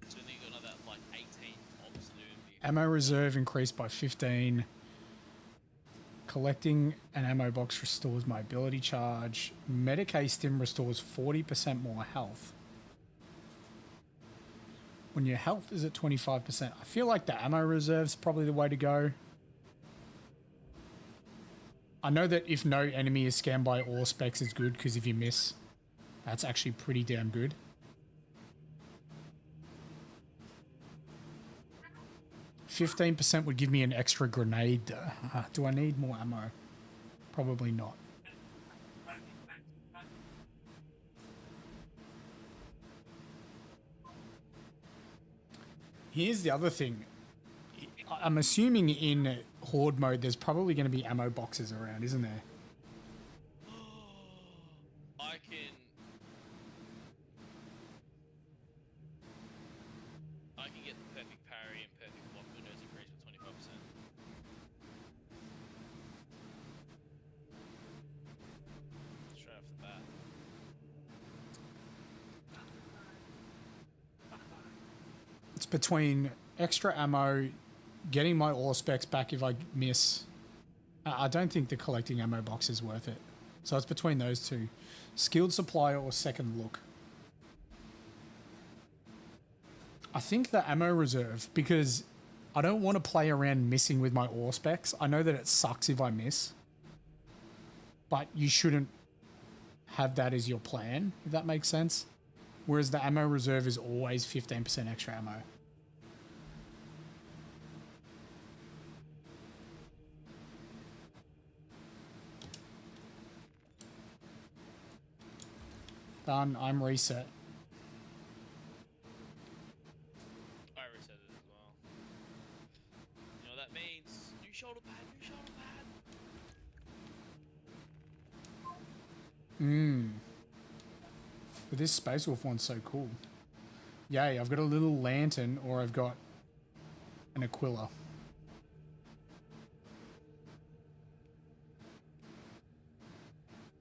So then you got another like 18 ops to do. Ammo reserve increased by 15. Collecting an ammo box restores my ability charge. Medicae stim restores 40% more health. When your health is at 25%. I feel like the ammo reserve's probably the way to go. I know that if no enemy is scanned by all specs is good, because if you miss, that's actually pretty damn good. %15 would give me an extra grenade. Do I need more ammo? Probably not. Here's the other thing. I'm assuming in Horde mode there's probably going to be ammo boxes around, isn't there? I can get the perfect parry and perfect block windows increased with 25%. Straight off the bat. It's between extra ammo, getting my ore specs back if I miss. I don't think the collecting ammo box is worth it. So it's between those two. Skilled supplier or second look. I think the ammo reserve, because I don't want to play around missing with my ore specs. I know that it sucks if I miss, but you shouldn't have that as your plan, if that makes sense. Whereas the ammo reserve is always 15% extra ammo. Done. I'm reset. I reset it as well. You know what that means? New shoulder pad, new shoulder pad. But this Space Wolf one's so cool. Yay, I've got a little lantern or I've got an Aquila.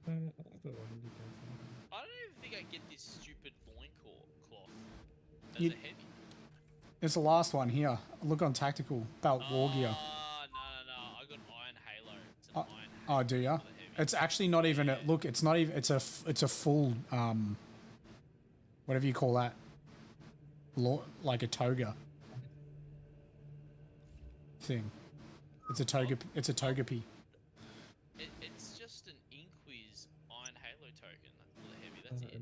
I don't even think I get this stupid loincloth as You- a heavy. It's the last one here. Look on tactical. Belt war gear. No. I got Iron Halo. It's an Iron Halo. Oh, do ya? for the heavy. It's actually not even a look. It's not even. It's a full whatever you call that. Like a toga thing. It's a toga. It's a togepi. It's just an Inquiz Iron Halo token for the heavy. That's it.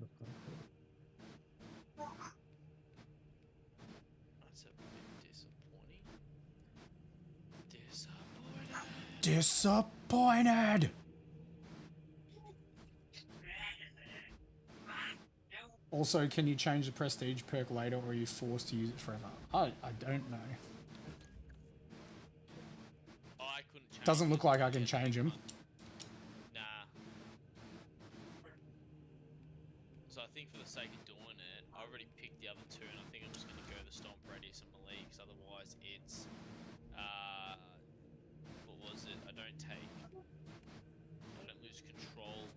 That's a bit disappointing. Disappointed. Also, can you change the prestige perk later, or are you forced to use it forever? I don't know. I couldn't change Doesn't look it. like I can change them. Nah. So I think for the sake of doing it, I already picked the other two, and I think I'm just going to go the Stomp Radius and Melee, because otherwise it's, what was it? I don't lose control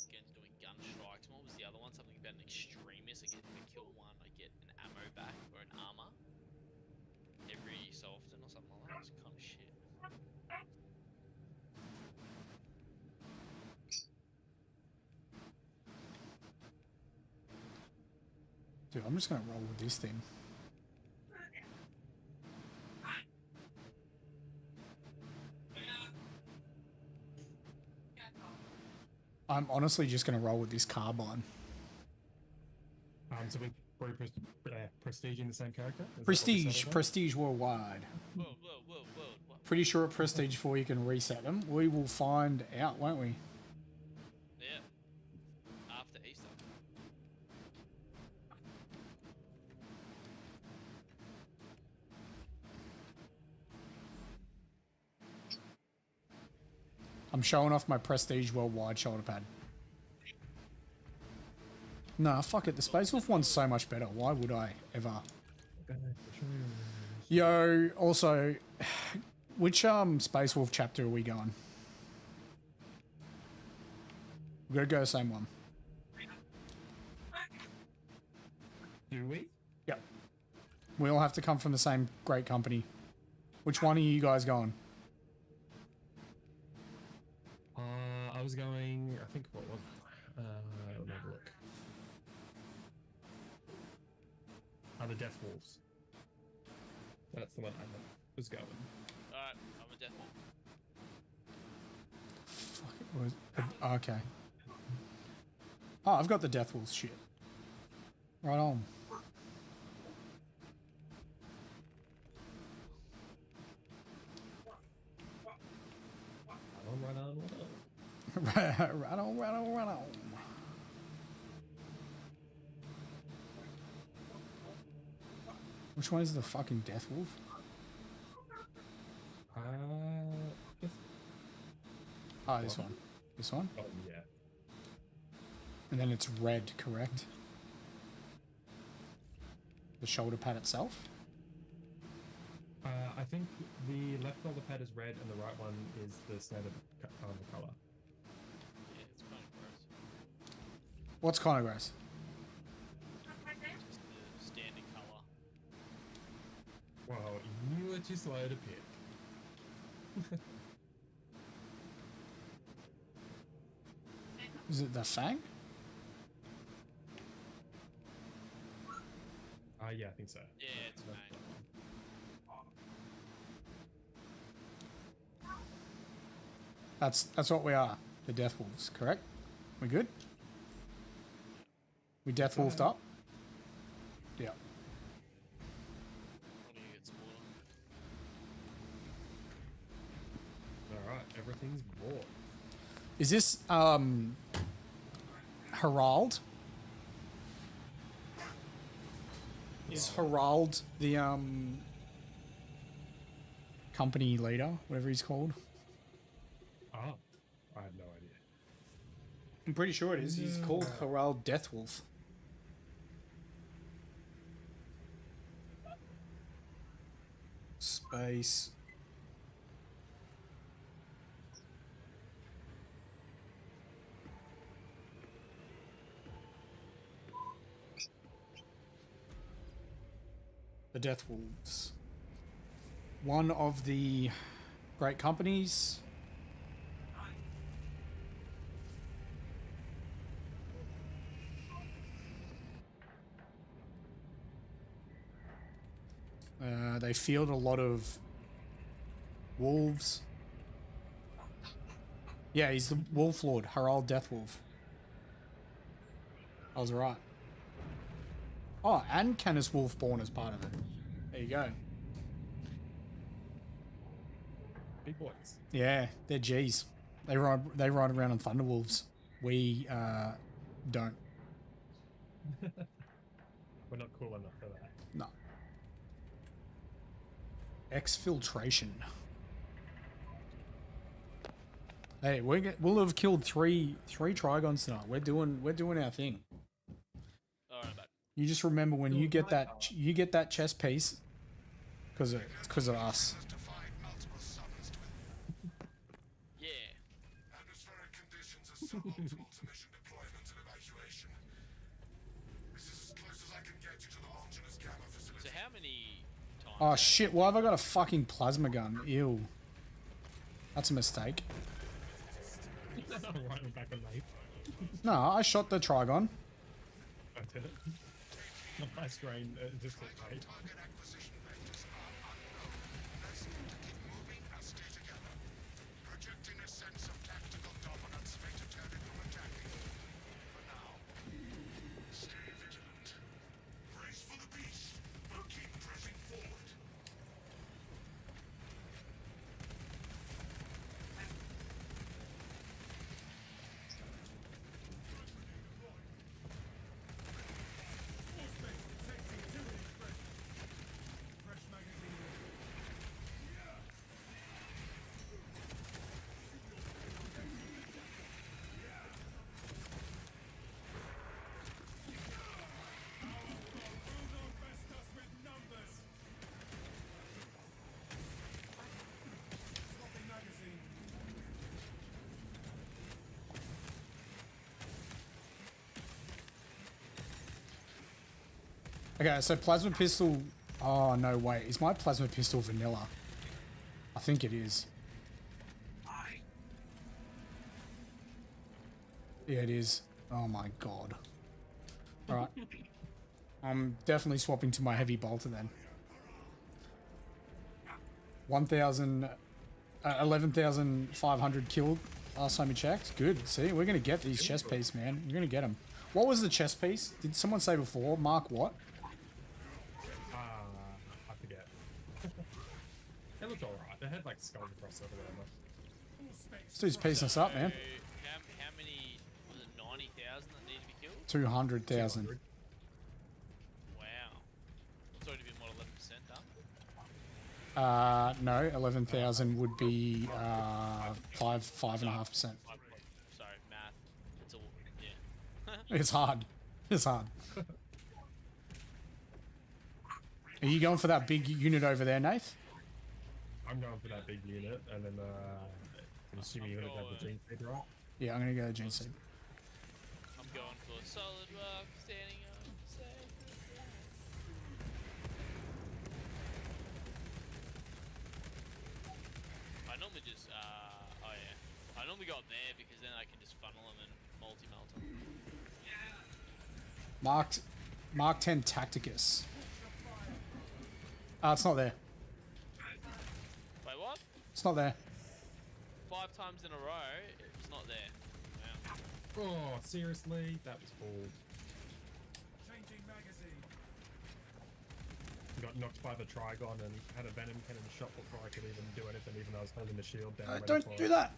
again doing gun strikes. What was the other one? Something about an extremist. I get if I kill one, I get an ammo back or an armor every so often or something like that. It's kind of shit. Dude, I'm just gonna roll with this thing. I'm honestly just gonna roll with this carbine. So we're prestige in the same character? Is that what we Prestige, settled on? prestige worldwide. Whoa. Pretty sure at prestige 4 you can reset them. We will find out, won't we? Yeah. After Easter. I'm showing off my prestige worldwide shoulder pad. Nah, fuck it. The Space Wolf one's so much better. Why would I ever? Yo, also, which Space Wolf chapter are we going? We're gonna go the same one. Do we? Yep. We all have to come from the same great company. Which one are you guys going? I was going. I think what was? Let me have a look. The Death Wolves. That's the one I was going. Alright, I'm a Death Wolf. Fuck it was. Okay. Oh, I've got the Death Wolves shit. Right on. Run on. Right on. Which one is the fucking Death Wolf? Oh, this one. This one? Oh yeah. And then it's red, correct? The shoulder pad itself? I think the left shoulder pad is red and the right one is the standard color. Yeah, it's kind of gross. What's kind of gross? Just the standard colour. Well, you were too slow to pick. Is it the Fang? Yeah, I think so. Yeah, it's fine. That's what we are. The Death Wolves, correct? We good? We Death Wolfed up? Yeah. What do you get some water? All right, everything's bought. Is this Herald? Is Harald the company leader, whatever he's called? Oh, I have no idea. I'm pretty sure it is. He's called Harald Deathwolf. Space. The Deathwolves. One of the great companies. They field a lot of wolves. Yeah, he's the Wolf Lord, Harald Deathwolf. I was right. Oh, and Canis Wolfborn is part of it. There you go. Big boys. Yeah, they're G's. They ride around on Thunderwolves. We don't. We're not cool enough for that. No. Exfiltration. Hey, we'll have killed three Trigons tonight. We're doing our thing. All right, but You just remember when you get that chest piece, because of us. Has defied multiple summons to yeah. atmospheric conditions are suboptimal to mission deployment and evacuation. This is as close as I can get you to the Longinus Gamma facility. So how many times? Oh shit! Why have I got a fucking plasma gun? Ew. That's a mistake. Right back on knife. No, I shot the Trigon. I did it. My screen just hit right. Target acquisition vectors are unknown. Best to keep moving and stay together. Projecting a sense of tactical dominance may deter it from attacking. For now, stay vigilant. Brace for the beast, but keep pressing forward. Fresh magazine. Who don't best us with numbers? Swapping magazine. Okay, so plasma pistol. Oh no, wait. Is my plasma pistol vanilla? I think it is. Yeah, it is. Oh my god. Alright. I'm definitely swapping to my heavy bolter then. 11,500 killed last time we checked. Good. See, we're going to get these chest pieces, man. We're going to get them. What was the chest piece? Did someone say before? Mark what? I forget. It looked alright. They had like skull across it or whatever. This dude's piecing us up, man. How many was it? 90,000 that need to be killed? 200,000. Wow. It's already been what 11% done. No, 11,000 would be 5.5%. Sorry, math. It's all yeah. It's hard. It's hard. Are you going for that big unit over there, Nath? I'm going for that big unit, and then I'm assuming you're gonna grab the Gene Seed, right? Yeah, I'm gonna go Gene Seed. I'm going for solid rock, standing on sacred ground. I normally just oh yeah. I normally go up there because then I can just funnel them and multi-melt them. Mark 10 Tacticus. It's not there. Wait, what? It's not there. 5 times in a row, it's not there. Wow. Oh, seriously? That was cool. Changing magazine. Got knocked by the Trigon and had a Venom Cannon shot before I could even do anything, even though I was holding the shield down. ready Don't for do it. that.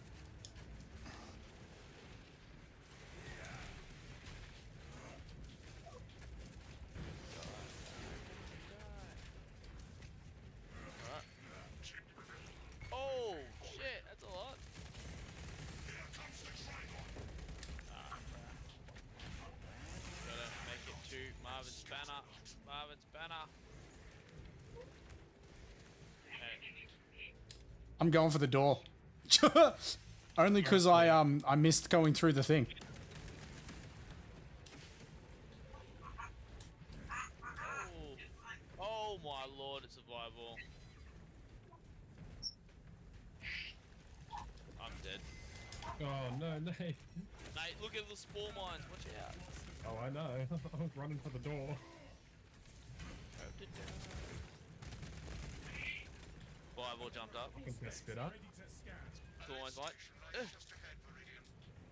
banner. I'm going for the door. Only because I missed going through the thing. Oh my lord, it's survival. I'm dead. Oh no, Nate. Mate, look at the spore mines. Watch out. Oh, I know. I was running for the door. Survival jumped up. I think I spit up. Spore mines like. Lies just ahead, Meridian.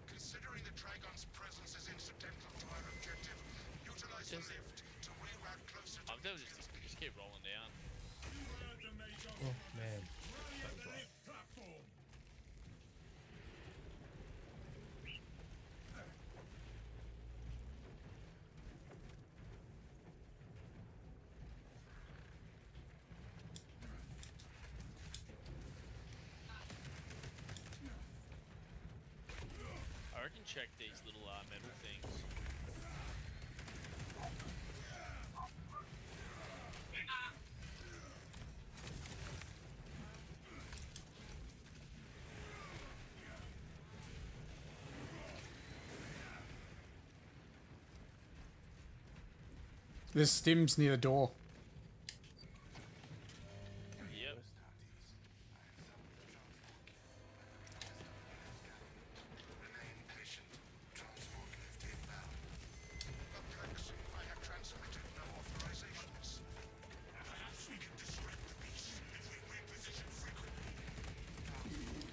Considering the Trigon's presence is incidental to our objective, utilize the lift to reroute closer to I'm devil just keep rolling down. Oh man, that was right. Platform. I reckon check these little metal things. There's stims near the door. Yep. remain patient. Transport lift inbound. Complex, I have transmitted no authorizations. Perhaps we can disrupt the beast if we reposition frequently.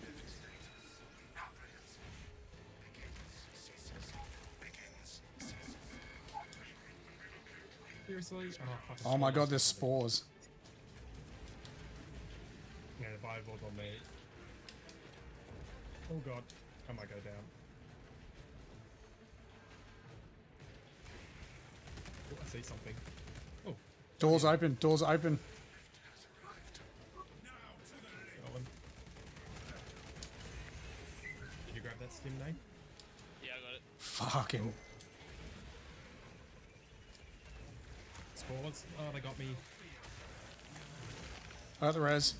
Lift status. Comprehensive. Begins, ceases. Begins, ceases. Seriously? Oh, fucking Oh my spores. god, there's spores. Yeah, the Bible on me. Oh god, I might go down. Oh, I see something. Oh, Doors open, doors open. that one. Did you grab that stim, Nate? Yeah, I got it. Fucking. Spores? Oh, they got me. I got the res.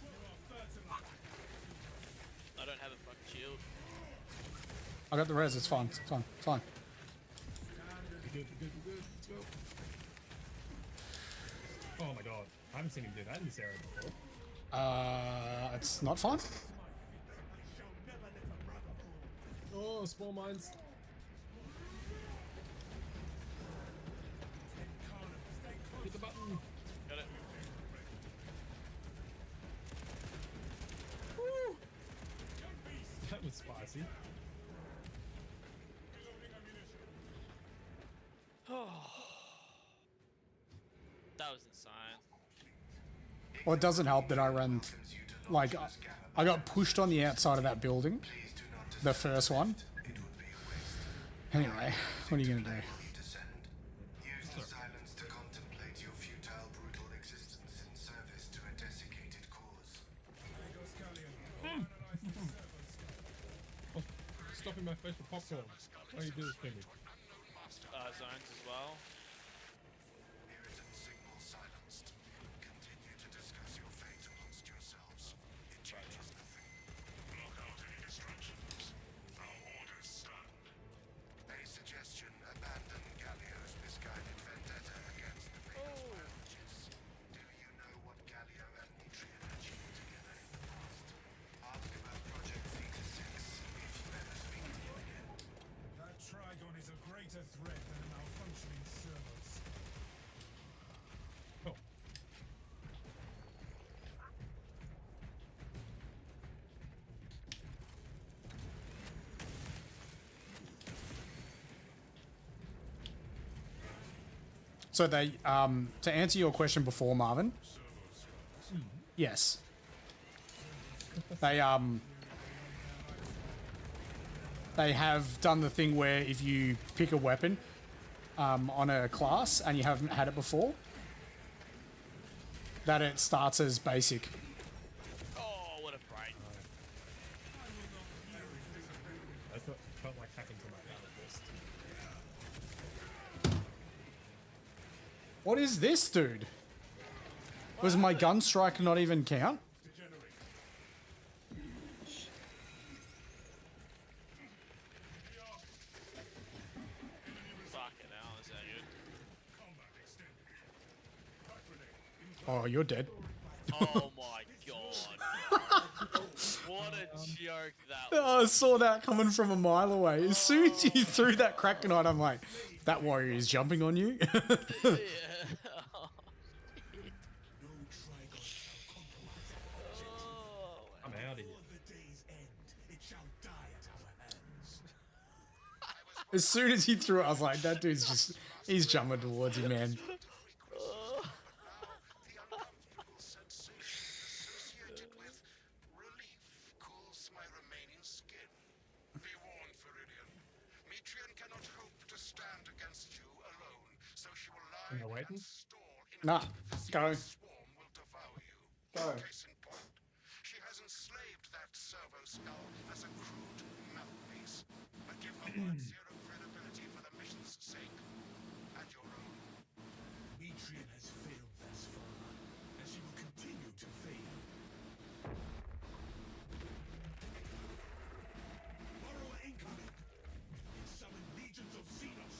I don't have a fucking shield. I got the res, it's fine, it's fine, it's fine. We're good, we're good, we're good. Let's go. Oh my god, I haven't seen him do that in this area before. It's not fine. Oh, spore mines. Hit the button. Got it. Woo! That was spicy. That was insane. Well, it doesn't help that I ran, like, I got pushed on the outside of that building. The first one. Anyway, what are you gonna do? Use the silence to contemplate your futile, brutal existence in service to a desiccated cause. Oh, stuffing my face with popcorn. How you do this to me? Zones as well. Irritant signal silenced. Continue to discuss your fate amongst yourselves. It changes nothing. Block out any distractions. Our orders stand. A suggestion: abandon Gallio's misguided vendetta against the Vegas biologists. Do you know what Gallio and Nitrian achieved together in the past? Ask about Project Theta 6 if you ever speak to him again. That Trigon is a greater threat than a malfunctioning servos. Oh, So they, to answer your question before, Marvin. Yes. They have done the thing where if you pick a weapon, on a class and you haven't had it before, that it starts as basic. Oh, what a brain. I felt like hacking to my power fist. What is this, dude? Was my gun strike not even count? Fucking hell, is that good? Oh, you're dead. Oh my god. What a joke that was. Oh, I saw that coming from a mile away. As soon as you threw that Krakenite, I'm like, that warrior is jumping on you. Yeah. Oh, I'm out of here. The day's end, it shall die at our hands. As soon as he threw it, I was like, that dude's just, he's jumping towards you, man. The uncomfortable sensation associated with relief cools my remaining skin. Be warned, Viridian. Metrian cannot hope to stand against you alone, so she will lie Am I waiting? and stall in Nah, the go. swarm will devour you. Go. Case in point, she has enslaved that servo skull as a crude mouthpiece. But give her word zero credibility for the mission's sake and your own. Metrian has failed thus far, and she will continue to fail. Borrower incoming. Summon legions of Xenos.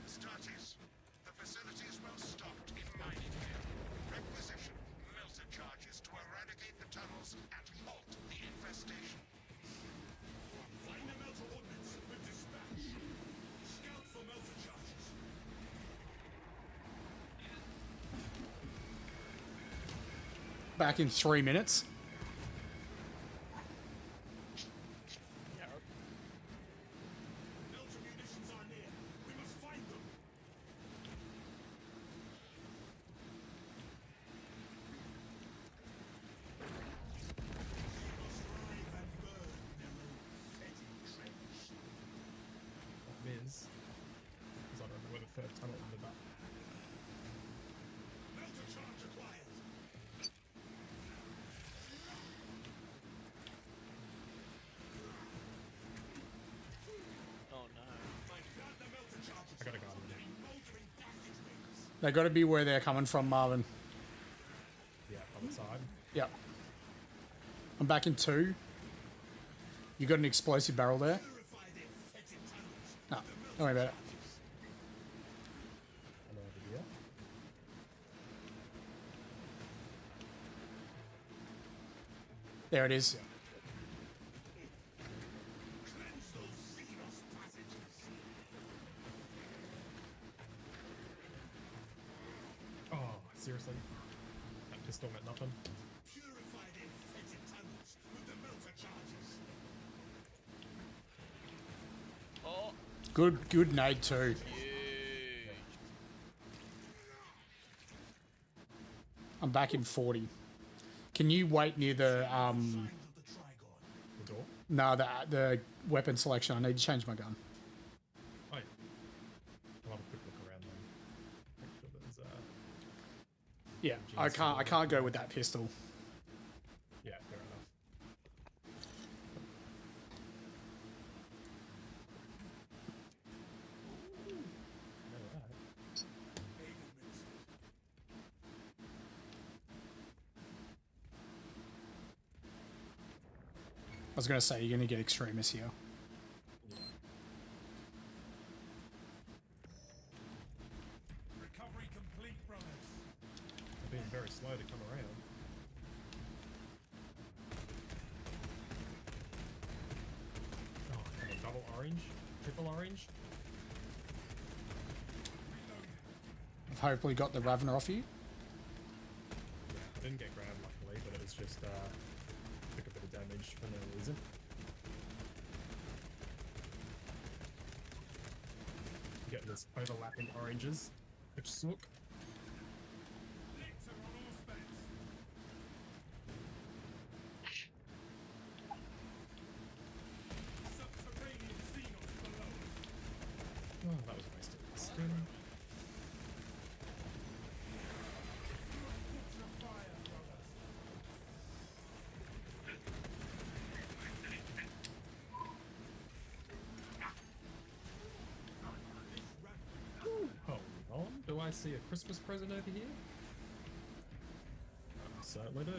Statis. The facilities well stocked in mining gear. Requisition melter charges to eradicate the tunnels and halt the infestation. Find the melter ordnance with dispatch. Scout for melter charges. Back in 3 minutes. Melter munitions are near. We must find them. You must strive and burn, Nello. Fetid trench. Miz. Because I don't know where the third tunnel ended up. Melter charge acquired. oh no. Guard the melter charges. I gotta go. Motoring passageways. They got to be where they're coming from, Marvin. Yeah, on the side. Yep. I'm back in 2. You got an explosive barrel there? Purify their fetid tunnels. No, don't worry about it. And over here. There it is. Cleanse those Xenos passages. Oh, seriously? That pistol meant nothing. Purify their fetid tunnels with the melter charges. Oh, Good nade too. huge. I'm back in 40. Can you wait near the Signs of the Trigon. The door? no, the weapon selection? I need to change my gun. Oh, yeah. I'll have a quick look around then. Make sure there's, Yeah, I can't go with that pistol. yeah, fair enough. Alright. I was gonna say you're gonna get extremists here. Recovery complete, brothers. They're being very slow to come around. Oh, come on, double orange? Triple orange? I've hopefully got the Ravener off you. Yeah, I didn't get grabbed luckily, but it was just, took a bit of damage for no reason. Getting this overlapping oranges, which suck. Licks are on all specs. Subterranean Xenos below. Oh, that was a waste of spin. Ultra fire, brother. Hold on, do I see a Christmas present over here? Certainly do.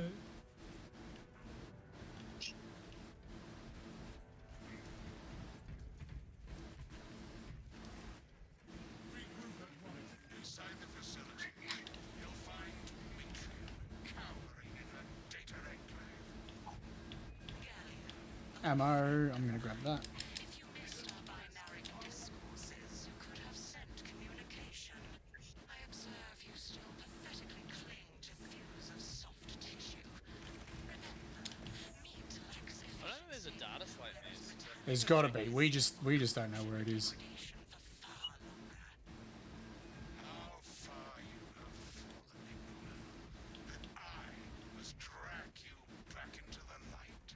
Regroup at once. Inside the facility, you'll find Mitri cowering in her data enclave. Ammo. I'm gonna grab that. If you missed our binary discourses, you could have sent communication. I observe you still pathetically cling to thews of soft tissue. Remember, meat lacks I don't think there's a data slate in this. There's got to be. We just don't know where it is. efficient for far longer. How far you have fallen, Igula, that I must drag you back into the light.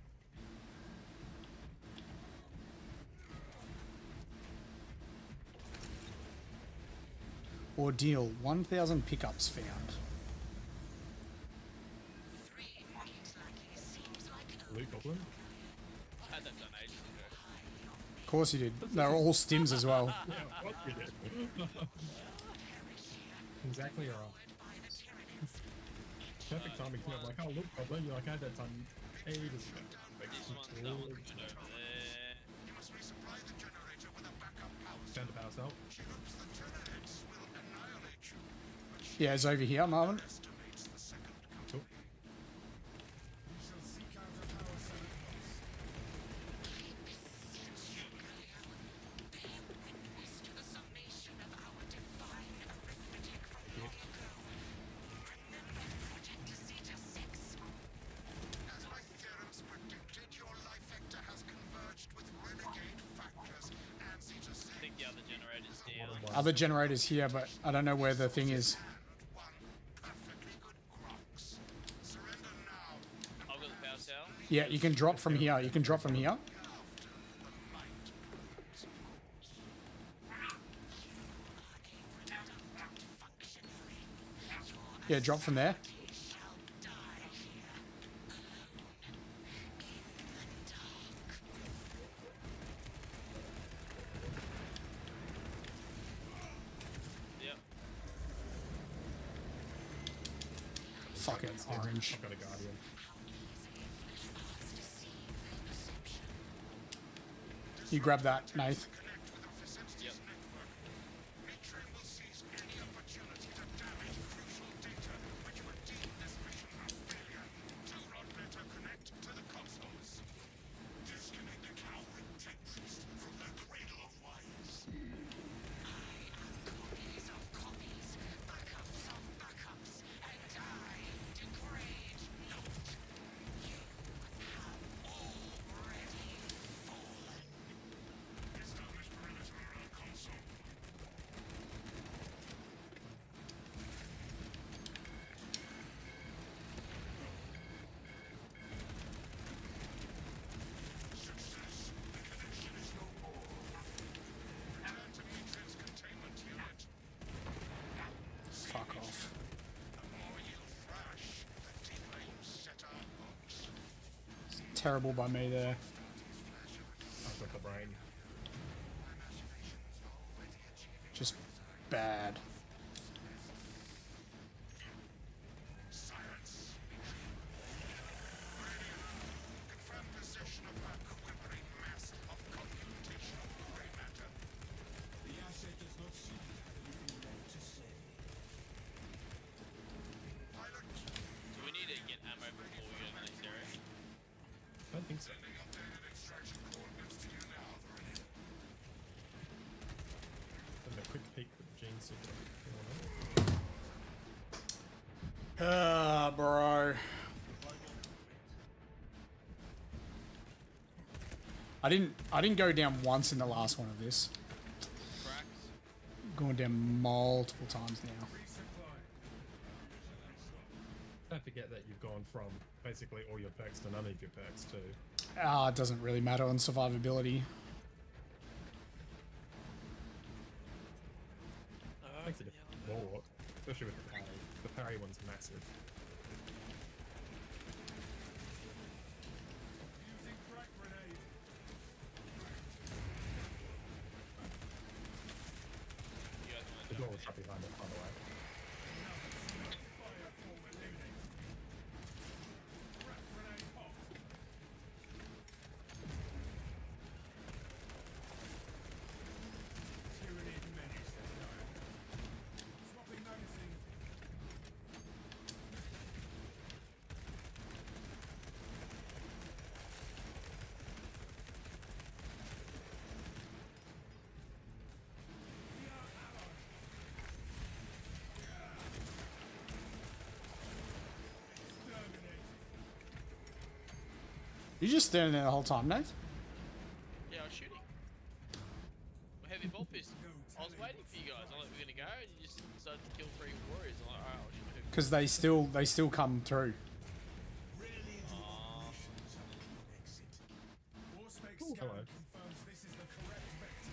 Ordeal. 1,000 pickups found. 3 meat lackeys seems like a Loot goblin. I had that done ages ago. Of course you did. They were all stims as well. Yeah, what you did. Exactly right. by the Tyranids. Perfect timing too. I'm like, oh look, goblin. You're like, I had that done ages ago. Makes This sense. one's that one's good over there. You must resupply the generator with a backup power Found cell. the power cell. She hopes the Tyranids will annihilate you, but she Yeah, it's over here, Marvin. estimates the second Cool. We shall seek out a power cell at once. Bear witness to the summation of our divine arithmetic from long ago. Remember Project Zeta 6? As my theorems predicted, your life vector has converged with renegade factors and Zeta 6 I think the other generator's down. Other generators here, but I don't know where the thing is. and one perfectly good Grox. Surrender now I've got the power cell. Yeah, you can drop from here. You can drop from here. after the might proves, of course. Yeah, drop from there. Shall die here, alone, in the dark. Yep. Fucking orange. I've got a guardian. You grab that, Nath. Connect with our facilities Yep. network. Mitri will seize any opportunity to damage crucial data which would deem this mission a failure. Do not let her connect to the consoles. Disconnect the cowering tech priest from the cradle of wires. Copies of copies, backups of backups, and I degrade not. You have already fallen. Establish perimeter around console. Success. The connection is no more. Return to Mitri's containment unit. Fuck off. The more you thrash, the deeper you set our hooks. Terrible by me there. I've got the brain. Just bad. Silence. Confirm possession of her quivering mass of computational gray matter. The asset does not seem to have anything left to say. Pilot, Do we need to get ammo before we go to the next area? I don't think so. sending updated extraction coordinates to you now, Viridian. And a quick peek with Gene Super. Ah, bro. I didn't go down once in the last one of this. Cracks. Going down multiple times now. Don't forget that you've gone from basically all your perks to none of your perks too. Ah, it doesn't really matter on survivability. Makes it a more, especially with the parry. The parry one's massive. Using crack grenade. You guys want The to door jump was in? shut behind it, by the way. Fire fulminating. You just standing there the whole time, Nate? Yeah, I was shooting. Heavy ball pistol. I was waiting for you guys. I'm like, we're gonna go, and you just decided to kill 3 warriors. I'm like, alright, I'll shoot. Because they still come through. Ooh, hello. Confirms this is the correct vector.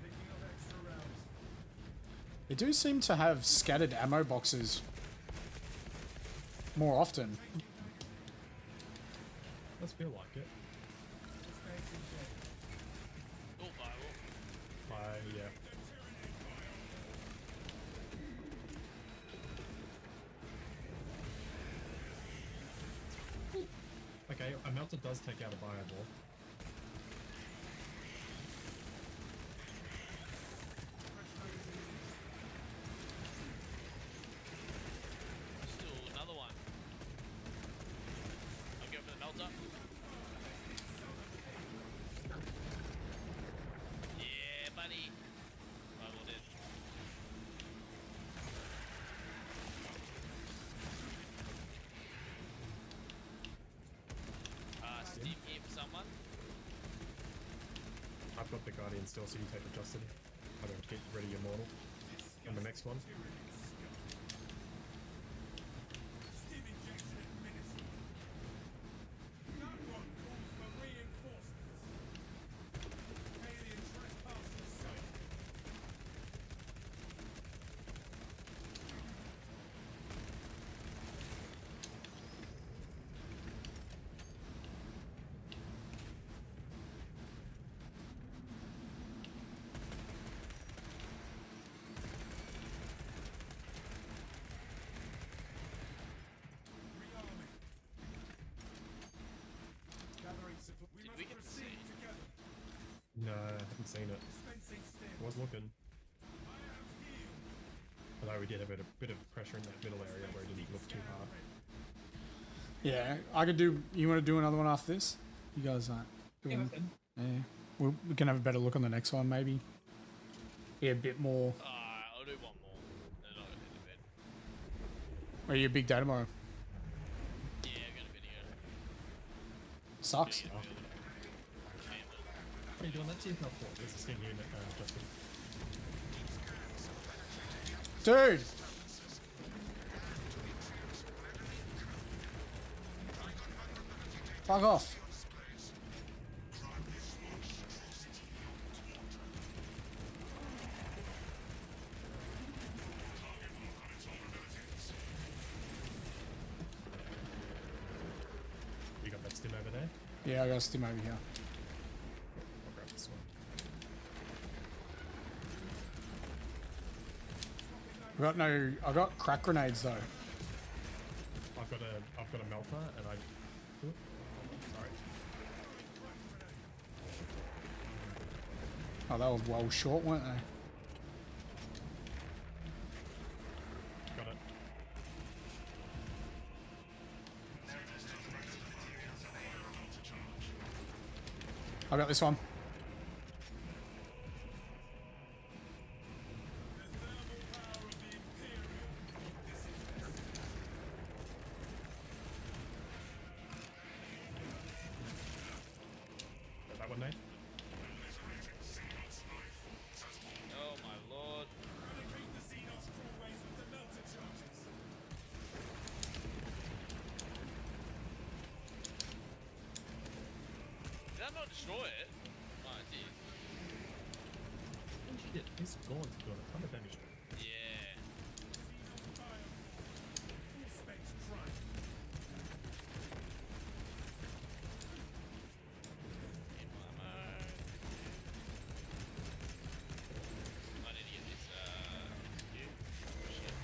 Picking up extra rounds. They do seem to have scattered ammo boxes more often. Does feel like it. Oh, Bible. Yeah. Okay, a melter does take out a fireball. Still another one. I'll go for the melter. Yeah, buddy. Bible dead. Steam here for someone. I've got the Guardian still, so you take it, Justin. I'm going to get rid of your mortal. And the next one. Stim injection administered. That one calls for reinforcements. Alien trespassing sighted. Rearming. Gathering support. We Did must we get to proceed see? together. No, I haven't seen it. Dispensing stim. I was looking. I am healed. Although we did have a bit of pressure in that middle area where it didn't look too hard. Yeah, I could do. You want to do another one after this? You guys aren't doing. Yeah, we can have a better look on the next one, maybe. Be a bit more. I'll do one more. Then I'll go to bed. Are you a big day tomorrow? Yeah, I've got a video. Sucks. Candle. What are you doing? That's your health for. There's a sting unit, Justin. Dude! Fuck off. You got that stim over there? Yeah, I got a stim over here. I'll grab this one. I got crack grenades though. I've got a melter and I. Oop, sorry. Oh, that was well short, weren't they? Got it. I got this one. Got that one, Nate? Oh my lord. Penetrate the Xenos crawlways with the melter charges. Did that not destroy it? Oh, it did. Oh shit, this gaunt's doing a ton of damage. Yeah. Xenos fire. Full specs prime. In my mode. I need to get this, you. Shit.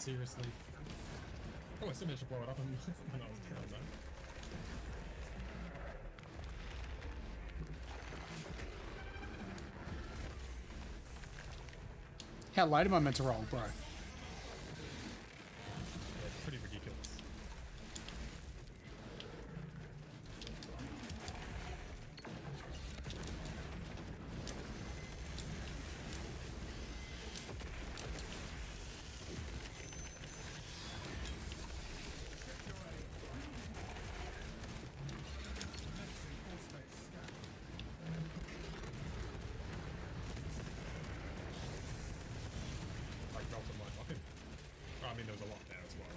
seriously. Oh, I still managed to blow it up and when I was down though. How late am I meant to roll, bro? Yeah, it's pretty ridiculous. I dropped in my bucket. Oh, I mean, there was a lot there as well.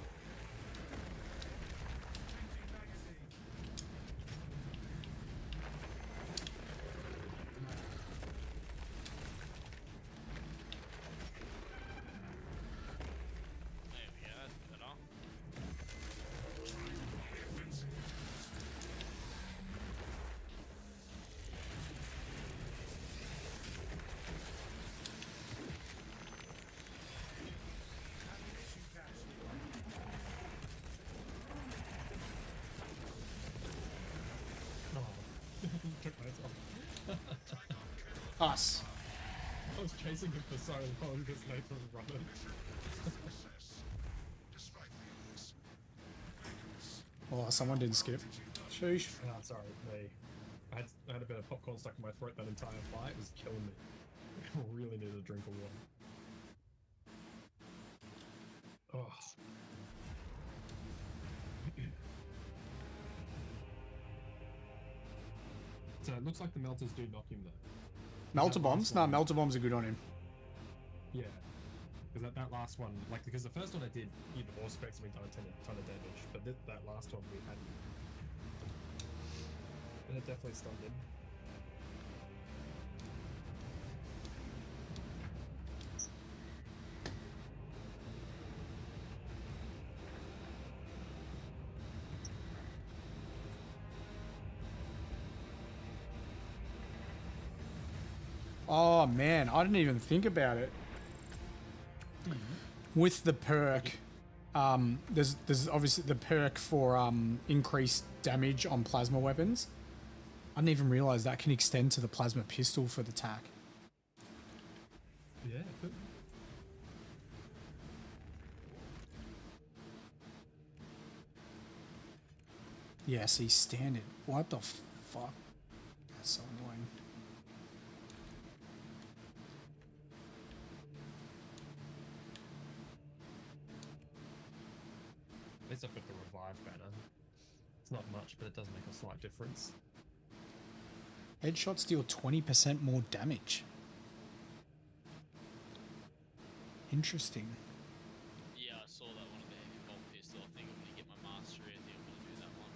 There we go, that's better. Oh, took myself. Us. I was chasing him for so long because Nathan was running. Despite the odds. Oh, someone didn't skip. Sheesh. Ah, sorry, I had a bit of popcorn stuck in my throat that entire fight. It was killing me. I really needed a drink of water. Oh. So it looks like the melters do knock him though. Melter That bombs? last No, one- melter bombs are good on him. Yeah. Because that last one, like, because the first one I did, in all specs, we done a ton of damage, but that last one we hadn't. And it definitely stunned him. Oh man, I didn't even think about it. With the perk, there's obviously the perk for increased damage on plasma weapons. I didn't even realize that can extend to the plasma pistol for the tack. Yeah, but Yeah, see, standard. What the fuck? That's so annoying. at least I've got the revive banner. It's not much, but it does make a slight difference. Headshots deal 20% more damage. Interesting. Yeah, I saw that one of the heavy bolt pistol. I think I'm gonna get my mastery. I think I'm gonna do that one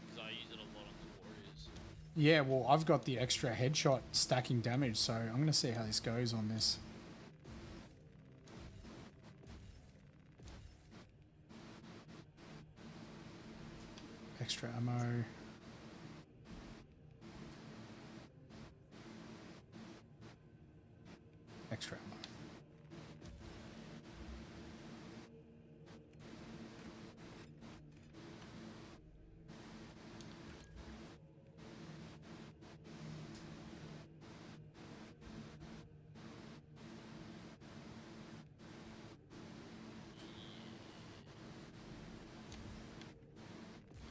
because I use it a lot on the warriors. Yeah, well, I've got the extra headshot stacking damage, so I'm going to see how this goes on this. Extra ammo. Extra ammo.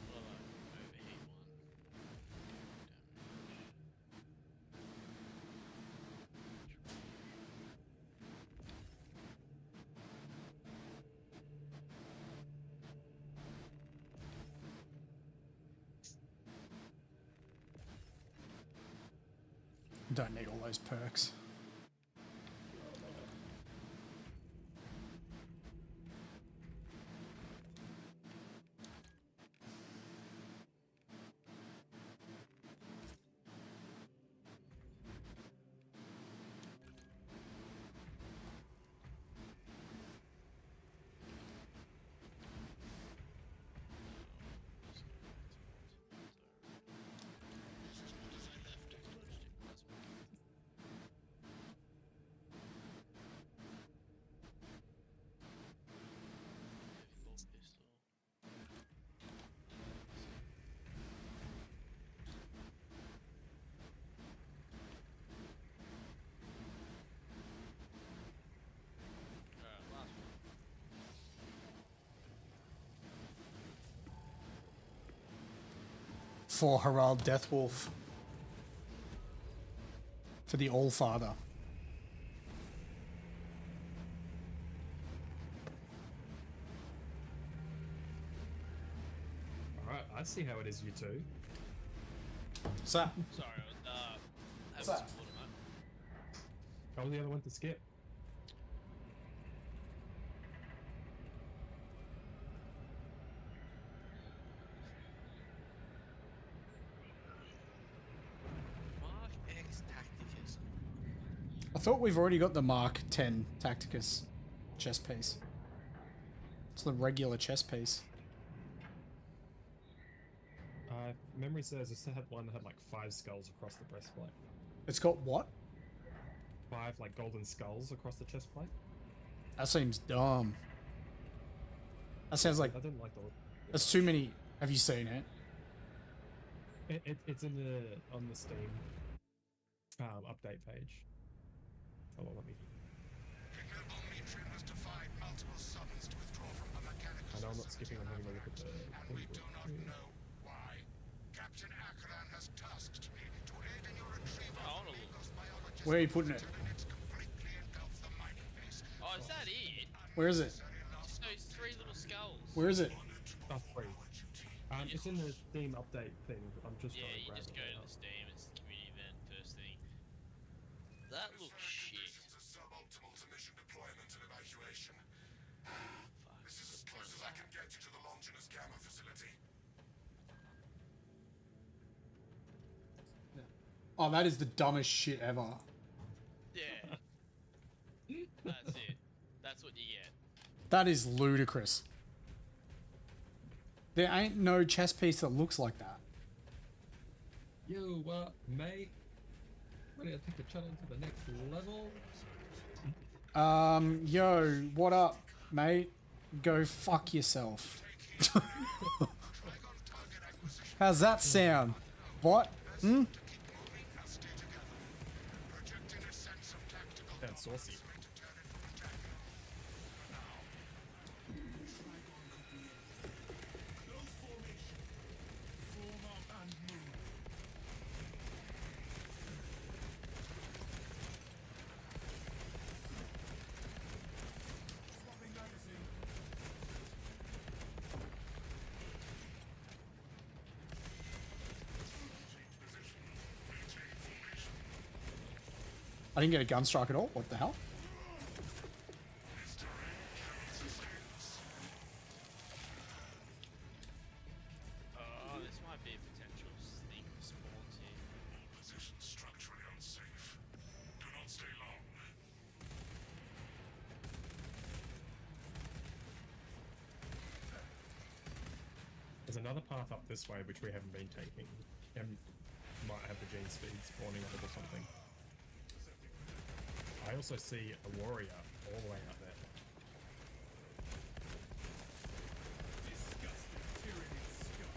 What about overheat one? Don't need all those perks. for Harald Deathwolf. For the Allfather. Alright, I see how it is, you two. So, Sorry, I was What's having that? some water, mate. What was the other one to skip? Mark X Tacticus. I thought we've already got the Mark 10 Tacticus chest piece. It's the regular chest piece. Memory says it had one that had like 5 skulls across the breastplate. It's got what? 5 like golden skulls across the chest plate. That seems dumb. That sounds like I didn't like the. that's too many. Have you seen it? It's in the on the Steam update page. Hold on, let me. Ignoble Metrian has defied multiple summons to withdraw from the mechanical I know I'm not skipping. I'm having a look at the. and we do not know why. Captain Akran has tasked me to aid in your retrieval I of wanna look. Legos biologist Where are you putting it? and it's completely engulfed the mining base. Oh, is that it? Where is it? Just those 3 little skulls. Where is it? Oh, free. It's in the Steam update thing. I'm just Yeah, trying to you grab just it go right to now. the Steam, it's the community event, first thing. That looks shit. Conditions are suboptimal to mission deployment and evacuation. Fuck. This is as close as I can get you to the Longinus Gamma facility. Oh, that is the dumbest shit ever. Yeah. That's it. That's what you get. That is ludicrous. There ain't no chest piece that looks like that. Yo, mate? Ready to take the channel to the next level? Yo, what up, mate? Go fuck yourself. How's that sound? What? Hmm? Projecting a sense of tactical That's saucy. to turn it from attack. Close formation. Form up and move. Swapping magazine. I didn't get a gun strike at all. What the hell? Oh, this might be a potential sneak response here. Position structurally unsafe. Do not stay long. There's another path up this way which we haven't been taking. And might have the gene speed spawning on it or something. I also see a warrior all the way out there. Disgusting tyranny scum.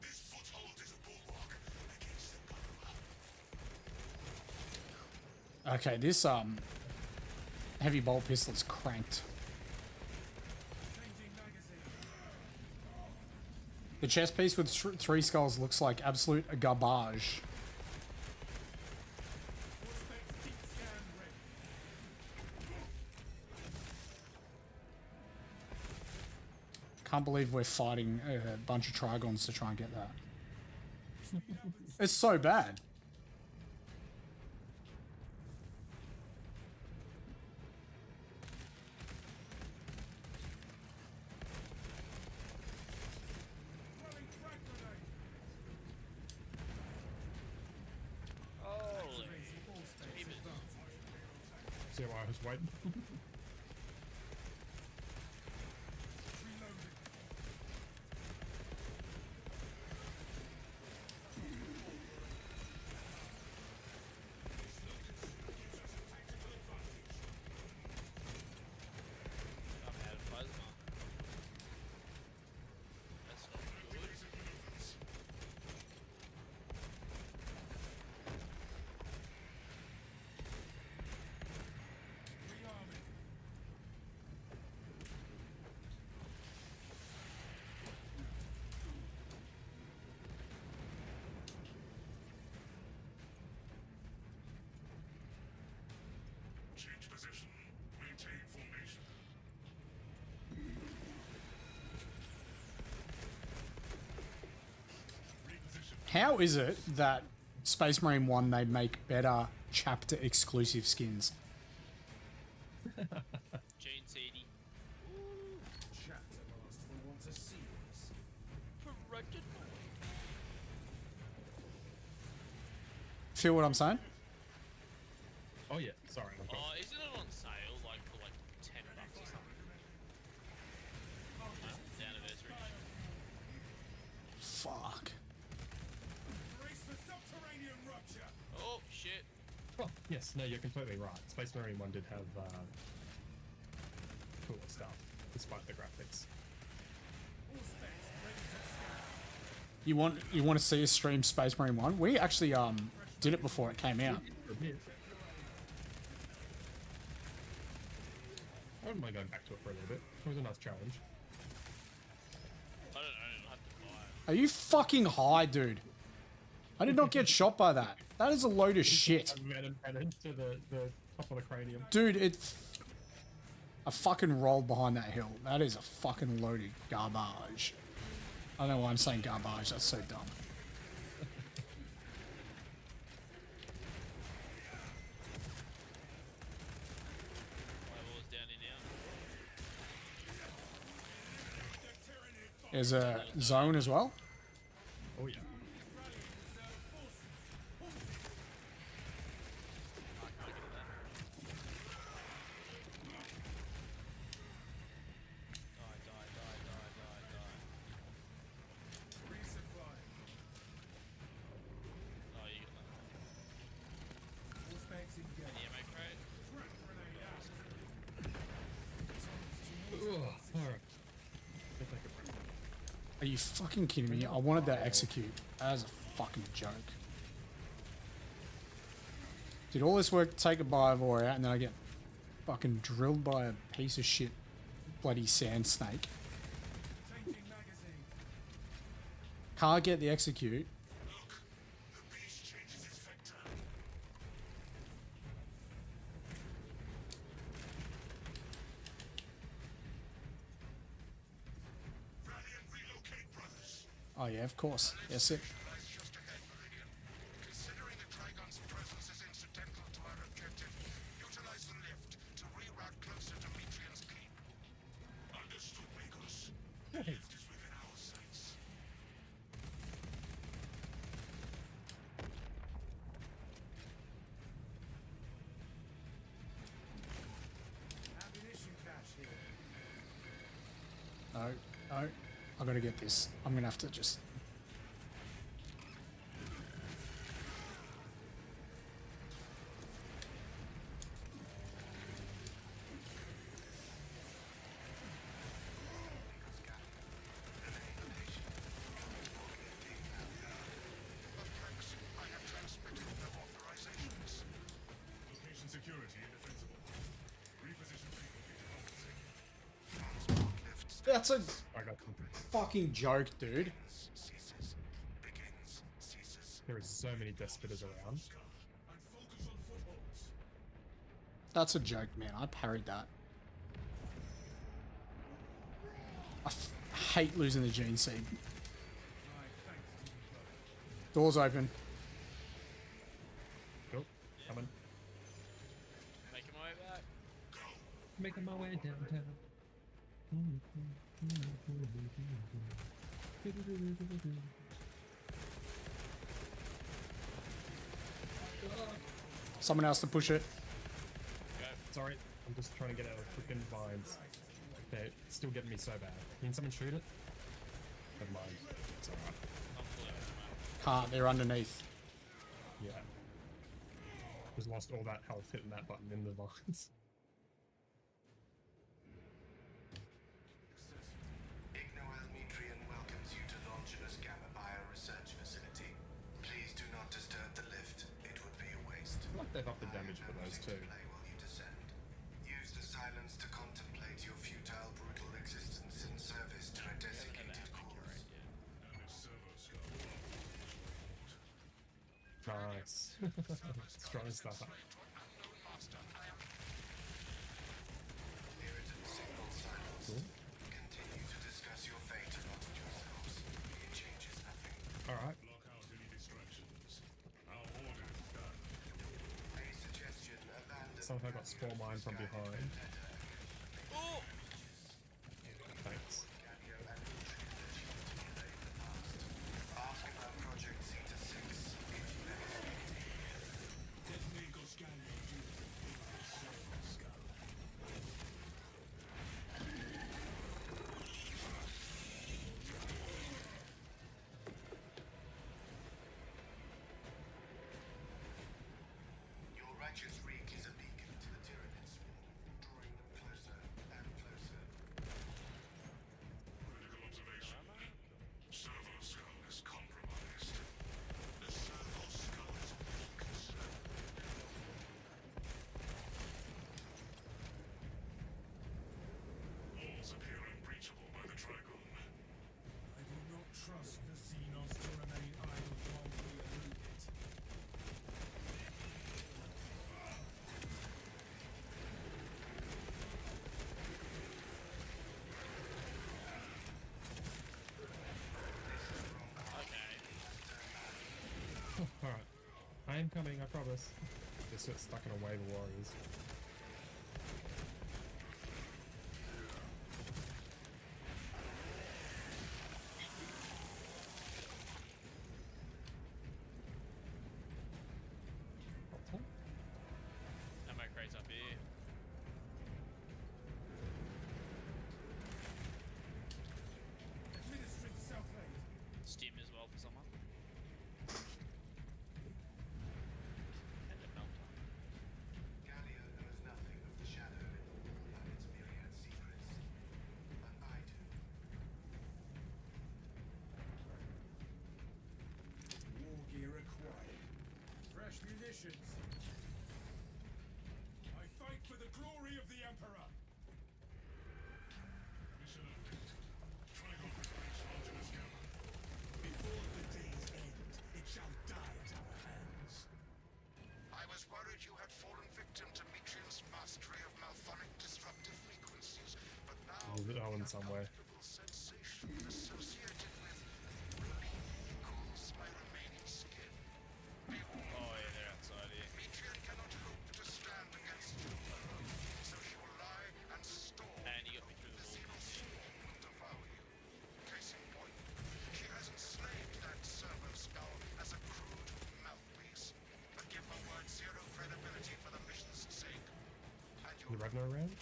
This foothold is a bulwark against the Gurua. Okay, this heavy bolt pistol's cranked. Changing magazine. The chest piece with 3 skulls looks like absolute garbage. Auspex deep scan ready. Can't believe we're fighting a bunch of Trigons to try and get that. It's so bad. Throwing frag grenade. Holy. Auspex Even. See why I was waiting? Reloading. I'm out of plasma. That's not good. Rearming. How is it that Space Marine 1 they make better chapter exclusive skins? Gene CD. Chapter Master will want to see this. Corrected. Feel what I'm saying? Oh yeah, sorry. I've got- Oh, isn't it on sale like for like $10 or something? The anniversary. Fuck. Brace for subterranean rupture. Oh shit. Oh, yes, no, you're completely right. Space Marine 1 did have cooler stuff, despite the graphics. All specs ready to scan. You want to see us stream Space Marine 1? We actually did it before it came out. For a bit. I wouldn't mind going back to it for a little bit. It was a nice challenge. I don't know. I'll have to buy it. Are you fucking high, dude? I did not get shot by that. That is a load of shit. I ran into the top of the cranium. Dude, I fucking rolled behind that hill. That is a fucking load of garbage. I don't know why I'm saying garbage. That's so dumb. Fireballs down in now. There's a zone as well. Oh yeah. Resupply. Oh, you got that. All specs engaged. Any ammo crate? Crack grenade out. Alright. Let's take a break. Are you fucking kidding me? I wanted that execute. That is a fucking joke. Did all this work to take a Biovore out and then I get fucking drilled by a piece of shit bloody sand snake. Changing magazine. Can't get the execute. Look, the beast changes its vector. Rally and relocate, brothers. Oh yeah, of course. Yes, it. Lies just ahead, Meridian. Considering the Trigon's presence is incidental to our objective, utilize the lift to reroute closer to Metrian's keep. Understood, Magos. The lift is within our sights. Ammunition cache here. No, no. I gotta get this. I'm gonna have to just. Thanks. I have transmitted the authorizations. Location security indefensible. Reposition frequency. Transport lifts That's a I got something. fucking joke, dude. ceases. Begins. Ceases. There is so many Despitters around. And focus on footholds. That's a joke, man. I parried that. I hate losing the gene seed. My thanks to you both. Doors open. Cool. Coming. Making my way back. Making my way downtown. Someone else to push it. Sorry, I'm just trying to get out of freaking vines. They're still getting me so bad. Can someone shoot it? Never mind. It's alright. I'm fully out of the map. Can't. They're underneath. Yeah. Just lost all that health hitting that button in the vines. Ignoel Metrian welcomes you to Longinus Gamma Bioresearch Facility. Please do not disturb the lift. It would be a waste. I feel like they've upped the I damage have for no those music too. to play while you descend. Use the silence to contemplate your futile, brutal existence in service to a desiccated cause. Damage servo skull. Nice. Strong stuff. Puritan signal silence. Continue to discuss your fate amongst yourselves. It changes nothing. Alright. Block out any somehow got spore mine from behind. Oh! Thanks. Ask about Project Zeta 6 if you ever speak to me. Detonate Gosgalio due to the big server skull. Your righteous reek is a beacon to the Tyranid swarm, drawing them closer and closer. Critical observation. Servo skull is compromised. The servo skull is weak, sir. Walls appear unbreachable by the Trigon. I do not trust the Xenos to remain idle while we elude it. Okay. Alright. I am coming, I promise. Just get stuck in a wave of warriors. Ammo crates up here. Administering self-aid. Stim as well for someone. And a melter. Gallia knows nothing of the Shadow and its myriad secrets, but I do. War gear acquired. Fresh munitions. I fight for the glory of the Emperor. Mission update. Trigon has reached Longinus Gamma. Before the day's end, it shall die at our hands. I was worried you had fallen victim to Metrian's mastery of malphonic disruptive frequencies, but now Leave it Owen somewhere. uncomfortable sensation associated with relief cools my remaining skin. Be warned, Oh yeah, they're outside here. Metrian cannot hope to stand against you alone, so she will lie and storm. And you got me through The the wall. Xenos swarm will devour you. Case in point, she has enslaved that servo skull as a crude mouthpiece. But give her word zero credibility for the mission's sake. And The you'll Ragnar around?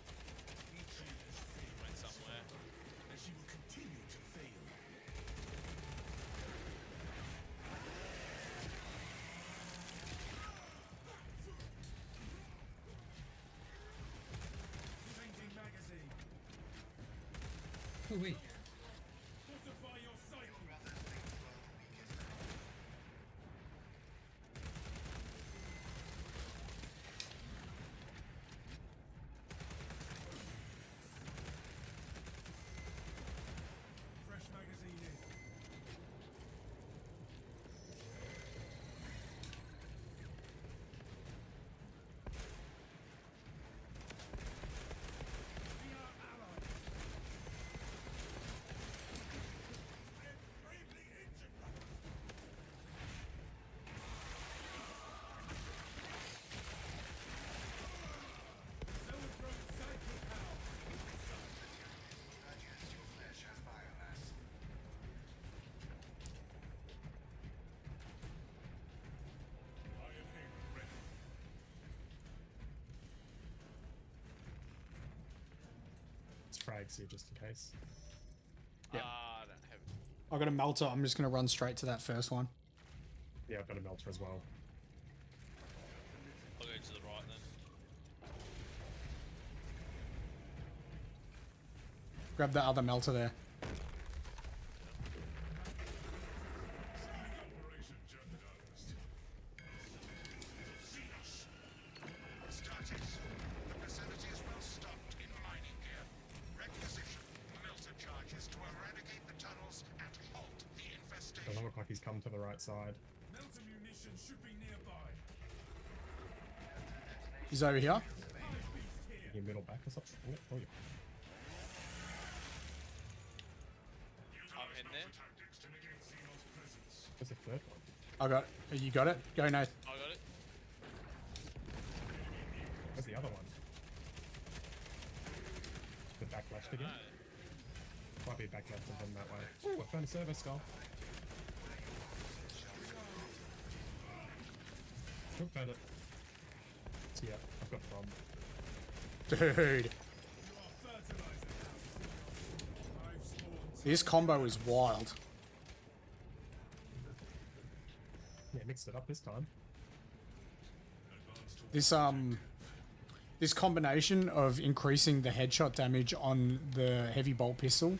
Metrian has failed, Went somewhere. and she will continue to fail. Changing magazine. Wait. Fortify your psyche. Brother thinks well the weakest now. Fresh magazine in. We are allies. I am gravely injured, brother. So is Rome's psyche power. Digest your flesh as biomass. I am here, ready. It's frags here just in case. Yeah. I don't have. I got a melter. I'm just gonna run straight to that first one. Yeah, I've got a melter as well. I'll go to the right then. Grab the other melter there. Operation jeopardized. Xenos. Status. The vicinity is well stocked in mining gear. Requisition melter charges to eradicate the tunnels and halt the infestation. Doesn't look like he's come to the right side. Melter munitions should be nearby. He's over here. Hive beast here. Your middle back or something. Oh, yeah. I'm in there. Tactics to negate Xenos' presence. There's a third one. I got. You got it. Go, Nate. I got it. Where's the other left again. Might be back left and then that way. Ooh, I found a servo skull. Oh, found it. Yeah, I've got a problem. Dude, this combo is wild. Yeah, mixed it up this time. This combination of increasing the headshot damage on the heavy bolt pistol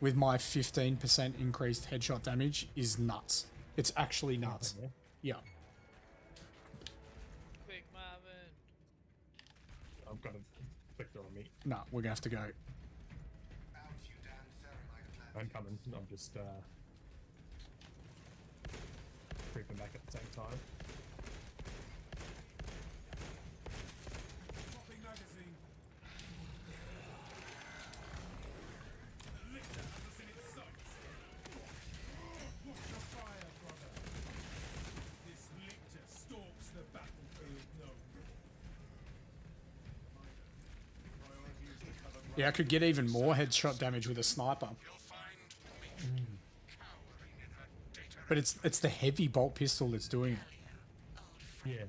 with my 15% increased headshot damage is nuts. It's actually nuts. Okay, Yeah. Quick, Marvin. I've got a Victor on me. No, we're gonna have to go. Out, you damned Thermite I'm coming. I'm just creeping back at the same time. Popping magazine. The lictor has us in its sights. Watch the fire, brother. This lictor stalks the battlefield no more. Priority is to cover Yeah, I could get even more headshot damage with a sniper. You'll find me cowering in her data. But it's the heavy bolt pistol that's doing it. Yeah.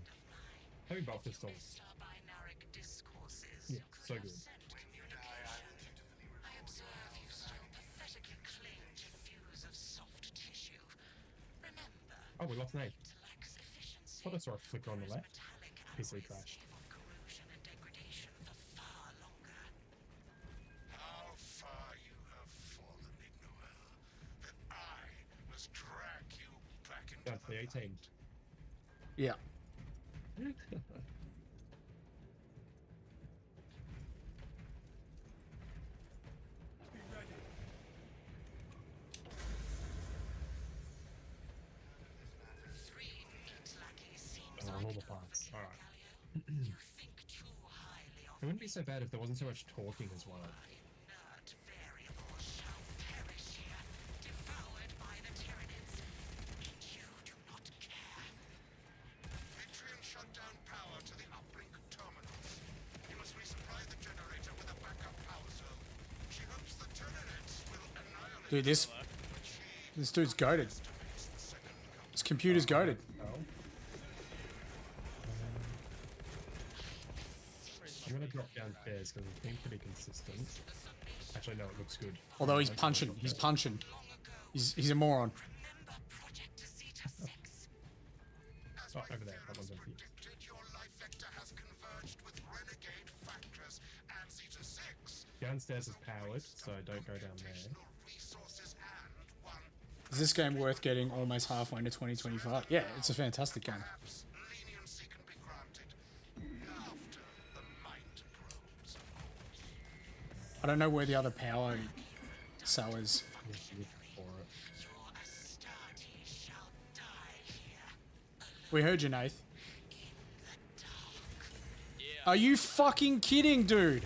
Heavy bolt pistol. Binaric discourses. Yeah, so good. I observe you still pathetically cling to views of soft tissue. Remember, Oh, we lost Nate. intellect's efficiency Thought I saw a flicker on the left. metallic PC alloys crash. of corrosion and degradation for far longer. How far you have fallen, Ignoel, that I must drag you back into Down to the 18. Yeah. be ready. Three neat lackeys seems Oh, like all the an parts. overkill, Alright. Galileo. You think too highly of It wouldn't be so bad if there wasn't so much talking as well. inert variables shall perish here, devoured by the Tyranids. And you do not care. Atrium shut down power to the uplink terminals. You must resupply the generator with a backup power zone. She hopes the Tyranids will annihilate Dude, this dude's goated. the second coming. This computer's goated. Oh. I'm gonna drop downstairs because it's been pretty consistent. Actually, no, it looks good. Although he's punching. He's punching. He's a moron. Remember Project Zeta 6? As Oh, my over there. That one's theories empty. predicted, your life vector has converged with renegade factors and Zeta 6. Downstairs is powered, so don't go down there. Additional resources and one, Is this game worth getting almost halfway into 2025? Yeah, it's a fantastic game. perhaps leniency can be granted after the mind probes, of course. I don't know where the other power cell is. Yes, you look for it. Your Astarte shall die here. We heard you, Nath. Yeah. Are you fucking kidding, dude?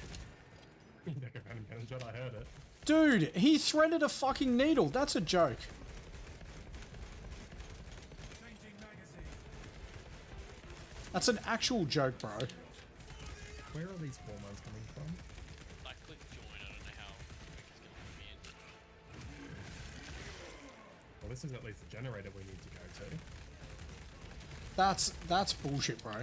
I heard it. Dude, he threaded a fucking needle. That's a joke. Changing magazine. That's an actual joke, bro. Where are these hormones coming from? I clicked join. I don't know how quick it's going to put me in. Well, this is at least the generator we need to go to. That's bullshit, bro.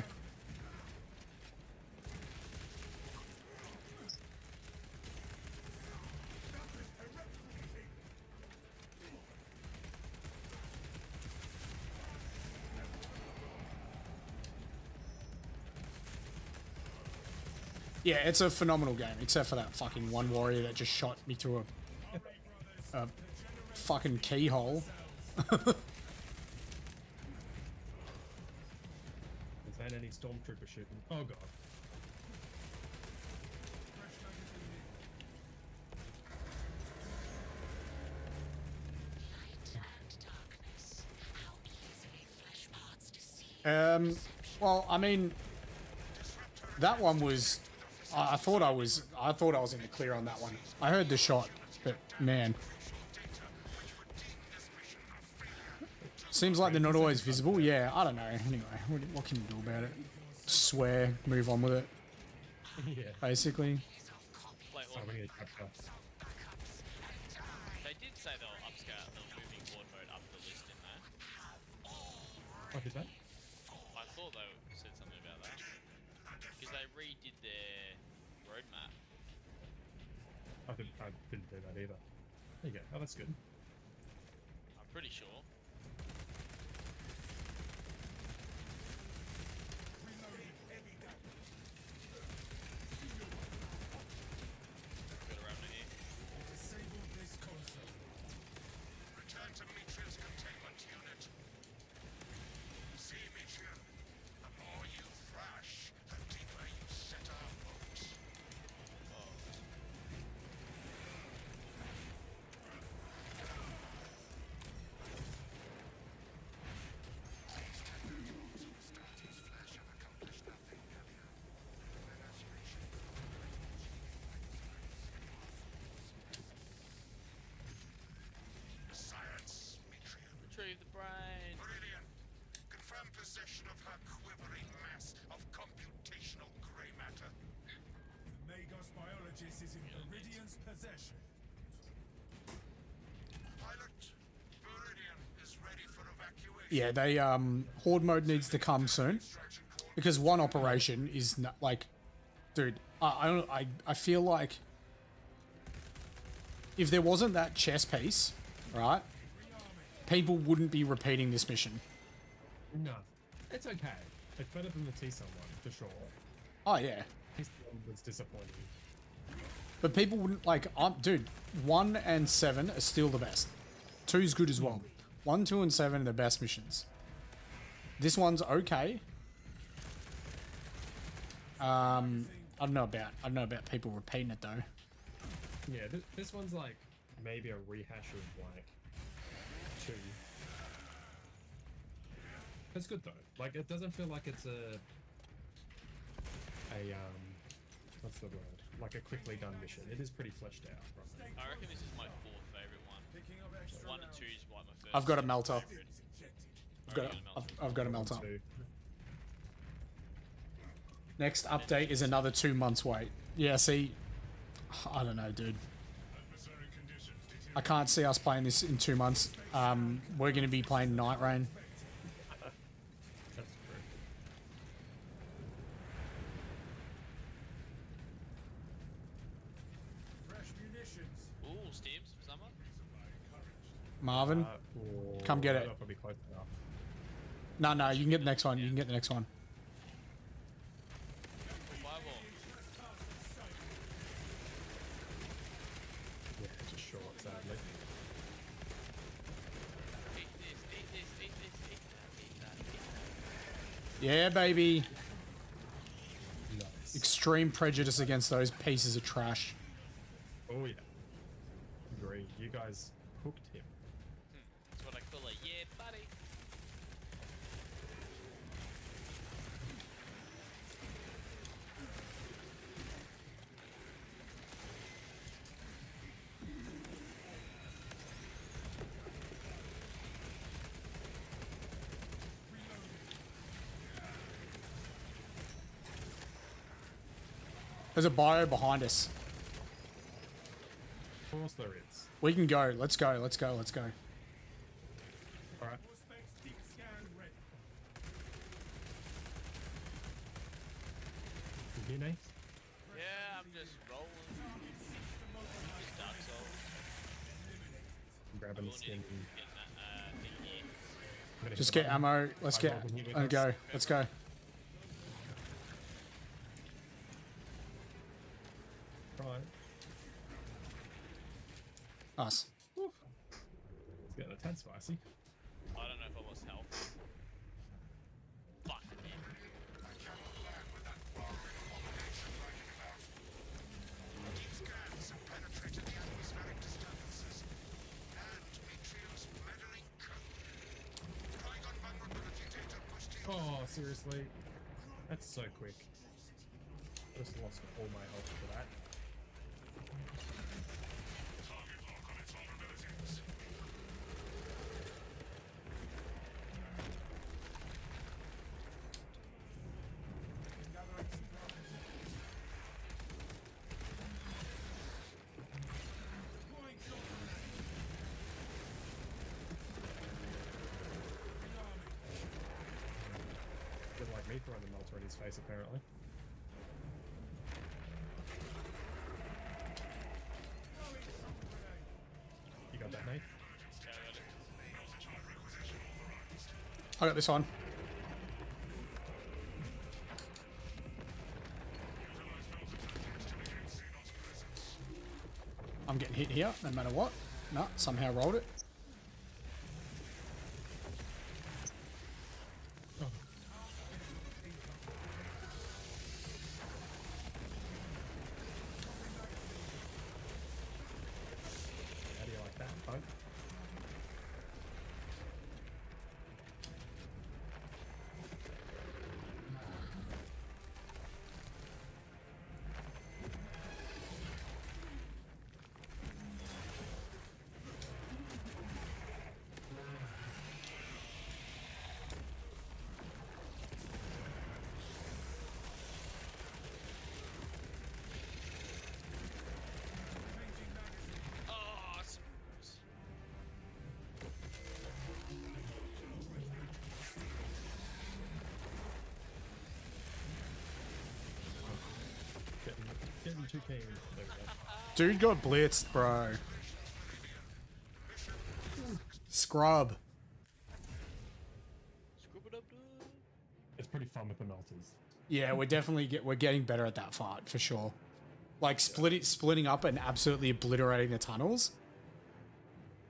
Yeah, it's a phenomenal game, except for that fucking one warrior that just shot me through a fucking keyhole. Is that any stormtrooper shooting? Oh god. Fresh magazine in. Light and darkness. How easily flesh parts deceive. Well, I mean, that one was. I thought I was in the clear on that one. I heard the shot, but man, seems like they're not always visible. Yeah, I don't know. Anyway, what can you do about it? Swear, move on with it. Yeah. Basically, Wait, Oh, we need to capture. They did say they'll upscale, they'll moving horde mode up the list in that. Oh, did they? I thought they said something about that. Because they redid their roadmap. I didn't do that either. There you go. Oh, that's good. I'm pretty sure. Got around in here. Disable this console. Return to Metria's containment unit. See, Metria, the more you thrash, the deeper you set our moat. These tender tools of Astartes flesh have accomplished nothing, Gallia. My imagination. Science, Metria. Retrieve the brain. Brilliant. Confirm possession of her quivering mass of computational grey matter. The Magos biologist is in Viridian's possession. Pilot, Viridian is ready for evacuation. Yeah, they horde mode needs to come soon because one operation is not, like, dude. I feel like if there wasn't that chess piece, right, people wouldn't be repeating this mission. No, it's okay. It's better than the T-Sun one, for sure. Oh yeah, T-Sun was disappointing. but people wouldn't like. Dude, 1 and 7 are still the best. 2 is good as well. 1, 2, and 7 are the best missions. This one's okay. I don't know about people repeating it though. Yeah, this one's like maybe a rehash of like 2. It's good though. Like it doesn't feel like it's a what's the word? Like a quickly done mission. It is pretty fleshed out. Right? I reckon this is my 4th favourite one. Picking up extra 1 and 2 is like my first. I've got a melter. injected. I've got a melter. 2. Next update is another 2 months wait. Yeah, see, I don't know, dude. I can't see us playing this in 2 months. We're going to be playing Night Rain. That's true. Fresh munitions. Ooh, Steams, summer. Marvin, come get it. That'll probably close enough. No, you can get the next one. You can get the next one. Fireball. Yeah, it's just short, sadly. Eat this, eat this, eat this, eat that, eat that, eat that. Yeah, baby. Nice. Extreme prejudice against those pieces of trash. Oh yeah. Agree. You guys hooked him. That's what I call a yeah, buddy. There's a bio behind us. Of course there is. We can go. Let's go. Let's go. Let's go. Alright. Suspects deep scan ready. You here, Nate? Yeah, I'm just rolling. Just Dark Souls. I'm grabbing the skin. Getting that thing here. I'm gonna hit Just the get button. ammo. Let's get. Let's go. Let's go. Right. Us. It's getting a tad spicy. I don't know if I lost health. Fuck. Yeah. Deep scans have penetrated the atmospheric disturbances and Metria's meddling code. Trigon vulnerability data pushed to your Oh, seriously? That's so quick. Just lost all my health for that. me throwing the melter in his face, apparently. You got that, Nate? I got this one. I'm getting hit here, no matter what. No, somehow rolled it. How do you like that, bug? Oh, it's- Getting too keen. There we go. Dude got blitzed, bro. Scrub. Scrub-a-dub-dub. It's pretty fun with the melters. Yeah, we're getting better at that fight for sure. Like splitting up and absolutely obliterating the tunnels.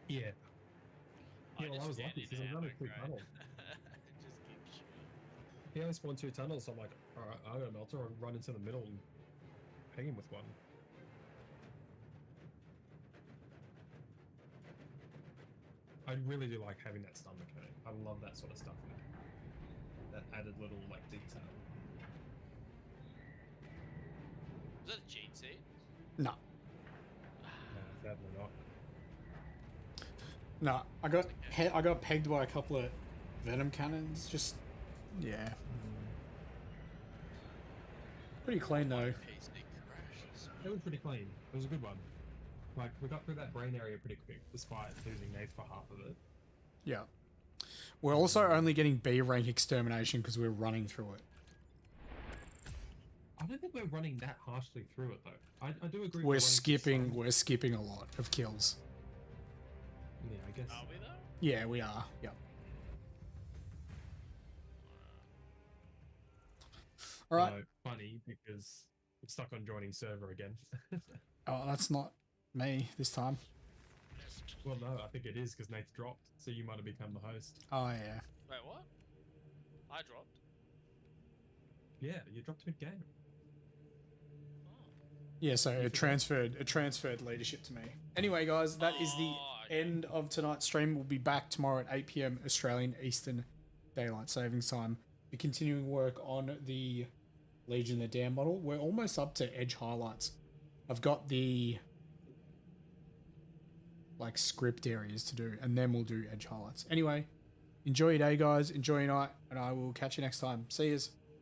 Yeah. I Yeah, well, I just was stand lucky in because and I've out, only 2 great. tunnels. Just keep shooting. He only spawned 2 tunnels, so I'm like, alright, I got a melter, I'll run into the middle and peg him with one. I really do like having that stun mechanic. I love that sort of stuff. That added little, like, detail. Was that a cheat seat? No, Sadly not. no. I got pegged by a couple of venom cannons. Just yeah, pretty clean though. PC crashes. It was pretty clean. It was a good one. Like, we got through that brain area pretty quick, despite losing Nath for half of it. Yeah. We're also only getting B rank extermination because we're running through it. I don't think we're running that harshly through it, though. I do agree. We're running through skipping. some. We're skipping a lot of kills. Yeah, I guess. Are we though? Yeah, we are. Yep. All right. Funny because I'm stuck on joining server again. Oh, that's not me this time. Well, no, I think it is because Nath dropped, so you might have become the host. Oh yeah. Wait, what? I dropped. Yeah, you dropped mid-game. Yeah, so it transferred leadership to me. Anyway, guys, that is the end of tonight's stream. We'll be back tomorrow at 8 p.m. Australian Eastern Daylight Savings Time. We're continuing work on the Legion of the Damned model. We're almost up to Edge highlights. I've got the like script areas to do, and then we'll do Edge highlights. Anyway, enjoy your day, guys. Enjoy your night, and I will catch you next time. See yous.